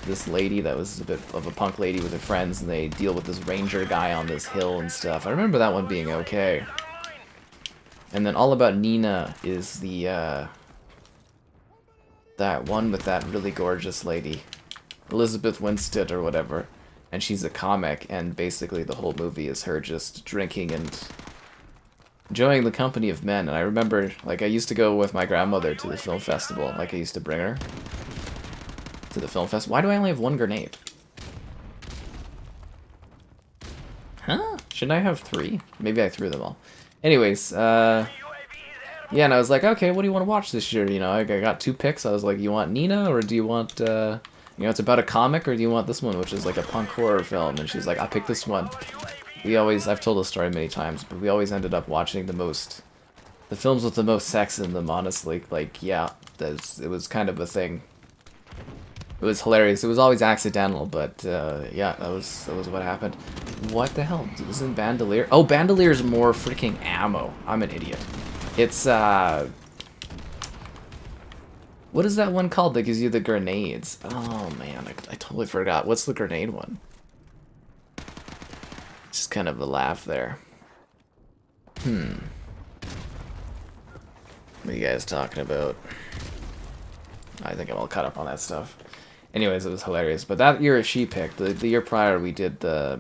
this lady that was a bit of a punk lady with her friends, and they deal with this ranger guy on this hill and stuff. I remember that one being okay. And then All About Nina is the that one with that really gorgeous lady, Elizabeth Winstead or whatever, and she's a comic, and basically the whole movie is her just drinking and enjoying the company of men. And I remember, like, I used to go with my grandmother to the film festival. Like, I used to bring her to the film festival. Why do I only have one grenade? Huh? Shouldn't I have 3? Maybe I threw them all. Anyways, yeah, and I was like, okay, what do you want to watch this year? You know, I got 2 picks. I was like, you want Nina, or do you want, you know, it's about a comic, or do you want this one, which is like a punk horror film? And she's like, I picked this one. I've told this story many times, but we always ended up watching the films with the most sex in them, honestly. Like, yeah, it was kind of a thing. It was hilarious. It was always accidental, but, yeah, that was what happened. What the hell? Isn't Bandolier? Oh, Bandolier's more freaking ammo. I'm an idiot. It's, what is that one called that gives you the grenades? Oh, man, I totally forgot. What's the grenade one? Just kind of a laugh there. What are you guys talking about? I think I'm all caught up on that stuff. Anyways, it was hilarious. But that year she picked. The year prior we did the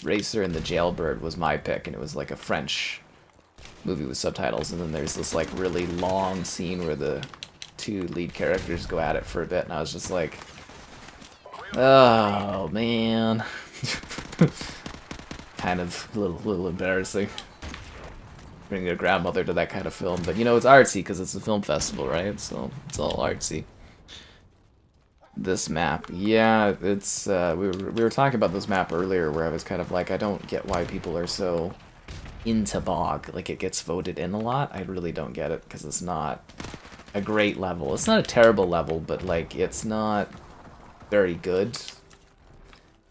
Racer and the Jailbird was my pick, and it was like a French movie with subtitles, and then there's this like really long scene where the 2 lead characters go at it for a bit, and I was just like, oh man. Kind of a little embarrassing. Bring your grandmother to that kind of film, but you know, it's artsy because it's a film festival, right? So it's all artsy. This map, yeah, it's we were talking about this map earlier, where I was kind of like, I don't get why people are so into Bog. Like, it gets voted in a lot. I really don't get it, because it's not a great level. It's not a terrible level, but like, it's not very good.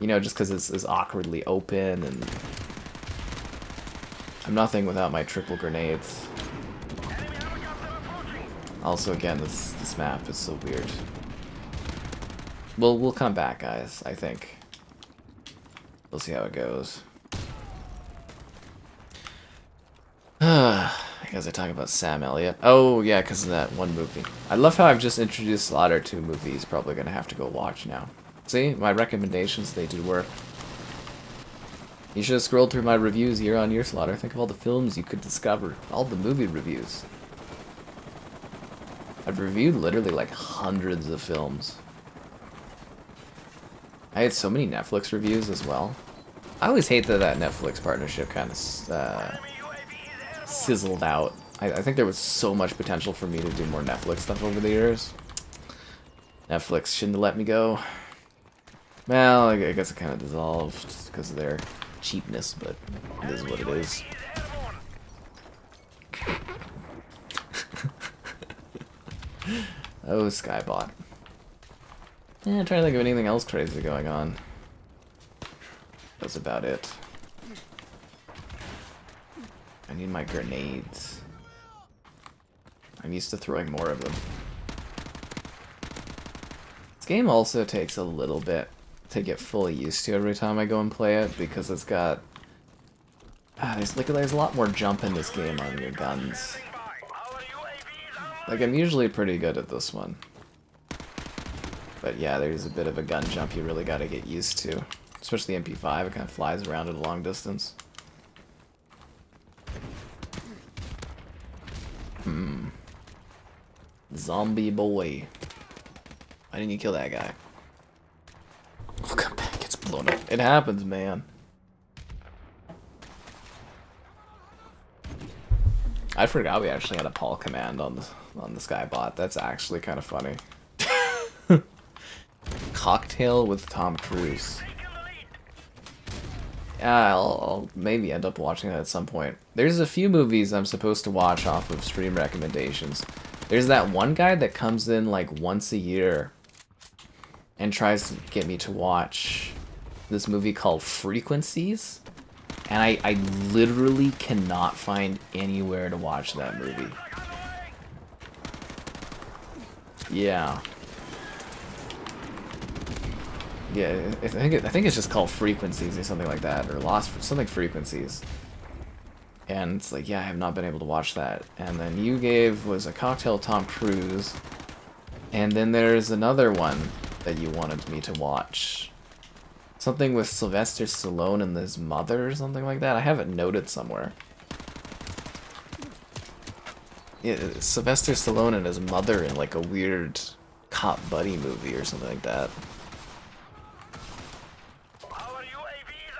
You know, just because it's awkwardly open, and I'm nothing without my triple grenades. Also, again, this map is so weird. We'll come back, guys, I think. We'll see how it goes. Because I talk about Sam Elliott. Oh, yeah, because of that one movie. I love how I've just introduced Slaughter to a movie he's probably going to have to go watch now. See, my recommendations, they did work. You should have scrolled through my reviews year on year, Slaughter. Think of all the films you could discover. All the movie reviews. I've reviewed literally like hundreds of films. I had so many Netflix reviews as well. I always hate that Netflix partnership kind of sizzled out. I think there was so much potential for me to do more Netflix stuff over the years. Netflix shouldn't have let me go. Well, I guess it kind of dissolved because of their cheapness, but it is what it is. Oh, Skybot. Yeah, I'm trying to think of anything else crazy going on. That's about it. I need my grenades. I'm used to throwing more of them. This game also takes a little bit to get fully used to every time I go and play it, because it's got there's a lot more jump in this game on your guns. Like, I'm usually pretty good at this one. But yeah, there's a bit of a gun jump you really gotta get used to. Especially the MP5, it kind of flies around at a long distance. Zombie boy. Why didn't you kill that guy? Oh, come back, gets blown up. It happens, man. I forgot we actually had a Paul command on the Skybot. That's actually kind of funny. Cocktail with Tom Cruise. Yeah, I'll maybe end up watching that at some point. There's a few movies I'm supposed to watch off of stream recommendations. There's that one guy that comes in like once a year and tries to get me to watch this movie called Frequencies. And I literally cannot find anywhere to watch that movie. Yeah. Yeah, I think it's just called Frequencies or something like that, or something Frequencies. And it's like, yeah, I have not been able to watch that. And then you gave was a Cocktail Tom Cruise, and then there's another one that you wanted me to watch. Something with Sylvester Stallone and his mother or something like that. I have it noted somewhere. Yeah, Sylvester Stallone and his mother in like a weird cop buddy movie or something like that.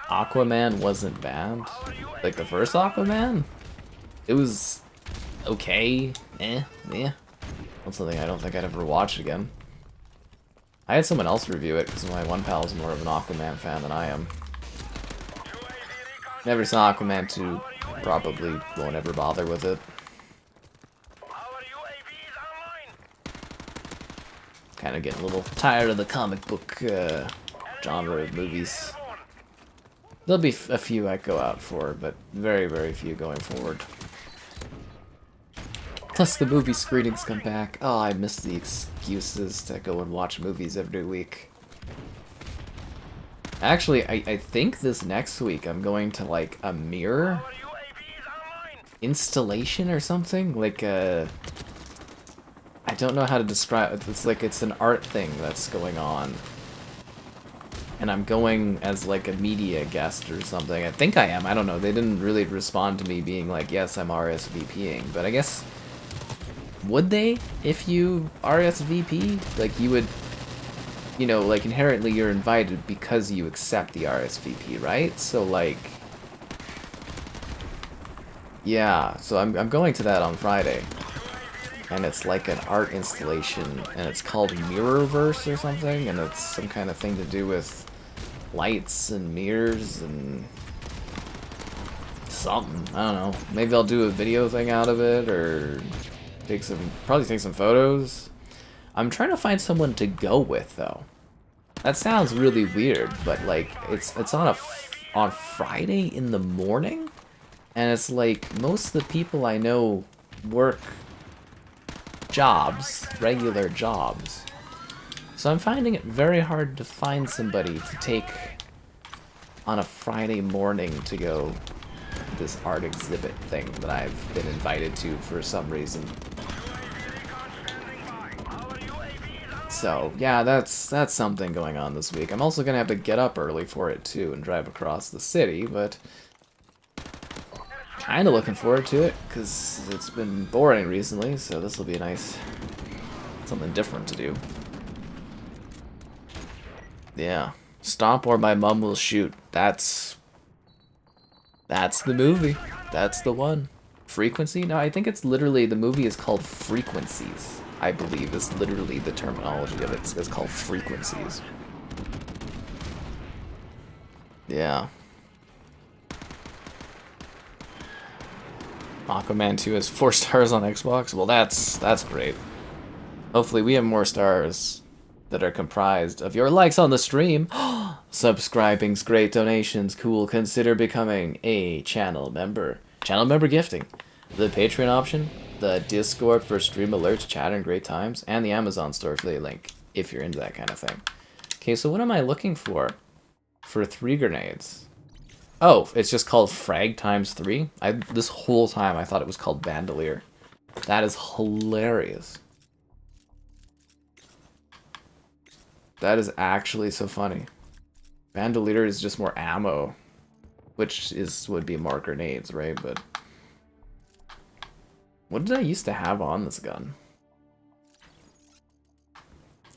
Aquaman wasn't bad. Like the first Aquaman? It was okay. Yeah. That's something I don't think I'd ever watch again. I had someone else review it because my one pal is more of an Aquaman fan than I am. Never saw Aquaman 2. Probably won't ever bother with it. Kind of getting a little tired of the comic book genre of movies. There'll be a few I go out for, but very, very few going forward. Plus the movie screenings come back. Oh, I miss the excuses to go and watch movies every week. Actually, I think this next week I'm going to like a mirror installation or something. Like I don't know how to describe it. It's like it's an art thing that's going on. And I'm going as like a media guest or something. I think I am. I don't know. They didn't really respond to me being like, yes, I'm RSVPing. But I guess, would they if you RSVP? Like you would, you know, like inherently you're invited because you accept the RSVP, right? So like, yeah. So I'm going to that on Friday. And it's like an art installation, and it's called Mirrorverse or something, and it's some kind of thing to do with lights and mirrors and something. I don't know. Maybe I'll do a video thing out of it, or probably take some photos. I'm trying to find someone to go with though. That sounds really weird, but like it's on Friday in the morning, and it's like most of the people I know work jobs, regular jobs. So I'm finding it very hard to find somebody to take on a Friday morning to go to this art exhibit thing that I've been invited to for some reason. So yeah, that's something going on this week. I'm also gonna have to get up early for it too and drive across the city, but kind of looking forward to it because it's been boring recently, so this will be a nice something different to do. Yeah, Stomp or My Mum Will Shoot. That's the movie. That's the one. Frequency? No, I think it's literally, the movie is called Frequencies. I believe is literally the terminology of it. It's called Frequencies. Yeah. Aquaman 2 has 4 stars on Xbox. Well, that's great. Hopefully we have more stars that are comprised of your likes on the stream. Subscribing's great, donations cool. Consider becoming a channel member. Channel member gifting. The Patreon option, the Discord for stream alerts, chat, and great times, and the Amazon store affiliate link if you're into that kind of thing. Okay, so what am I looking for? For 3 grenades. Oh, it's just called frag times 3? This whole time I thought it was called bandolier. That is hilarious. That is actually so funny. Bandolier is just more ammo, which would be more grenades, right? But what did I used to have on this gun?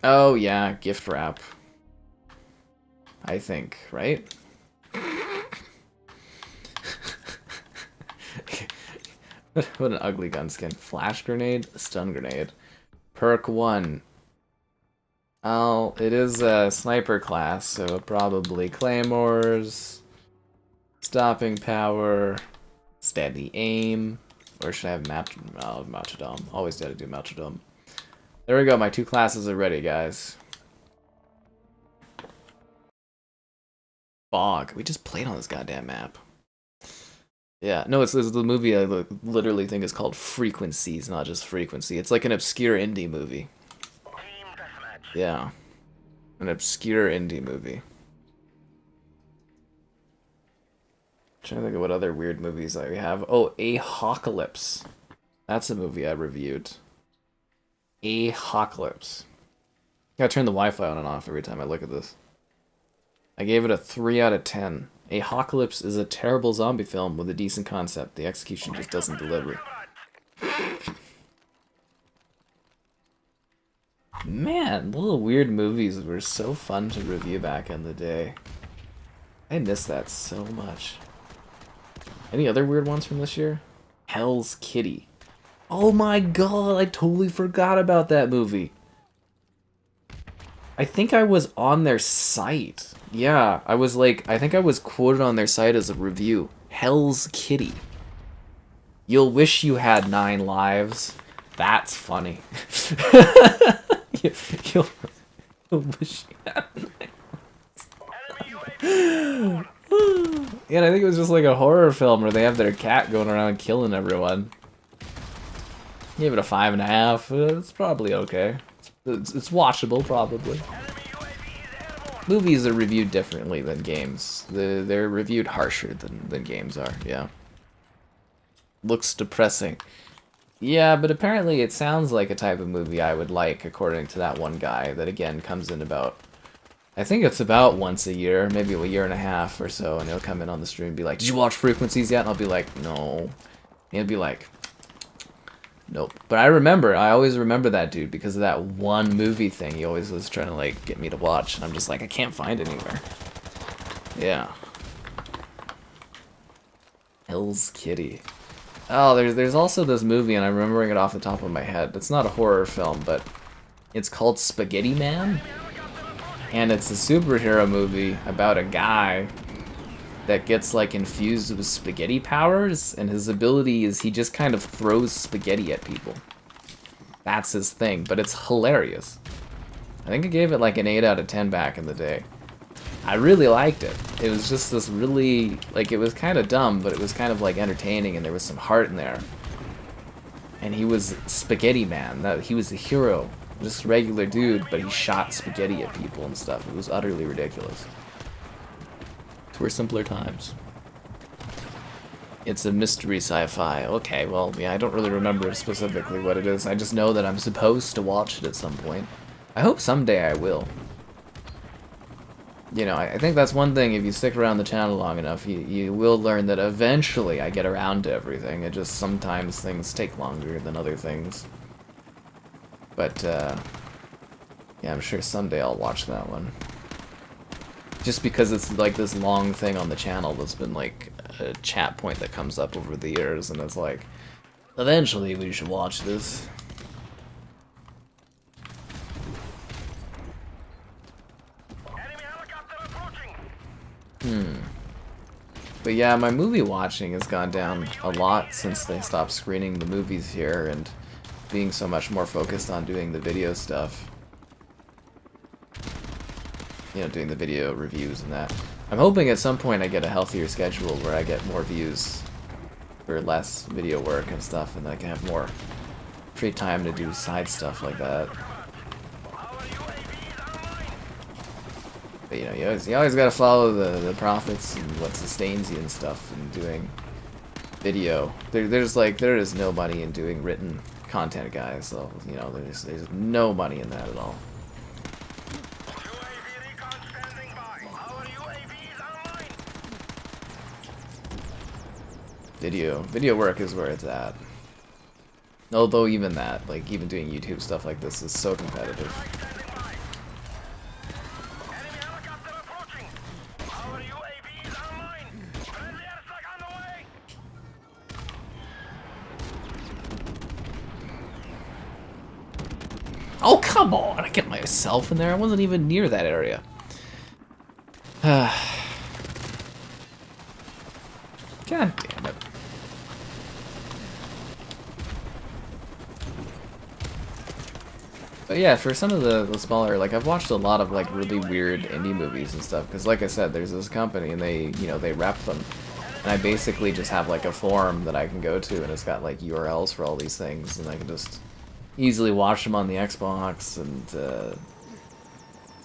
Oh yeah, gift wrap. I think, right? What an ugly gun skin. Flash grenade, stun grenade. Perk 1. Oh, it is a sniper class, so probably claymores, stopping power, steady aim, or should I have Machadom? Always gotta do Machadom. There we go, my 2 classes are ready, guys. Fog. We just played on this goddamn map. Yeah, no, it's the movie I literally think is called Frequencies, not just Frequency. It's like an obscure indie movie. Team deathmatch. Yeah. An obscure indie movie. Trying to think of what other weird movies that we have. Oh, Apocalypse. That's a movie I reviewed. Apocalypse. Gotta turn the Wi-Fi on and off every time I look at this. I gave it a 3 out of 10. Apocalypse is a terrible zombie film with a decent concept. The execution just doesn't deliver. Man, little weird movies were so fun to review back in the day. I miss that so much. Any other weird ones from this year? Hell's Kitty. Oh my god, I totally forgot about that movie. I think I was on their site. Yeah, I think I was quoted on their site as a review. Hell's Kitty. You'll wish you had 9 lives. That's funny. you'll wish you had 9 lives. Yeah, and I think it was just like a horror film where they have their cat going around killing everyone. Gave it a 5.5. It's probably okay. It's watchable, probably. Movies are reviewed differently than games. They're reviewed harsher than games are, yeah. Looks depressing. Yeah, but apparently it sounds like a type of movie I would like, according to that one guy that, again, comes in about... I think it's about once a year, maybe a year and a half or so, and he'll come in on the stream and be like, did you watch Frequencies yet? And I'll be like, no. And he'll be like... Nope. But I always remember that dude because of that one movie thing he always was trying to, like, get me to watch. And I'm just like, I can't find it anywhere. Yeah. Hell's Kitty. Oh, there's also this movie, and I'm remembering it off the top of my head. It's not a horror film, but it's called Spaghetti Man. And it's a superhero movie about a guy that gets like infused with spaghetti powers, and his ability is he just kind of throws spaghetti at people. That's his thing, but it's hilarious. I think I gave it like an 8 out of 10 back in the day. I really liked it. It was just this really, like, it was kind of dumb, but it was kind of like entertaining, and there was some heart in there. And he was Spaghetti Man. He was the hero. Just a regular dude, but he shot spaghetti at people and stuff. It was utterly ridiculous. Were simpler times. It's a mystery sci-fi. Okay, well, yeah, I don't really remember specifically what it is. I just know that I'm supposed to watch it at some point. I hope someday I will. You know, I think that's one thing, if you stick around the channel long enough, you will learn that eventually I get around to everything. It just sometimes things take longer than other things. But, yeah, I'm sure someday I'll watch that one. Just because it's like this long thing on the channel that's been like a chat point that comes up over the years, and it's like, eventually we should watch this. Enemy helicopter approaching. But yeah, my movie watching has gone down a lot since they stopped screening the movies here and being so much more focused on doing the video stuff. You know, doing the video reviews and that. I'm hoping at some point I get a healthier schedule where I get more views for less video work and stuff, and I can have more free time to do side stuff like that. Our UAV is online. But you know, you always gotta follow the profits and what sustains you and stuff and doing video. There is no money in doing written content, guys. So you know, there's no money in that at all. UAV recon standing by. Our UAV is online. Video work is where it's at. Although even that, like even doing YouTube stuff like this is so competitive. Standing by. Enemy helicopter approaching. Our UAV is online. Friendly airstrike on the way. Oh, come on! I get myself in there. I wasn't even near that area. God damn it. But yeah, for some of the smaller, like I've watched a lot of like really weird indie movies and stuff. Because like I said, there's this company and they rep them. And I basically just have like a forum that I can go to and it's got like URLs for all these things. And I can just easily watch them on the Xbox and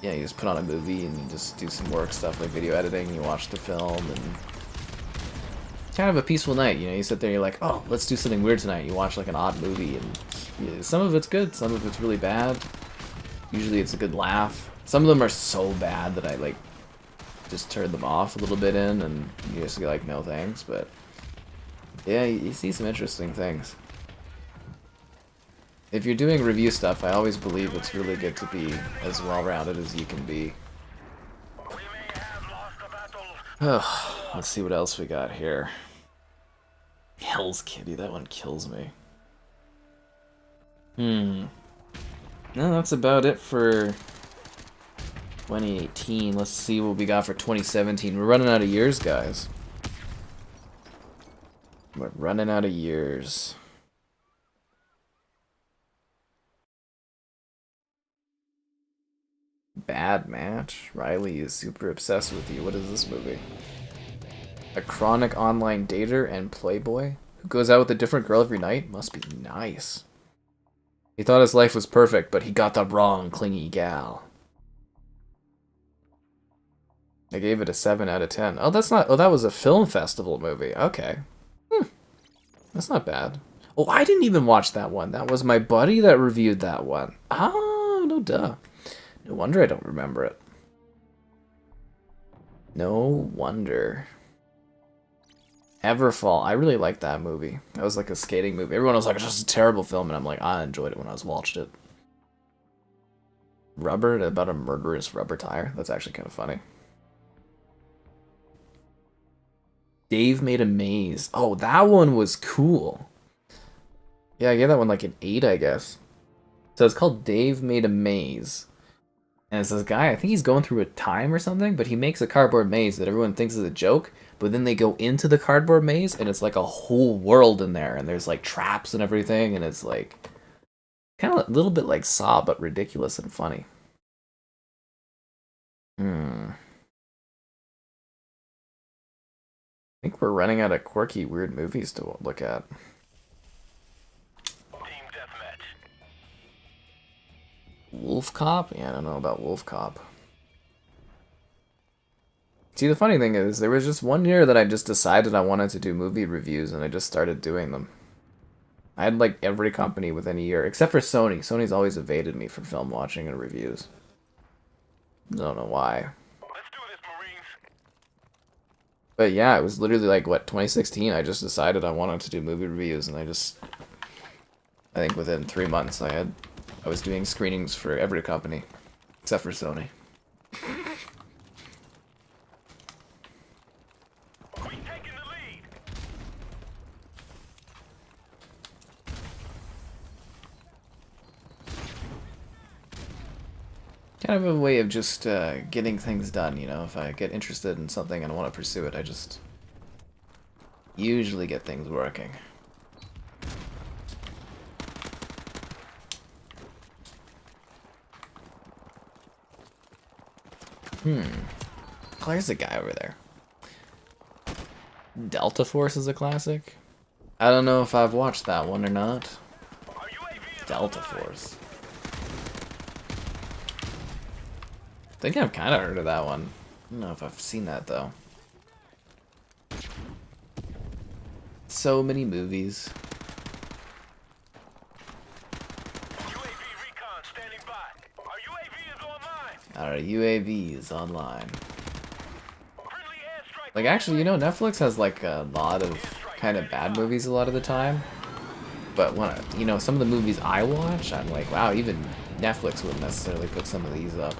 yeah, you just put on a movie and you just do some work stuff like video editing, you watch the film and it's kind of a peaceful night, you know, you sit there and you're like, oh, let's do something weird tonight. You watch like an odd movie and yeah, some of it's good, some of it's really bad. Usually it's a good laugh. Some of them are so bad that I like just turn them off a little bit in and you just go like, no thanks, but yeah, you see some interesting things. If you're doing review stuff, I always believe it's really good to be as well-rounded as you can be. We may have lost the battle. Oh, let's see what else we got here. Hell's Kitty, that one kills me. No, that's about it for 2018. Let's see what we got for 2017. We're running out of years, guys. We're running out of years. Bad Match? Riley is super obsessed with you. What is this movie? A chronic online dater and playboy who goes out with a different girl every night? Must be nice. He thought his life was perfect, but he got the wrong clingy gal. I gave it a 7 out of 10. Oh, that's not... Oh, that was a film festival movie. Okay. That's not bad. Oh, I didn't even watch that one. That was my buddy that reviewed that one. Oh, no duh. No wonder I don't remember it. No wonder. Everfall. I really liked that movie. That was like a skating movie. Everyone was like, it's just a terrible film, and I'm like, I enjoyed it when I was watched it. Rubber, about a murderous rubber tire. That's actually kind of funny. Dave Made a Maze. Oh, that one was cool. Yeah, I gave that one like an 8, I guess. So it's called Dave Made a Maze. And it's this guy, I think he's going through a time or something, but he makes a cardboard maze that everyone thinks is a joke, but then they go into the cardboard maze, and it's like a whole world in there, and there's like traps and everything, and it's like kind of a little bit like Saw, but ridiculous and funny. I think we're running out of quirky, weird movies to look at. Team deathmatch. Wolf Cop? Yeah, I don't know about Wolf Cop. See, the funny thing is, there was just one year that I just decided I wanted to do movie reviews, and I just started doing them. I had, like, every company within a year, except for Sony. Sony's always evaded me for film watching and reviews. Don't know why. Let's do this, Marines. But yeah, it was literally, like, what, 2016? I just decided I wanted to do movie reviews, and I think within 3 months I was doing screenings for every company, except for Sony. We taking the lead. Kind of a way of just getting things done, you know? If I get interested in something and want to pursue it, I just usually get things working. Oh, there's a guy over there. Delta Force is a classic? I don't know if I've watched that one or not. Our UAV is Delta Force. I think I've kind of heard of that one. I don't know if I've seen that though. So many movies. UAV recon standing by. Our UAV is online. Our UAV is online. Friendly airstrike. Like, actually, you know, Netflix has like a lot of kind of bad movies a lot of the time. But when you know, some of the movies I watch, I'm like, wow, even Netflix wouldn't necessarily put some of these up,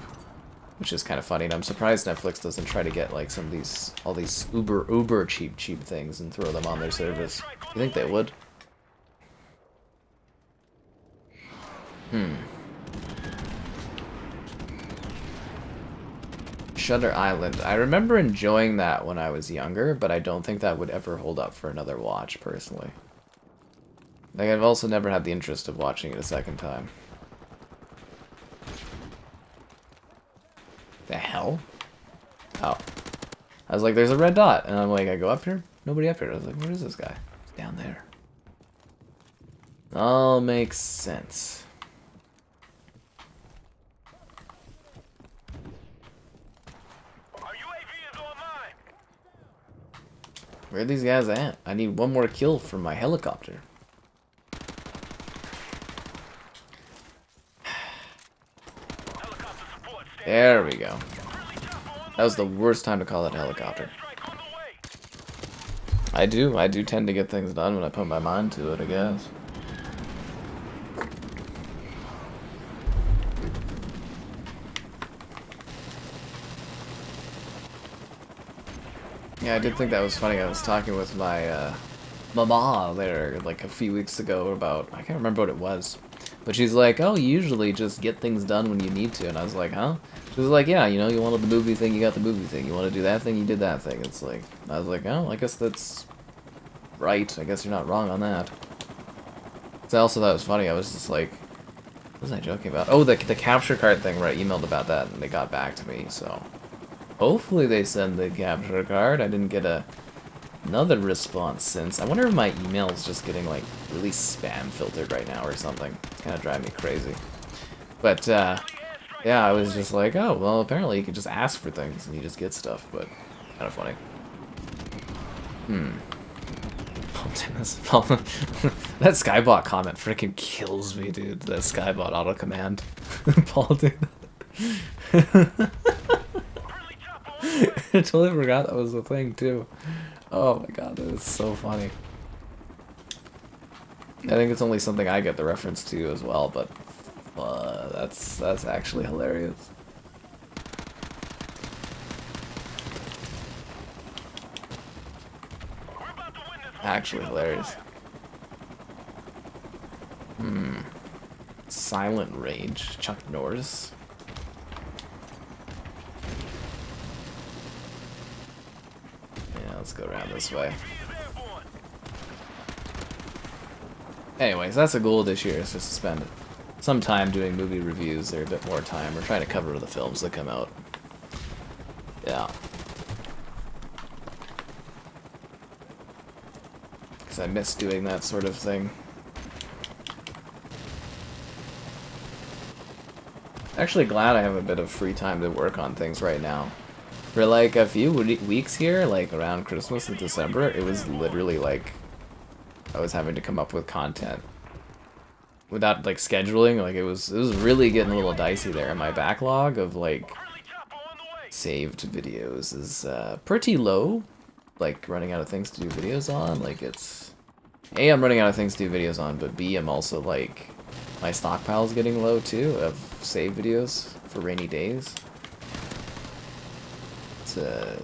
which is kind of funny. And I'm surprised Netflix doesn't try to get like some of these, all these uber cheap things and throw them on their service. You think they would? Shutter Island. I remember enjoying that when I was younger, but I don't think that would ever hold up for another watch, personally. Like, I've also never had the interest of watching it a second time. The hell? Oh. I was like, there's a red dot. And I'm like, I go up here? Nobody up here. I was like, where is this guy? He's down there. All makes sense. Our UAV is online. Where are these guys at? I need one more kill from my helicopter. Helicopter support standing. There we go. Friendly chopper on the That was the way. worst time to call that helicopter. Airstrike on the way. I do tend to get things done when I put my mind to it, I guess. Yeah, I did think that was funny. I was talking with my mama there like a few weeks ago about, I can't remember what it was, but she's like, oh, you usually just get things done when you need to, and I was like, huh? She was like, yeah, you know, you wanted the movie thing, you got the movie thing, you want to do that thing, you did that thing. It's like, I was like, oh, I guess that's right, I guess you're not wrong on that. So I also thought it was funny. I was just like, what was I joking about? Oh, the capture card thing where I emailed about that and they got back to me, so hopefully they send the capture card. I didn't get another response since. I wonder if my email is just getting like really spam filtered right now or something. It's kind of driving me crazy. But yeah, I was just like, oh, well, apparently you can just ask for things and you just get stuff, but kind of funny. That Skybot comment freaking kills me, dude. That Skybot auto command. Paul did that. I totally forgot that was the thing too. Oh my god, that is so funny. I think it's only something I get the reference to as well, but that's actually hilarious. Actually hilarious. Silent Rage, Chuck Norris. Yeah, let's go around this way. Anyways, that's a goal this year, is just to spend some time doing movie reviews, or a bit more time. We're trying to cover the films that come out. Yeah. Because I miss doing that sort of thing. Actually glad I have a bit of free time to work on things right now. For like a few weeks here, like around Christmas and December, it was literally like I was having to come up with content without like scheduling. Like it was really getting a little dicey there. And my backlog of like saved videos is pretty low. Like running out of things to do videos on. Like it's A, I'm running out of things to do videos on, but B, I'm also like my stockpile's getting low too of save videos for rainy days. It's a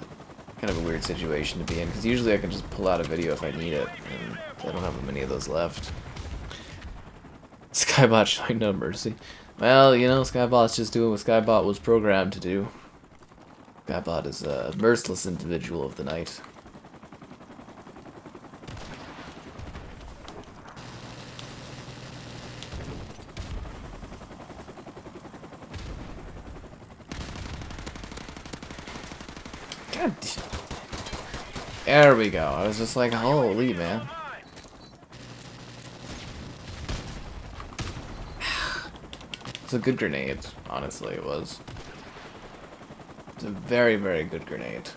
kind of a weird situation to be in, because usually I can just pull out a video if I need it, and I don't have many of those left. Skybot showing no mercy. Well, you know, Skybot's just doing what Skybot was programmed to do. Skybot is a merciless individual of the night. God. There we go. I was just like, holy man. It's a good grenade, honestly, it was. It's a very, very good grenade.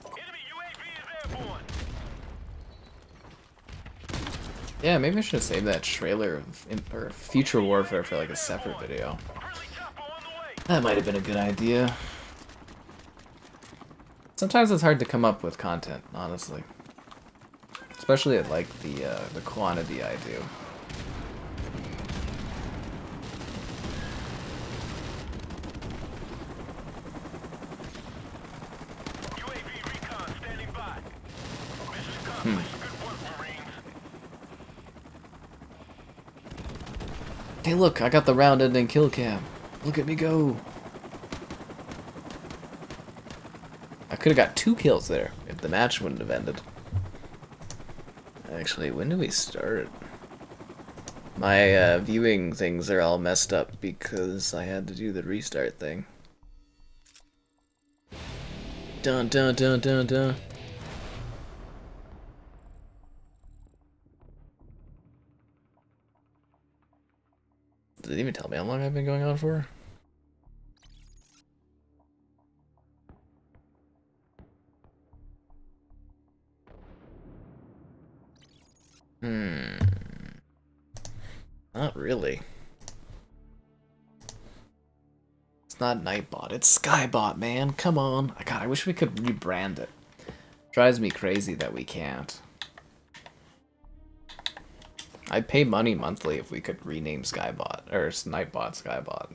Enemy UAV is airborne. Yeah, maybe I should have saved that trailer or Future Warfare for like a separate video. Friendly chopper on the way. That might have been a good idea. Sometimes it's hard to come up with content, honestly. Especially at like the quantity I do. UAV recon standing by. Mission accomplished. Good work, Marines. Hey look, I got the round-ending kill cam. Look at me go. I could have got 2 kills there if the match wouldn't have ended. Actually, when did we start? My viewing things are all messed up because I had to do the restart thing. Dun dun dun dun dun. Did it even tell me how long I've been going on for? Not really. It's not Nightbot, it's Skybot, man. Come on. God, I wish we could rebrand it. Drives me crazy that we can't. I'd pay money monthly if we could rename Skybot, or Nightbot Skybot.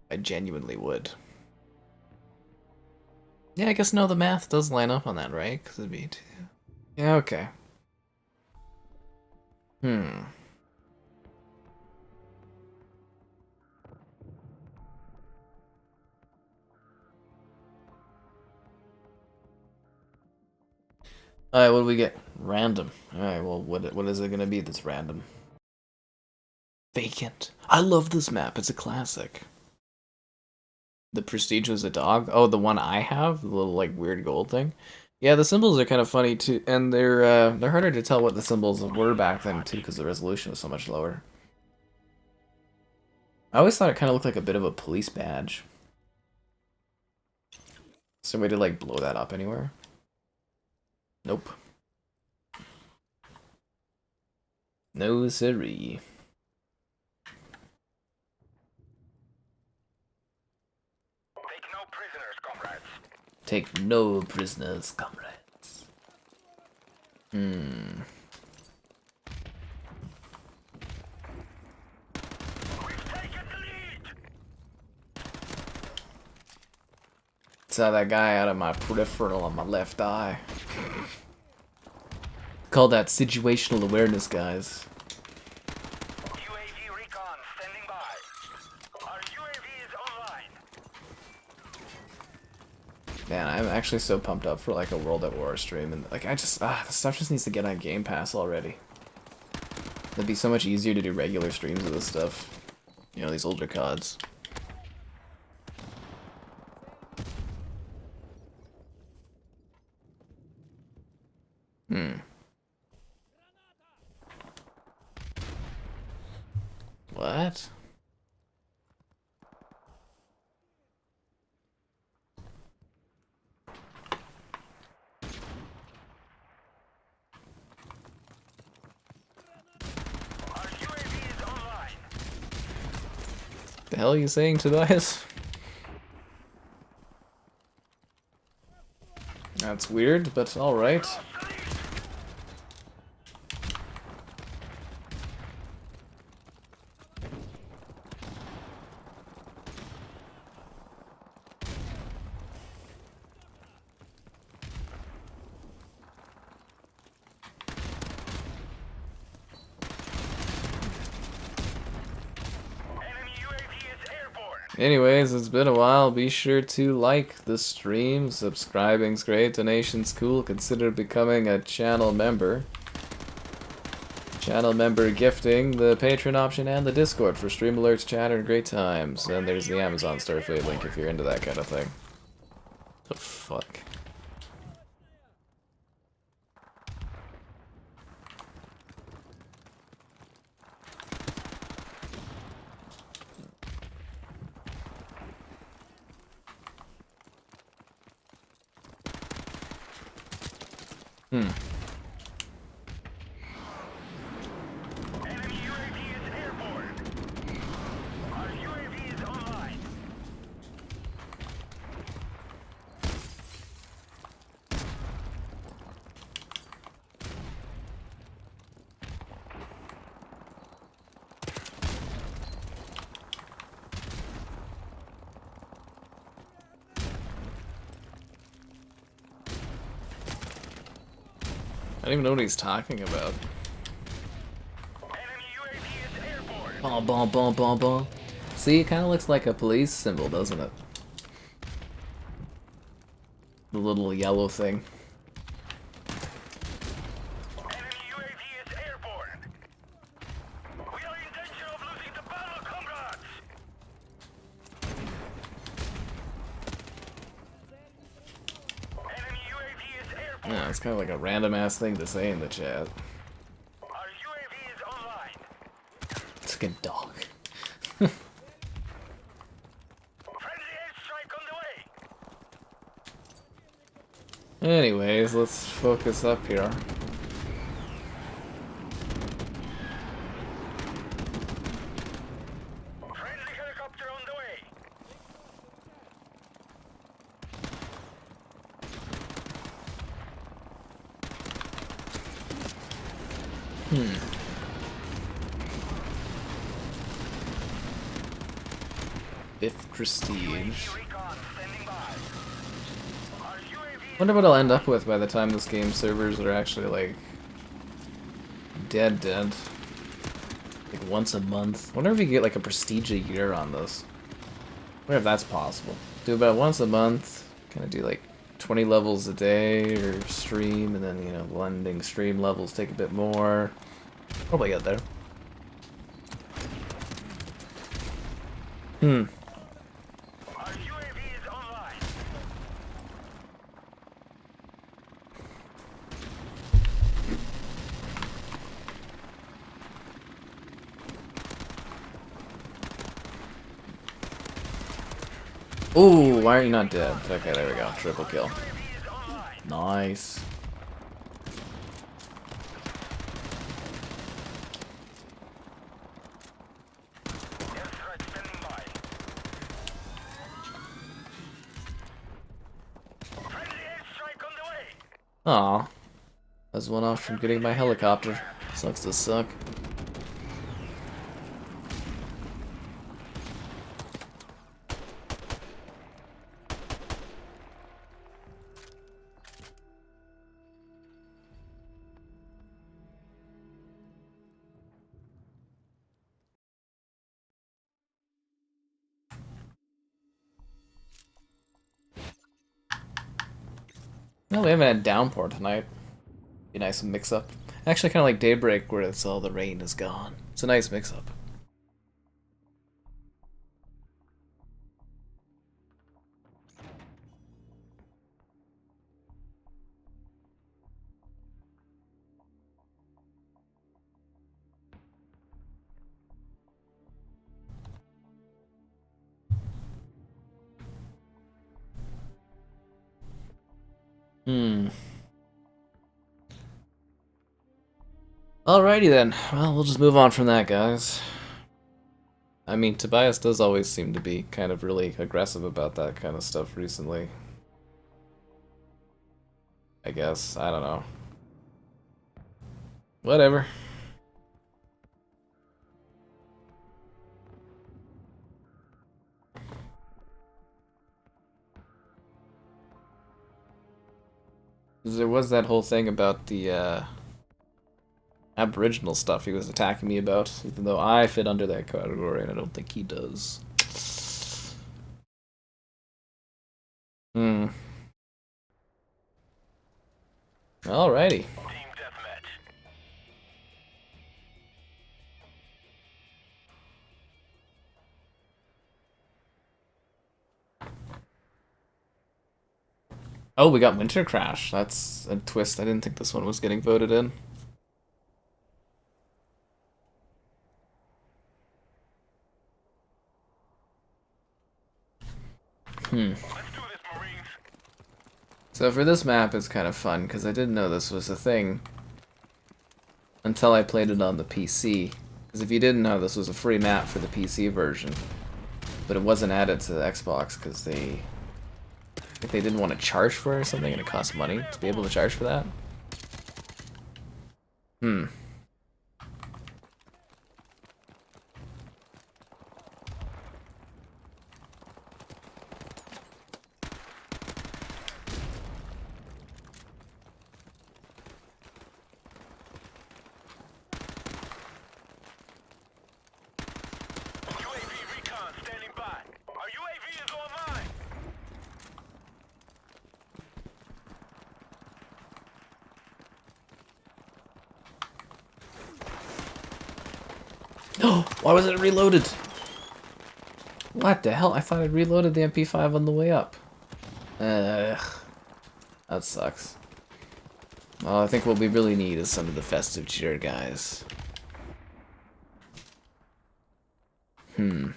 I genuinely would. Yeah, I guess no, the math does line up on that, right? Because it'd be 2. Yeah, okay. Alright, what do we get? Random. Alright, well, what is it gonna be that's random? Vacant. I love this map, it's a classic. The Prestige was a dog? Oh, the one I have? The little, like, weird gold thing? Yeah, the symbols are kind of funny, too, and they're harder to tell what the symbols were back then, too, because the resolution was so much lower. I always thought it kind of looked like a bit of a police badge. Some way to, like, blow that up anywhere? Nope. No siree. Take no prisoners, comrades. Take no prisoners, comrades. We've taken the lead. Saw that guy out of my peripheral on my left eye. Call that situational awareness, guys. UAV recon standing by. Our UAV is online. Man, I'm actually so pumped up for like a World at War stream, and like the stuff just needs to get on Game Pass already. It'd be so much easier to do regular streams of this stuff. You know, these older CODs. What? Our UAV is online. The hell are you saying, Tobias? That's weird, but alright. Enemy UAV is airborne. Anyways, it's been a while. Be sure to like the stream. Subscribing's great. Donation's cool. Consider becoming a channel member. Channel member gifting, the Patreon option, and the Discord for stream alerts, chat, and great times. And there's the Amazon Starfleet link if you're into that kind of thing. The fuck? Hmm. Enemy UAV is airborne. Our UAV is online. I don't even know what he's talking about. Enemy UAV is airborne. Bom, bom, bom, bom, bom. See, it kind of looks like a police symbol, doesn't it? The little yellow thing. Enemy UAV is airborne. We are in danger of losing the battle, comrades. Enemy UAV is airborne. Yeah, it's kind of like a random ass thing to say in the chat. Our UAV is online. It's like a dog. Friendly airstrike on the way. Anyways, let's focus up here. Friendly helicopter on the way. Fifth prestige. Recon standing by. Our UAV Wonder what I'll end up with by the time this game's servers are actually like dead. Like once a month. Wonder if you get like a prestige a year on this. Wonder if that's possible. Do about once a month. Kind of do like 20 levels a day or stream, and then, you know, blending stream levels take a bit more. Probably get there. Our UAV is online. Ooh, why are you not dead? Okay, there we go. Triple kill. UAV is online. Nice. Airstrike standing by. Friendly airstrike on the way. Aw. I was one off from getting my helicopter. Sucks to suck. No, we haven't had downpour tonight. Be a nice mix up. Actually, kind of like Daybreak, where it's all the rain is gone. It's a nice mix up. Hmm. Alrighty then. Well, we'll just move on from that, guys. I mean, Tobias does always seem to be kind of really aggressive about that kind of stuff recently. I guess. I don't know. Whatever. There was that whole thing about the Aboriginal stuff he was attacking me about, even though I fit under that category, and I don't think he does. Hmm. Alrighty. Team deathmatch. Oh, we got Winter Crash. That's a twist. I didn't think this one was getting voted in. Let's do this, Marines. So for this map, it's kind of fun, because I didn't know this was a thing until I played it on the PC. Because if you didn't know, this was a free map for the PC version. But it wasn't added to the Xbox, because I think they didn't want to charge for it or something, and it cost money to be able to charge for that. UAV recon standing by. Our UAV is online. Oh, why was it reloaded? What the hell? I thought I reloaded the MP5 on the way up. Ugh. That sucks. Well, I think what we really need is some of the festive cheer, guys. Our UAV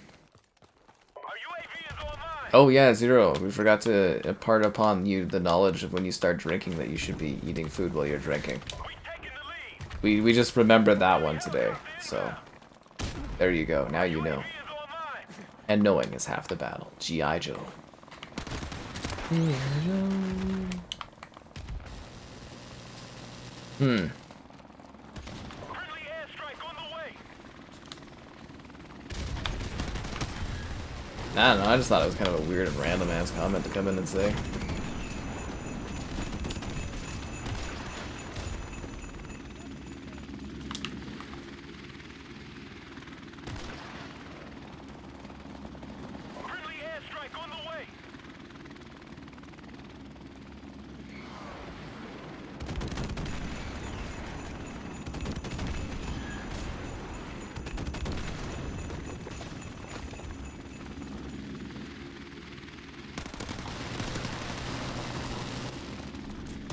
is online. Oh yeah, Zero. We forgot to impart upon you the knowledge of when you start drinking that you should be eating food while you're drinking. We taking the lead. We just remembered that one today, so there you go. Now you know. Is online. And knowing is half the battle. G.I. Joe. Friendly airstrike on the way. I don't know, I just thought it was kind of a weird and random ass comment to come in and say. Friendly airstrike on the way.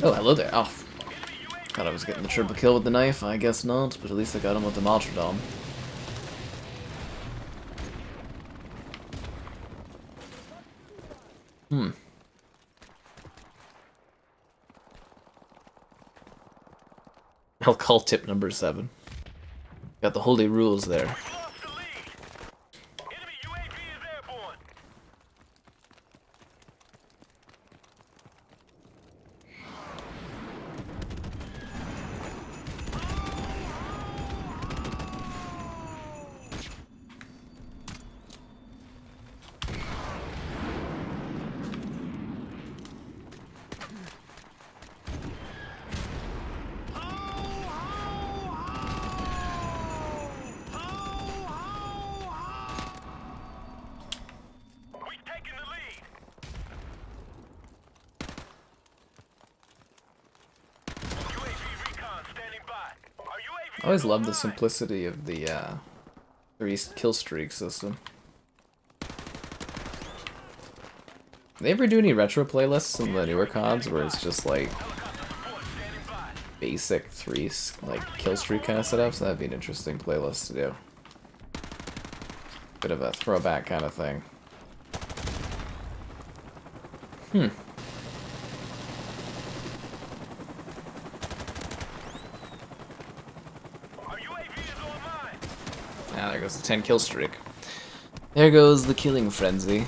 Oh, hello there. Oh, thought I was getting the triple kill with the knife. I guess not, but at least I got him with the Maltradon. I'll call tip number 7. Got the holy rules there. We've lost the lead. Enemy UAV is airborne. We've taken the lead. UAV recon standing by. Our UAV I always is love the online. simplicity of the 3 kill streak system. They ever do any retro playlists in the newer CODs where it's just like Helicopter support standing by. basic 3 like kill streak kind of setups? That'd be an interesting playlist to do. Bit of a throwback kind of thing. Our UAV is online. Ah, there goes the 10 kill streak. There goes the killing frenzy.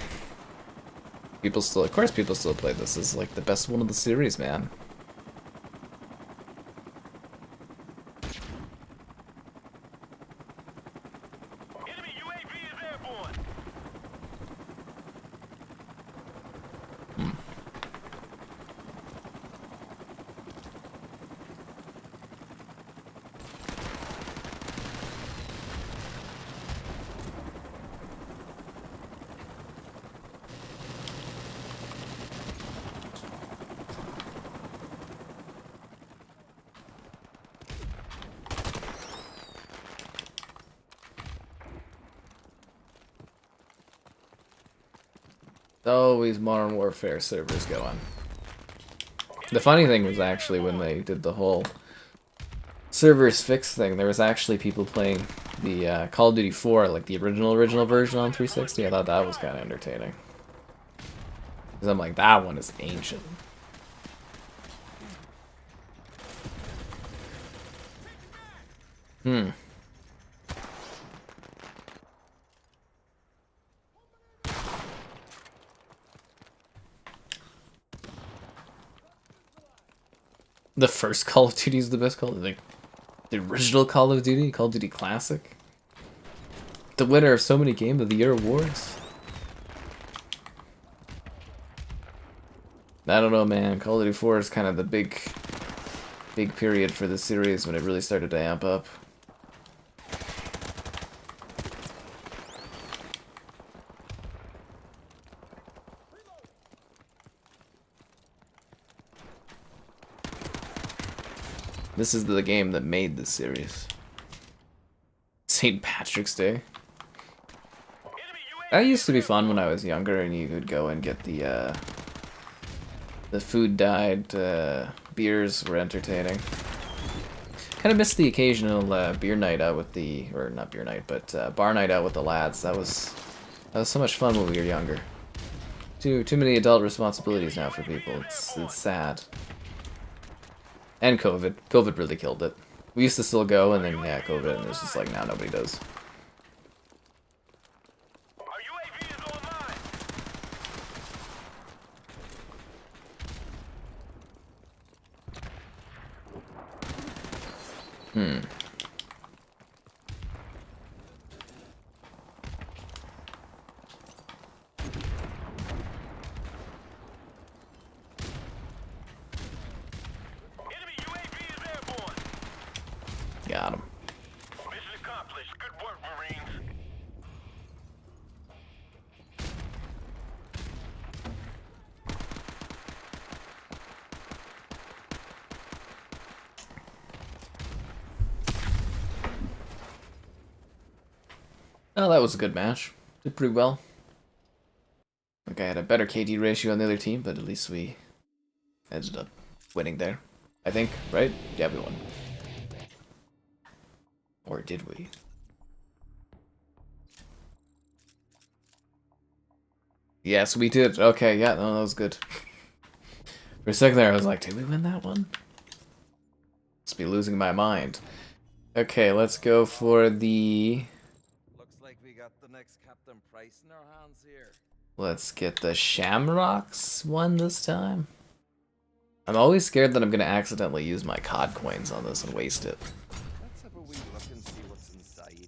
People still, of course people still play this. This is like the best one of the series, man. Enemy UAV is airborne. Always Modern Warfare servers going. The funny thing was actually when they did the whole servers fix thing, there was actually people playing the Call of Duty 4, like the original version on 360. I thought that was kind of entertaining. Because I'm like, that one is ancient. Hmm. The first Call of Duty is the best Call of Duty. The original Call of Duty, Call of Duty Classic. The winner of so many Game of the Year awards. I don't know, man. Call of Duty 4 is kind of the big period for the series when it really started to amp up. This is the game that made this series. St. Patrick's Day. That used to be fun when I was younger, and you could go and get the food dyed beers were entertaining. Kind of missed the occasional beer night out with the, or not beer night, but bar night out with the lads. That was so much fun when we were younger. Too many adult responsibilities now for people. It's sad. And COVID. COVID really killed it. We used to still go, and then yeah, COVID, and it's just like now nobody does. Hmm. Got him. Mission accomplished. Good work, Marines. Oh, that was a good match. Did pretty well. Like I had a better KD ratio on the other team, but at least we ended up winning there. I think, right? Yeah, we won. Or did we? Yes, we did. Okay, yeah, no, that was good. For a second there, I was like, did we win that one? Must be losing my mind. Okay, let's go for the... Looks like we got the next Captain Price in our hands here. Let's get the Shamrocks one this time. I'm always scared that I'm going to accidentally use my COD coins on this and waste it. Let's have a wee look and see what's inside.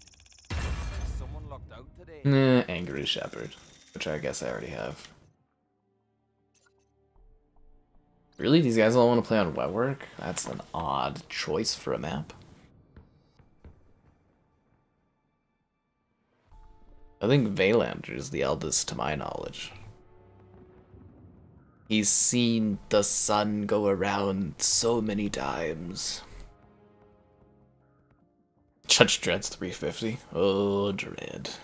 Someone locked out today. Angry Shepherd, which I guess I already have. Really? These guys all want to play on Wetwork? That's an odd choice for a map. I think Valander is the eldest to my knowledge. He's seen the sun go around so many times. Judge Dredd's 350. Oh, Dredd.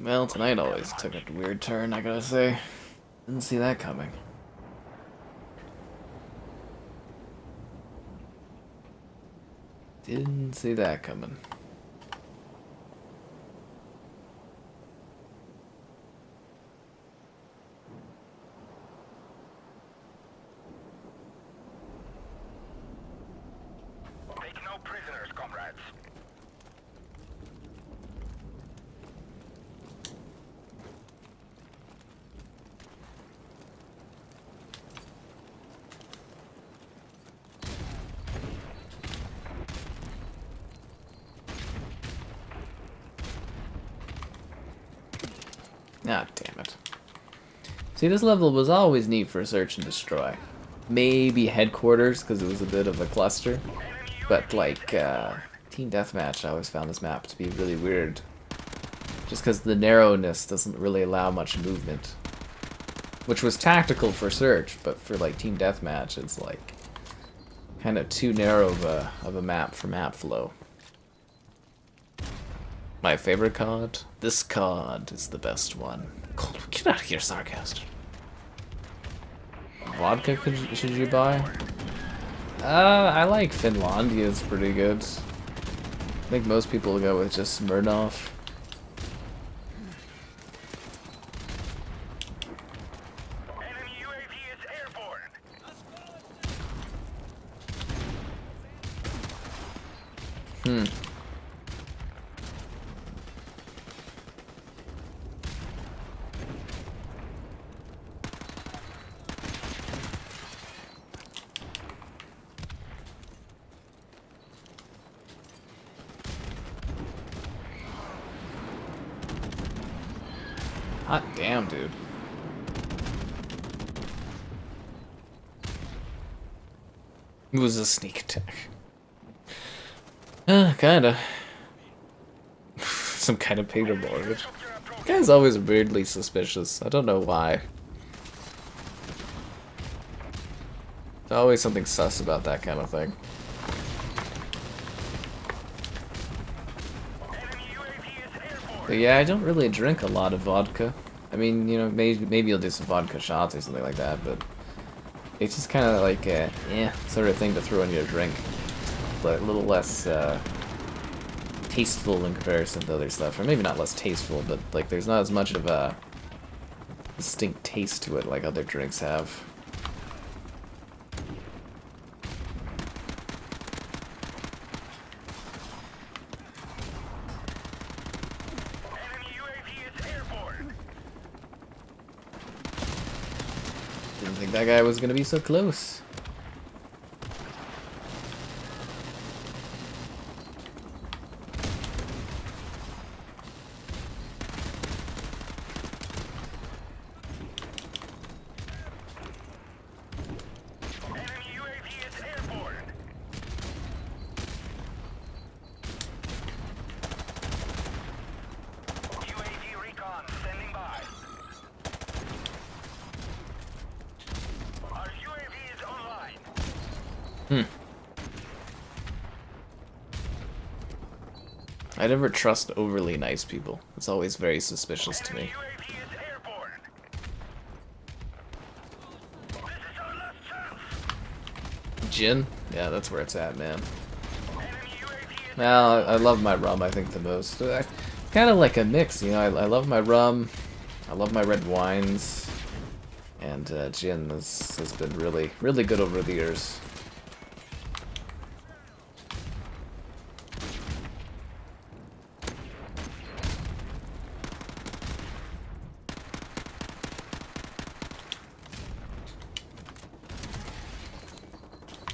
Well, tonight always took a weird turn, I gotta say. Didn't see that coming. Didn't see that coming. Take no prisoners, comrades. Ah, damn it. See, this level was always neat for search and destroy. Maybe headquarters, because it was a bit of a cluster. But, like, Team Deathmatch, I always found this map to be really weird. Just because the narrowness doesn't really allow much movement. Which was tactical for search, but for, like, Team Deathmatch, it's, like, kind of too narrow of a map for map flow. My favorite COD? This COD is the best one. Get out of here, Sarcast. vodka should you buy? I like Finlandia, it's pretty good. I think most people go with just Smirnoff. Enemy UAV is airborne. Hot damn, dude. It was a sneak attack. Kinda. Some kind of painter mortgage. This guy's always weirdly suspicious. I don't know why. There's always something sus about that kind of thing. But yeah, I don't really drink a lot of vodka. I mean, you know, maybe you'll do some vodka shots or something like that, but it's just kind of like a sort of thing to throw in your drink, but a little less tasteful in comparison to other stuff, or maybe not less tasteful, but like there's not as much of a distinct taste to it like other drinks have. Didn't think that guy was gonna be so close. I never trust overly nice people. It's always very suspicious to me. Gin? Yeah, that's where it's at, man. Well, I love my rum, I think, the most. Kind of like a mix, you know. I love my rum, I love my red wines, and gin has been really, really good over the years.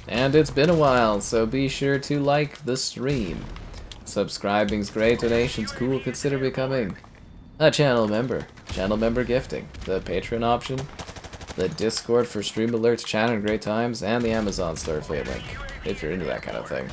And it's been a while, so be sure to like the stream. Subscribing's great, donations cool, consider becoming a channel member. Channel member gifting, the Patreon option, the Discord for stream alerts, chat and great times, and the Amazon store affiliate link, if you're into that kind of thing.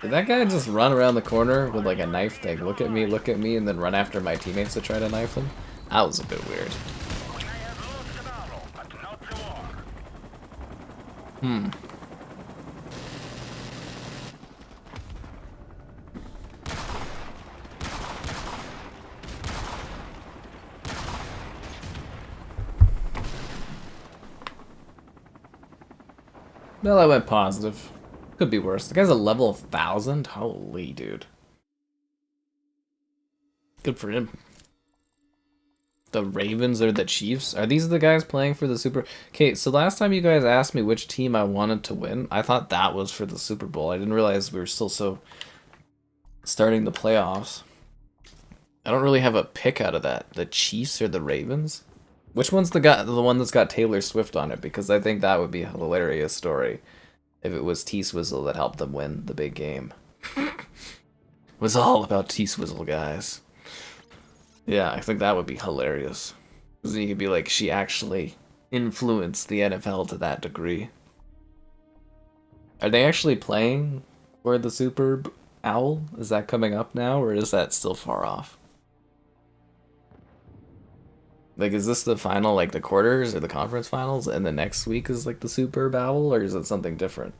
Did that guy just run around the corner with like a knife thing? Look at me, and then run after my teammates to try to knife them? That was a bit weird. Well, I went positive. Could be worse. The guy's a level 1000? Holy dude. Good for him. The Ravens or the Chiefs? Are these the guys playing for the Super... Okay, so last time you guys asked me which team I wanted to win, I thought that was for the Super Bowl. I didn't realize we were still so... starting the playoffs. I don't really have a pick out of that. The Chiefs or the Ravens? Which one's the one that's got Taylor Swift on it? Because I think that would be a hilarious story if it was T-Swizzle that helped them win the big game. It was all about T-Swizzle, guys. Yeah, I think that would be hilarious. Because then you could be like, she actually influenced the NFL to that degree. Are they actually playing for the Super Owl? Is that coming up now, or is that still far off? Like, is this the final, like, the quarters or the conference finals, and the next week is, like, the Super Owl, or is it something different?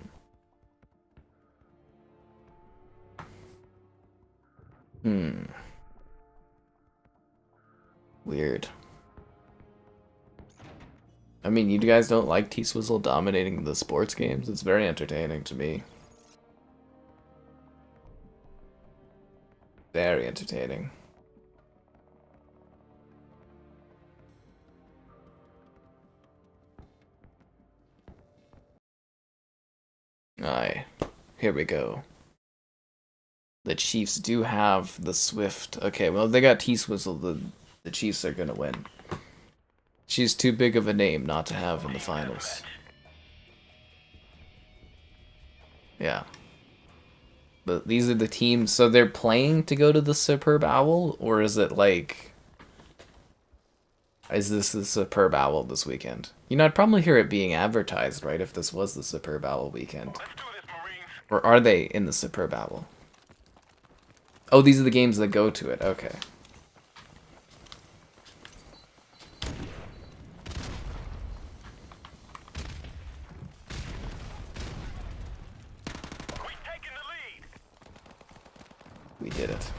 Weird. I mean, you guys don't like T-Swizzle dominating the sports games? It's very entertaining to me. Very entertaining. Aye. Here we go. The Chiefs do have the Swift. Okay, well, they got T-Swizzle. The Chiefs are gonna win. She's too big of a name not to have in the finals. Yeah. But these are the teams. So they're playing to go to the Superb Owl? Or is it like... Is this the Superb Owl this weekend? You know, I'd probably hear it being advertised, right? If this was the Superb Owl weekend. Or are they in the Superb Owl? Oh, these are the games that go to it. Okay. We did it.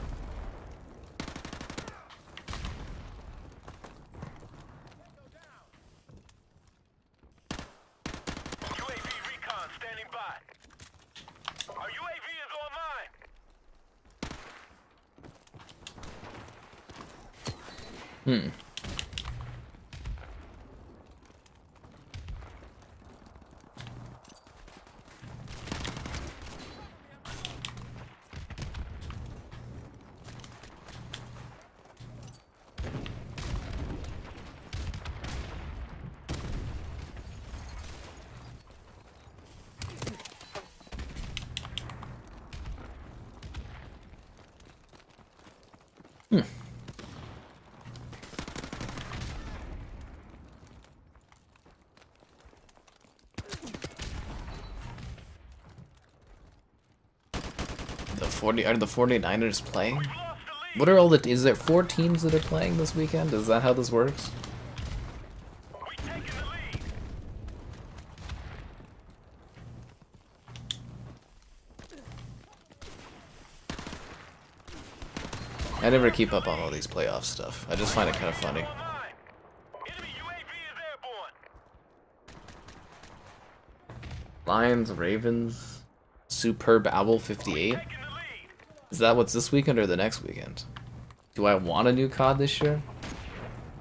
UAV recon standing by. Our UAV is online. Are the 49ers playing? What are all the... Is there 4 teams that are playing this weekend? Is that how this works? I never keep up on all these playoff stuff. I just find it kind of funny. Lions, Ravens, Superb Owl 58. Is that what's this weekend or the next weekend? Do I want a new COD this year?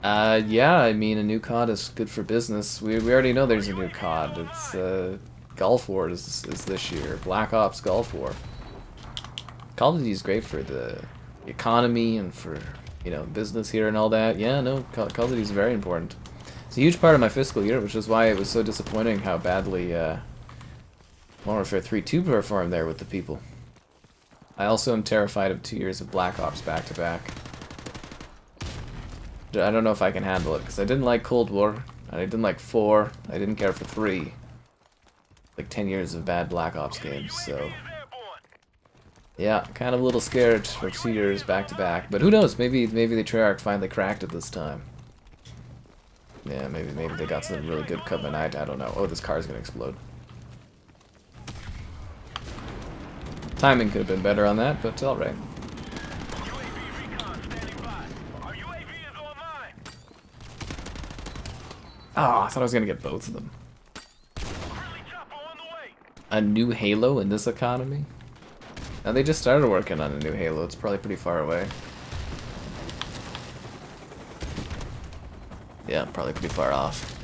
Yeah, I mean, a new COD is good for business. We already know there's a new COD. It's, Gulf War is this year. Black Ops Gulf War. Call of Duty is great for the economy and for, you know, business here and all that. Yeah, no, Call of Duty is very important. It's a huge part of my fiscal year, which is why it was so disappointing how badly Modern Warfare 3 2 performed there with the people. I also am terrified of 2 years of Black Ops back-to-back. I don't know if I can handle it, because I didn't like Cold War, I didn't like 4, I didn't care for 3. Like 10 years of bad Black Ops games, so... Yeah, kind of a little scared for 2 years back-to-back, but who knows, maybe the Treyarch finally cracked it this time. Yeah, maybe they got something really good coming, I don't know. Oh, this car's gonna explode. Timing could have been better on that, but alright. Oh, I thought I was gonna get both of them. A new Halo in this economy? Now they just started working on a new Halo, it's probably pretty far away. Yeah, probably pretty far off.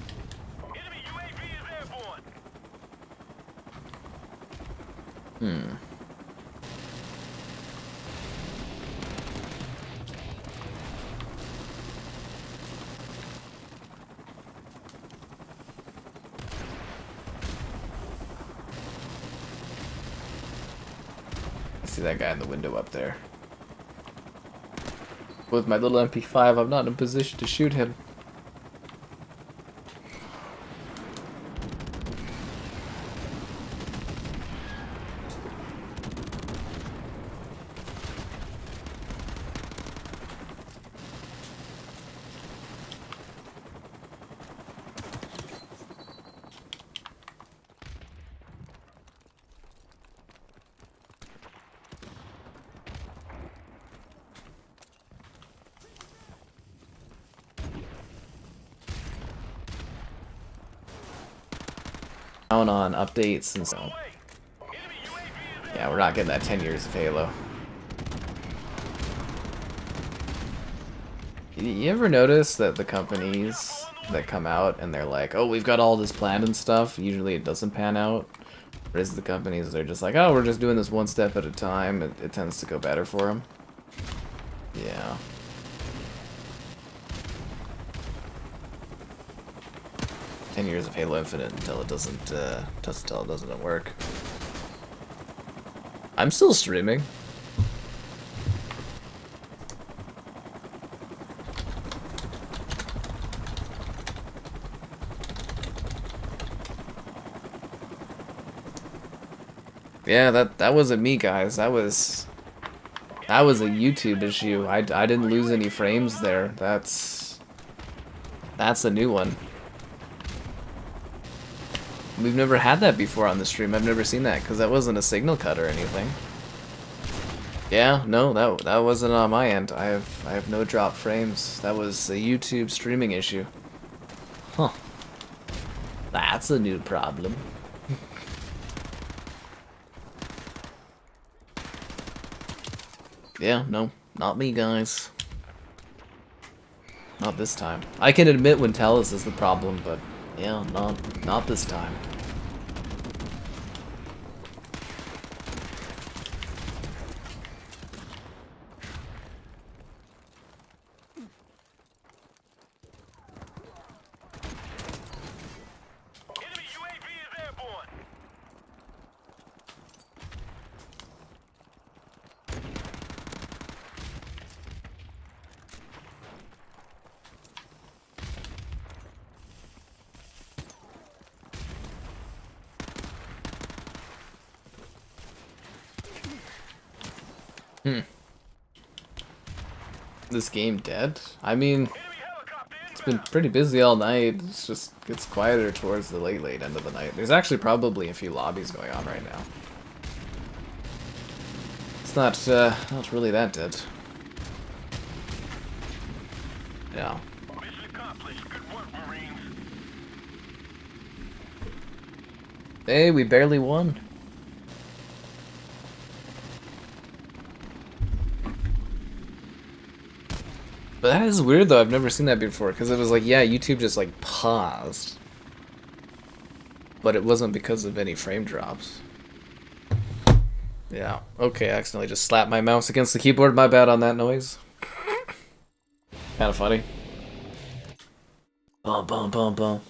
see that guy in the window up there. With my little MP5, I'm not in a position to shoot him. On updates and so. Yeah, we're not getting that 10 years of Halo. You ever notice that the companies that come out and they're like, oh, we've got all this planned and stuff, usually it doesn't pan out? Whereas the companies, they're just like, oh, we're just doing this one step at a time, it tends to go better for them. Yeah. Years of Halo Infinite until it doesn't work. I'm still streaming. Yeah, that wasn't me, guys. That was a YouTube issue. I didn't lose any frames there. That's a new one. We've never had that before on the stream. I've never seen that because that wasn't a signal cut or anything. Yeah, no, that wasn't on my end. I have no drop frames. That was a YouTube streaming issue. Huh. That's a new problem. Yeah, no, not me, guys. Not this time. I can admit when Telus is the problem, but yeah, not this time. Enemy UAV is airborne. This game dead? I mean, Enemy helicopter it's been pretty busy all night. It's just gets quieter towards the late end of the night. There's actually probably a few lobbies going on right now. It's not really that dead. Yeah. Mission accomplished. Good work, Marines. Hey, we barely won. But that is weird though, I've never seen that before, because it was like, yeah, YouTube just like paused. But it wasn't because of any frame drops. Yeah, okay, I accidentally just slapped my mouse against the keyboard, my bad on that noise. Kinda funny. Bum bum bum bum.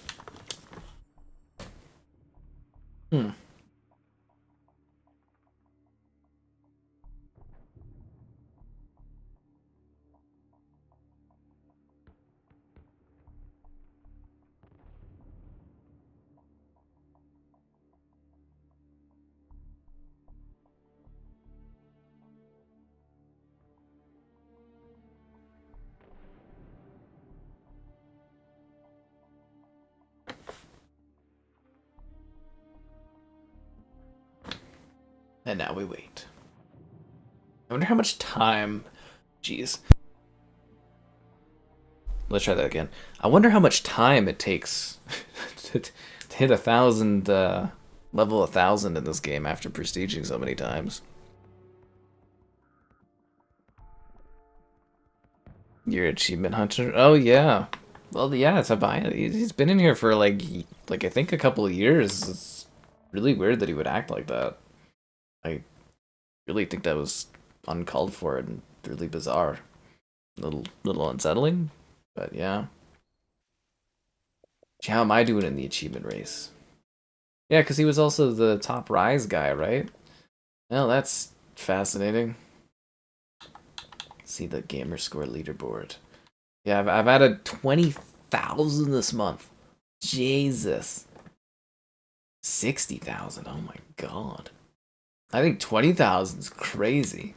And now we wait. I wonder how much time... Jeez. Let's try that again. I wonder how much time it takes to hit 1,000, level 1,000 in this game after prestiging so many times. You're achievement hunter? Oh, yeah. Well, yeah, it's a buy. He's been in here for, like I think a couple of years. It's really weird that he would act like that. I really think that was uncalled for and really bizarre. Little unsettling, but yeah. How am I doing in the achievement race? Yeah, because he was also the top Rise guy, right? Well, that's Fascinating. See the gamer score leaderboard. Yeah, I've added 20,000 this month. Jesus. 60,000. Oh my god. I think 20,000 is crazy.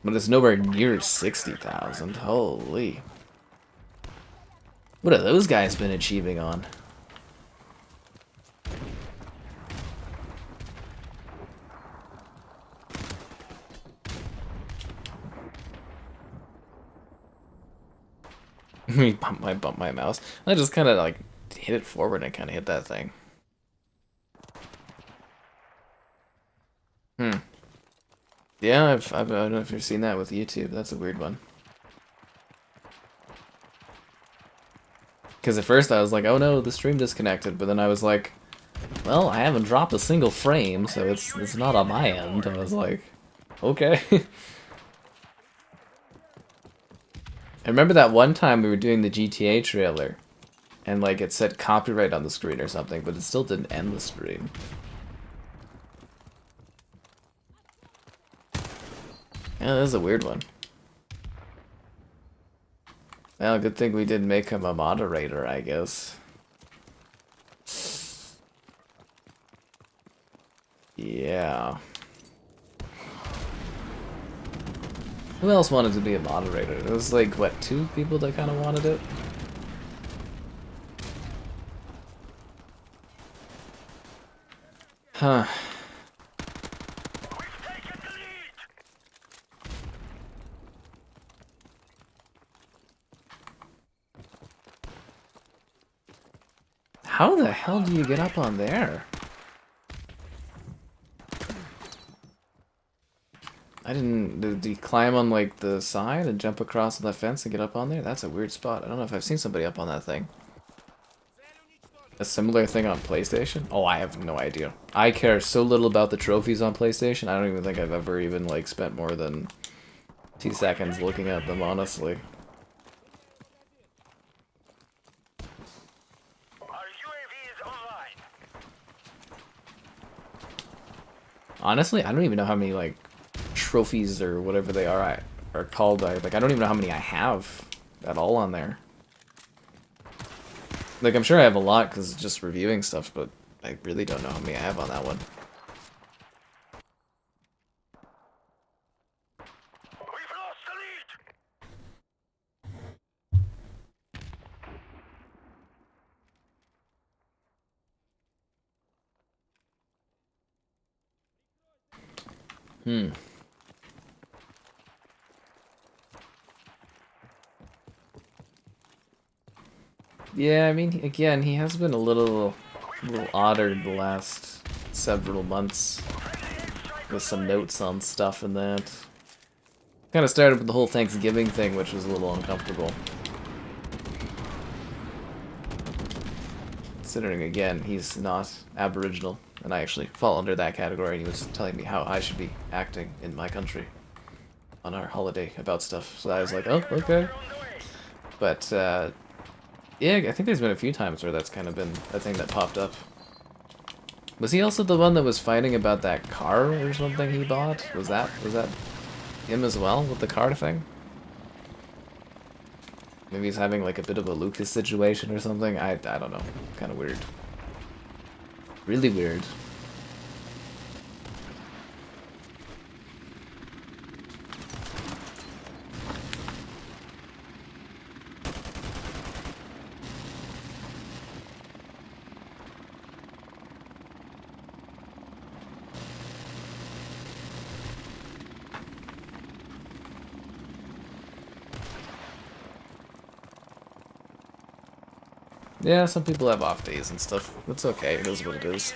But it's nowhere near 60,000. Holy. What have those guys been achieving on? I bumped my mouse. I just kind of like hit it forward and kind of hit that thing. Yeah, I don't know if you've seen that with YouTube. That's a weird one. Because at first I was like, oh no, the stream disconnected. But then I was like, well, I haven't dropped a single frame, so it's not on my end. I was like, okay. I remember that one time we were doing the GTA trailer, and like it said copyright on the screen or something, but it still didn't end the stream. Yeah, that is a weird one. Well, good thing we didn't make him a moderator, I guess. Yeah. Who else wanted to be a moderator? It was like, what, 2 people that kind of wanted it? Huh. How the hell do you get up on there? I didn't... Did you climb on, like, the side and jump across the fence and get up on there? That's a weird spot. I don't know if I've seen somebody up on that thing. A similar thing on PlayStation? Oh, I have no idea. I care so little about the trophies on PlayStation, I don't even think I've ever even, like, spent more than 2 seconds looking at them, honestly. Honestly, I don't even know how many, like, trophies or whatever they are called. I don't even know how many I have at all on there. Like, I'm sure I have a lot because it's just reviewing stuff, but I really don't know how many I have on that one. We've lost the lead. Yeah, I mean, again, he has been a little odder the last several months with some notes on stuff and that. Kind of started with the whole Thanksgiving thing, which was a little uncomfortable. Considering, again, he's not Aboriginal, and I actually fall under that category, and he was telling me how I should be acting in my country on our holiday about stuff. So I was like, oh, okay. But, yeah, I think there's been a few times where that's kind of been a thing that popped up. Was he also the one that was fighting about that car or something he bought? Was that him as well with the car thing? Maybe he's having like a bit of a Lucas situation or something? I don't know. Kind of weird. Really weird. Yeah, some people have off days and stuff. It's okay, it is what it is.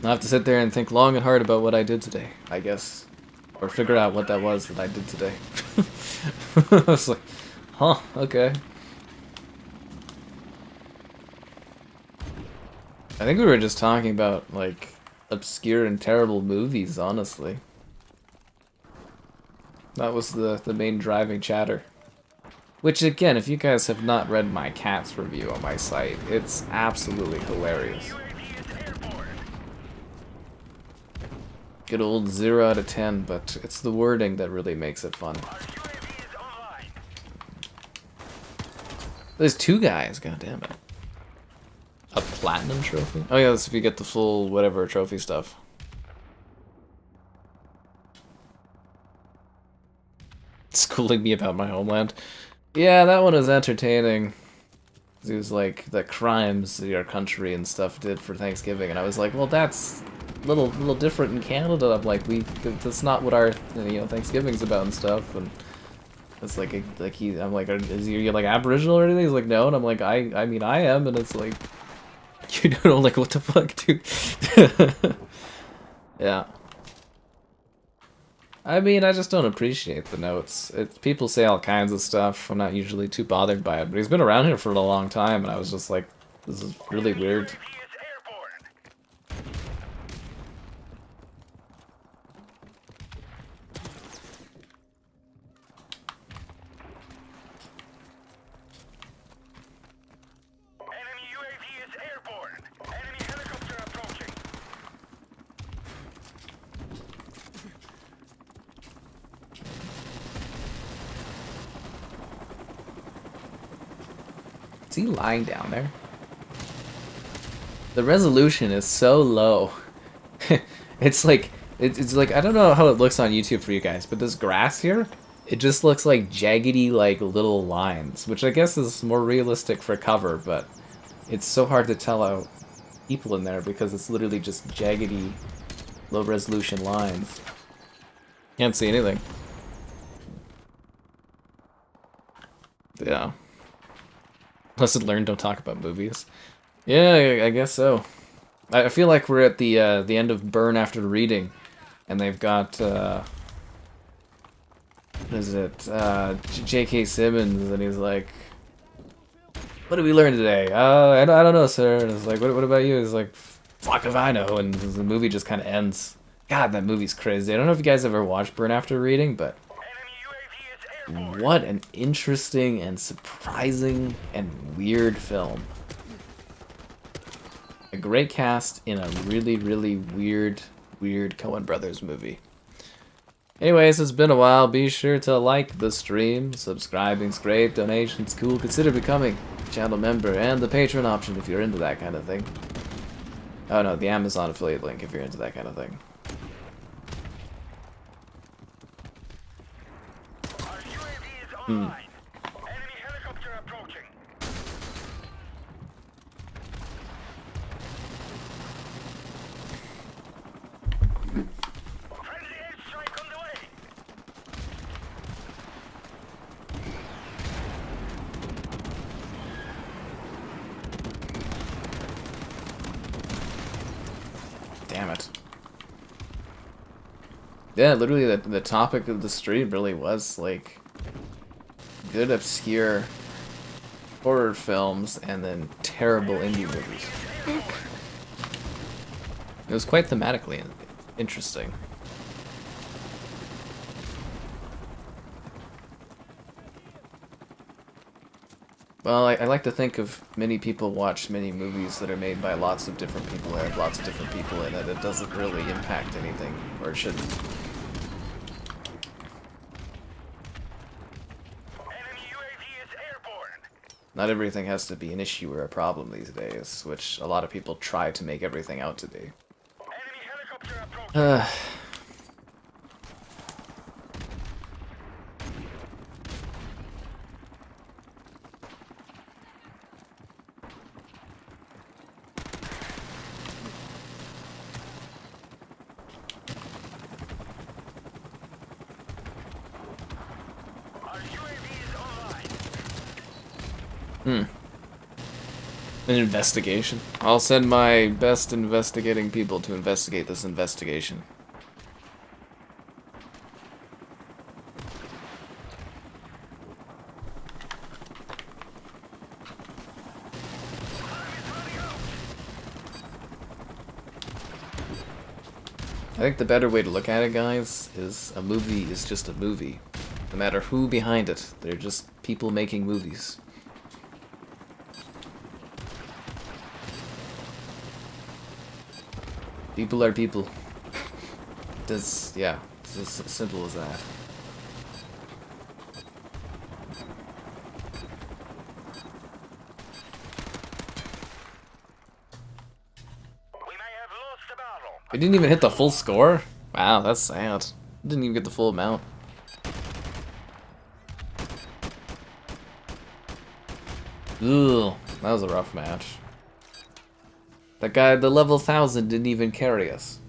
I'll have to sit there and think long and hard about what I did today, I guess. Or figure out what that was that I did today. I was like, huh, okay. I think we were just talking about, like, obscure and terrible movies, honestly. That was the main driving chatter. Which, again, if you guys have not read my Cats review on my site, it's absolutely hilarious. UAV is airborne. Good old 0 out of 10, but it's the wording that really makes it fun. Our UAV is online. There's 2 guys, god damn it. A platinum trophy? Oh yeah, that's if you get the full whatever trophy stuff. Schooling me about my homeland. Yeah, that one was entertaining. It was like the crimes your country and stuff did for Thanksgiving, and I was like, well, that's a little different in Canada. I'm like, that's not what our Thanksgiving's about and stuff. And it's like I'm like, is he like Aboriginal or anything? He's like, no, and I'm like, I mean, I am, and it's like, you know, like, what the fuck, dude? Yeah. I mean, I just don't appreciate the notes. People say all kinds of stuff. I'm not usually too bothered by it, but he's been around here for a long time, and I was just like, this is really weird. UAV is airborne. Enemy UAV is airborne. Enemy helicopter approaching. Is he lying down there? The resolution is so low. It's like it's like, I don't know how it looks on YouTube for you guys, but this grass here, it just looks like jaggedy like little lines, which I guess is more realistic for cover, but it's so hard to tell out people in there because it's literally just jaggedy low resolution lines. Can't see anything. Yeah. Lesson learned: don't talk about movies. Yeah, I guess so. I feel like we're at the end of Burn After Reading, and they've got what is it? J.K. Simmons, and he's like, "What did we learn today?" I don't know, sir. And it's like, what about you? He's like, "Fuck if I know." And the movie just kind of ends. God, that movie's crazy. I don't know if you guys ever watched Burn After Reading, but Enemy UAV is airborne. what an interesting and surprising and weird film. A great cast in a really, really weird Coen Brothers movie. Anyways, it's been a while. Be sure to like the stream. Subscribing's great. Donations cool. Consider becoming a channel member and the Patreon option if you're into that kind of thing. Oh no, the Amazon affiliate link if you're into that kind of thing. Our UAV is online. Enemy helicopter approaching. Friendly airstrike on the way. Damn it. Yeah, literally the topic of the stream really was like good obscure horror films and then terrible indie movies. It was quite thematically interesting. Well, I like to think of many people watch many movies that are made by lots of different people that have lots of different people in it. It doesn't really impact anything, or it shouldn't. Enemy UAV is airborne. Not everything has to be an issue or a problem these days, which a lot of people try to make everything out to be. Enemy helicopter approaching. Our UAV is online. An investigation. I'll send my best investigating people to investigate this investigation. I think the better way to look at it, guys, is a movie is just a movie. No matter who behind it, they're just people making movies. People are people. That's, yeah, it's as simple as that. We may have lost the battle. We didn't even hit the full score? Wow, that's sad. Didn't even get the full amount. Ugh, that was a rough match. That guy, the level 1000, didn't even carry us.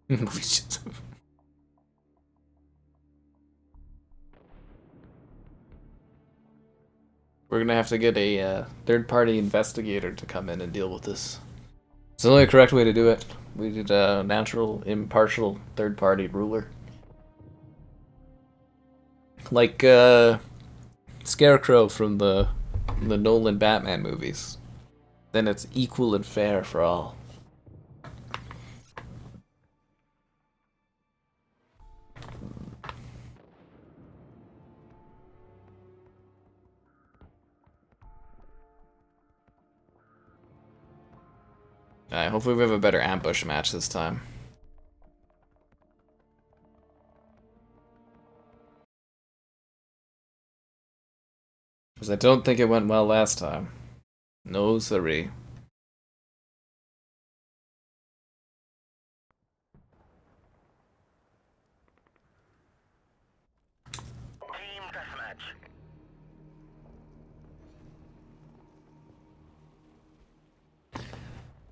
We should- We're gonna have to get a third-party investigator to come in and deal with this. It's the only correct way to do it. We need a natural, impartial, third-party ruler. Like, Scarecrow from the Nolan Batman movies. Then it's equal and fair for all. Alright, hopefully we have a better ambush match this time. Because I don't think it went well last time. No siree. Team deathmatch.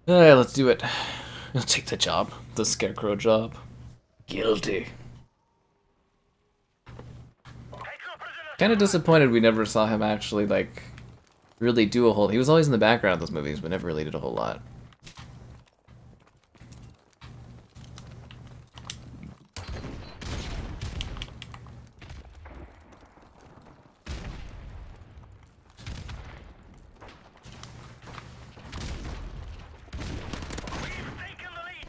Alright, let's do it. I'll take the job. The Scarecrow job. Guilty. Take no prisoners. Kinda disappointed we never saw him actually, like, really do a whole... He was always in the background of those movies, but never really did a whole lot. We've taken the lead.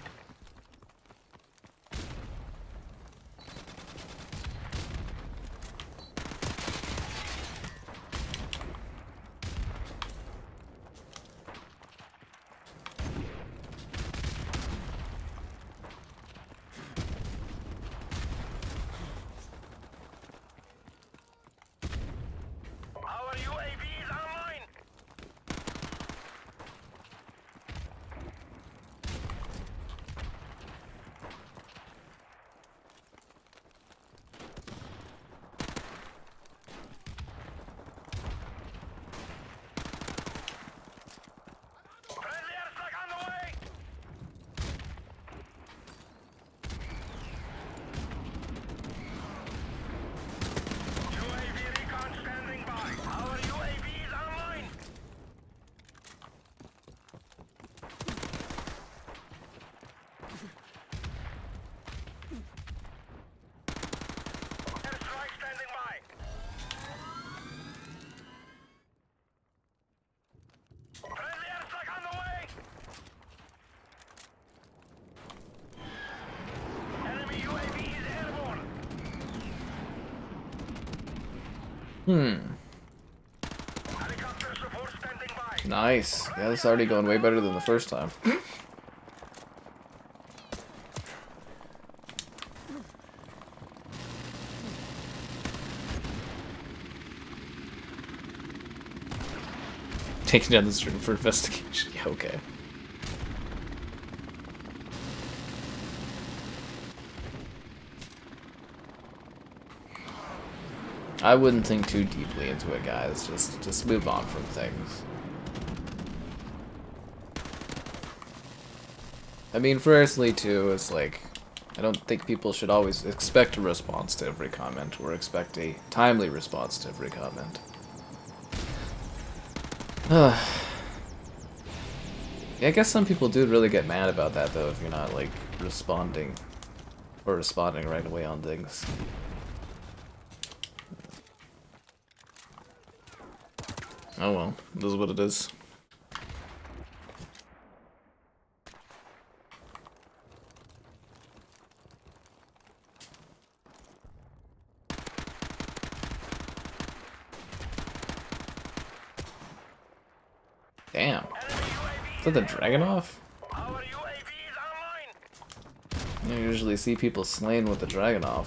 Our UAV is online. Friendly airstrike on the way. UAV recon standing by. Our UAV is online. Airstrike standing by. Friendly airstrike on the way. Enemy UAV is airborne. Helicopter support standing by. Nice. Yeah, this is already going way better than the first time. Taking down this room for investigation. Yeah, okay. I wouldn't think too deeply into it, guys. Just move on from things. I mean, firstly, too, it's like, I don't think people should always expect a response to every comment, or expect a timely response to every comment. Yeah, I guess some people do really get mad about that though if you're not like responding or responding right away on things. Oh well, this is what it is. Damn. Is that the Dragonov? Our UAV is online. You usually see people slain with the Dragonov.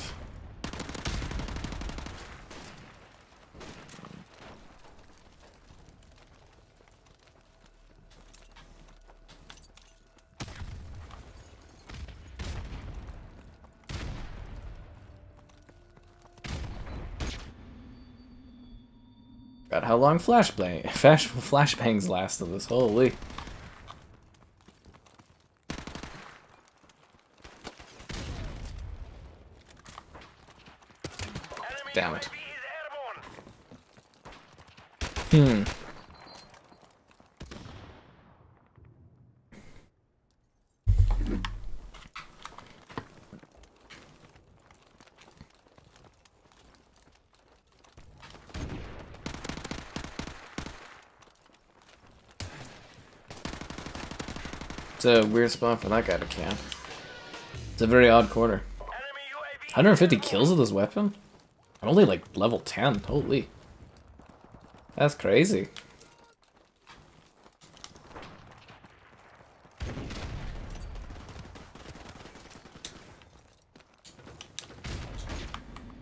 God, how long flashbangs last of this? Holy. Damn it. Hmm. It's a weird spot for that guy to camp. It's a very odd corner. 150 kills with this weapon? I'm only like level 10. Holy. That's crazy.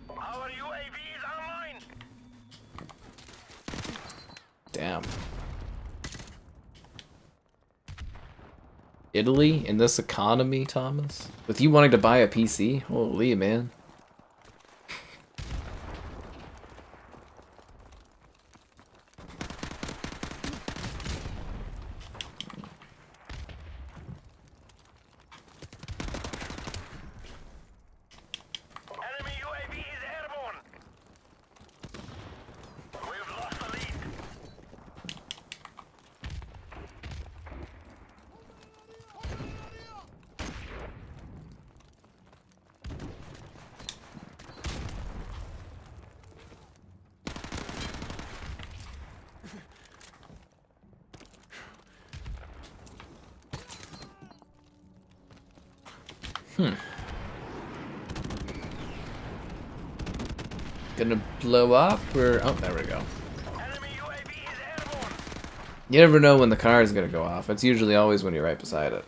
Our UAV is online. Damn. Italy in this economy, Thomas? With you wanting to buy a PC? Holy man. Enemy UAV is airborne. We've lost the lead. Gonna blow up or... Oh, there we go. Enemy UAV is airborne. You never know when the car is gonna go off. It's usually always when you're right beside it.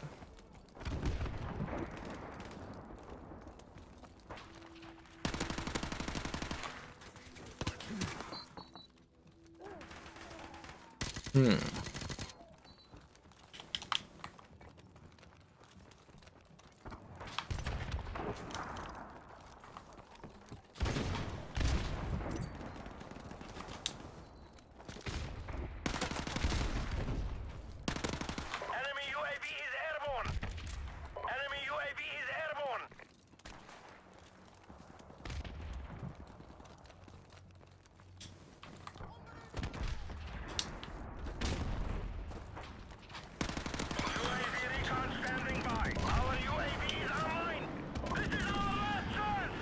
Enemy UAV is airborne. Enemy UAV is airborne. UAV recon standing by. Our UAV is online. This is our last chance.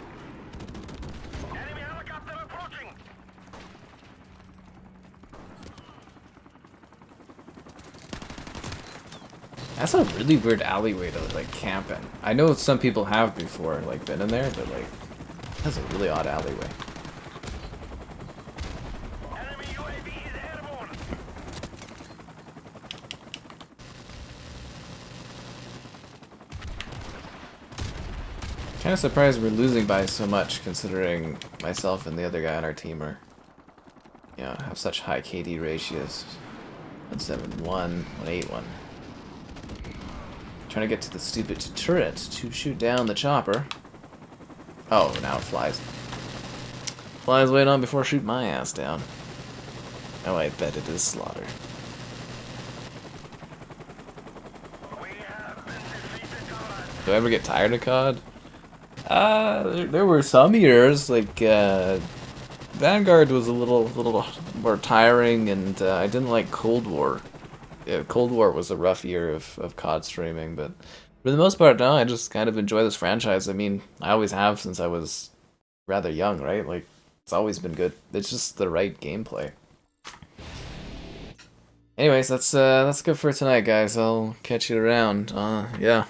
Enemy helicopter approaching. That's a really weird alleyway to like camp in. I know some people have before like been in there, but like that's a really odd alleyway. Enemy UAV is airborne. Kind of surprised we're losing by so much, considering myself and the other guy on our team are, you know, have such high KD ratios. 171, 181. Trying to get to the stupid turret to shoot down the chopper. Oh, now it flies. Flies way on before shooting my ass down. Oh, I bet it is Slaughter. We have been defeated, Comrade. Do I ever get tired of COD? There were some years, like, Vanguard was a little more tiring, and I didn't like Cold War. Yeah, Cold War was a rough year of COD streaming, but for the most part, no, I just kind of enjoy this franchise. I mean, I always have since I was rather young, right? Like, it's always been good. It's just the right gameplay. Anyways, that's good for tonight, guys. I'll catch you around. Yeah.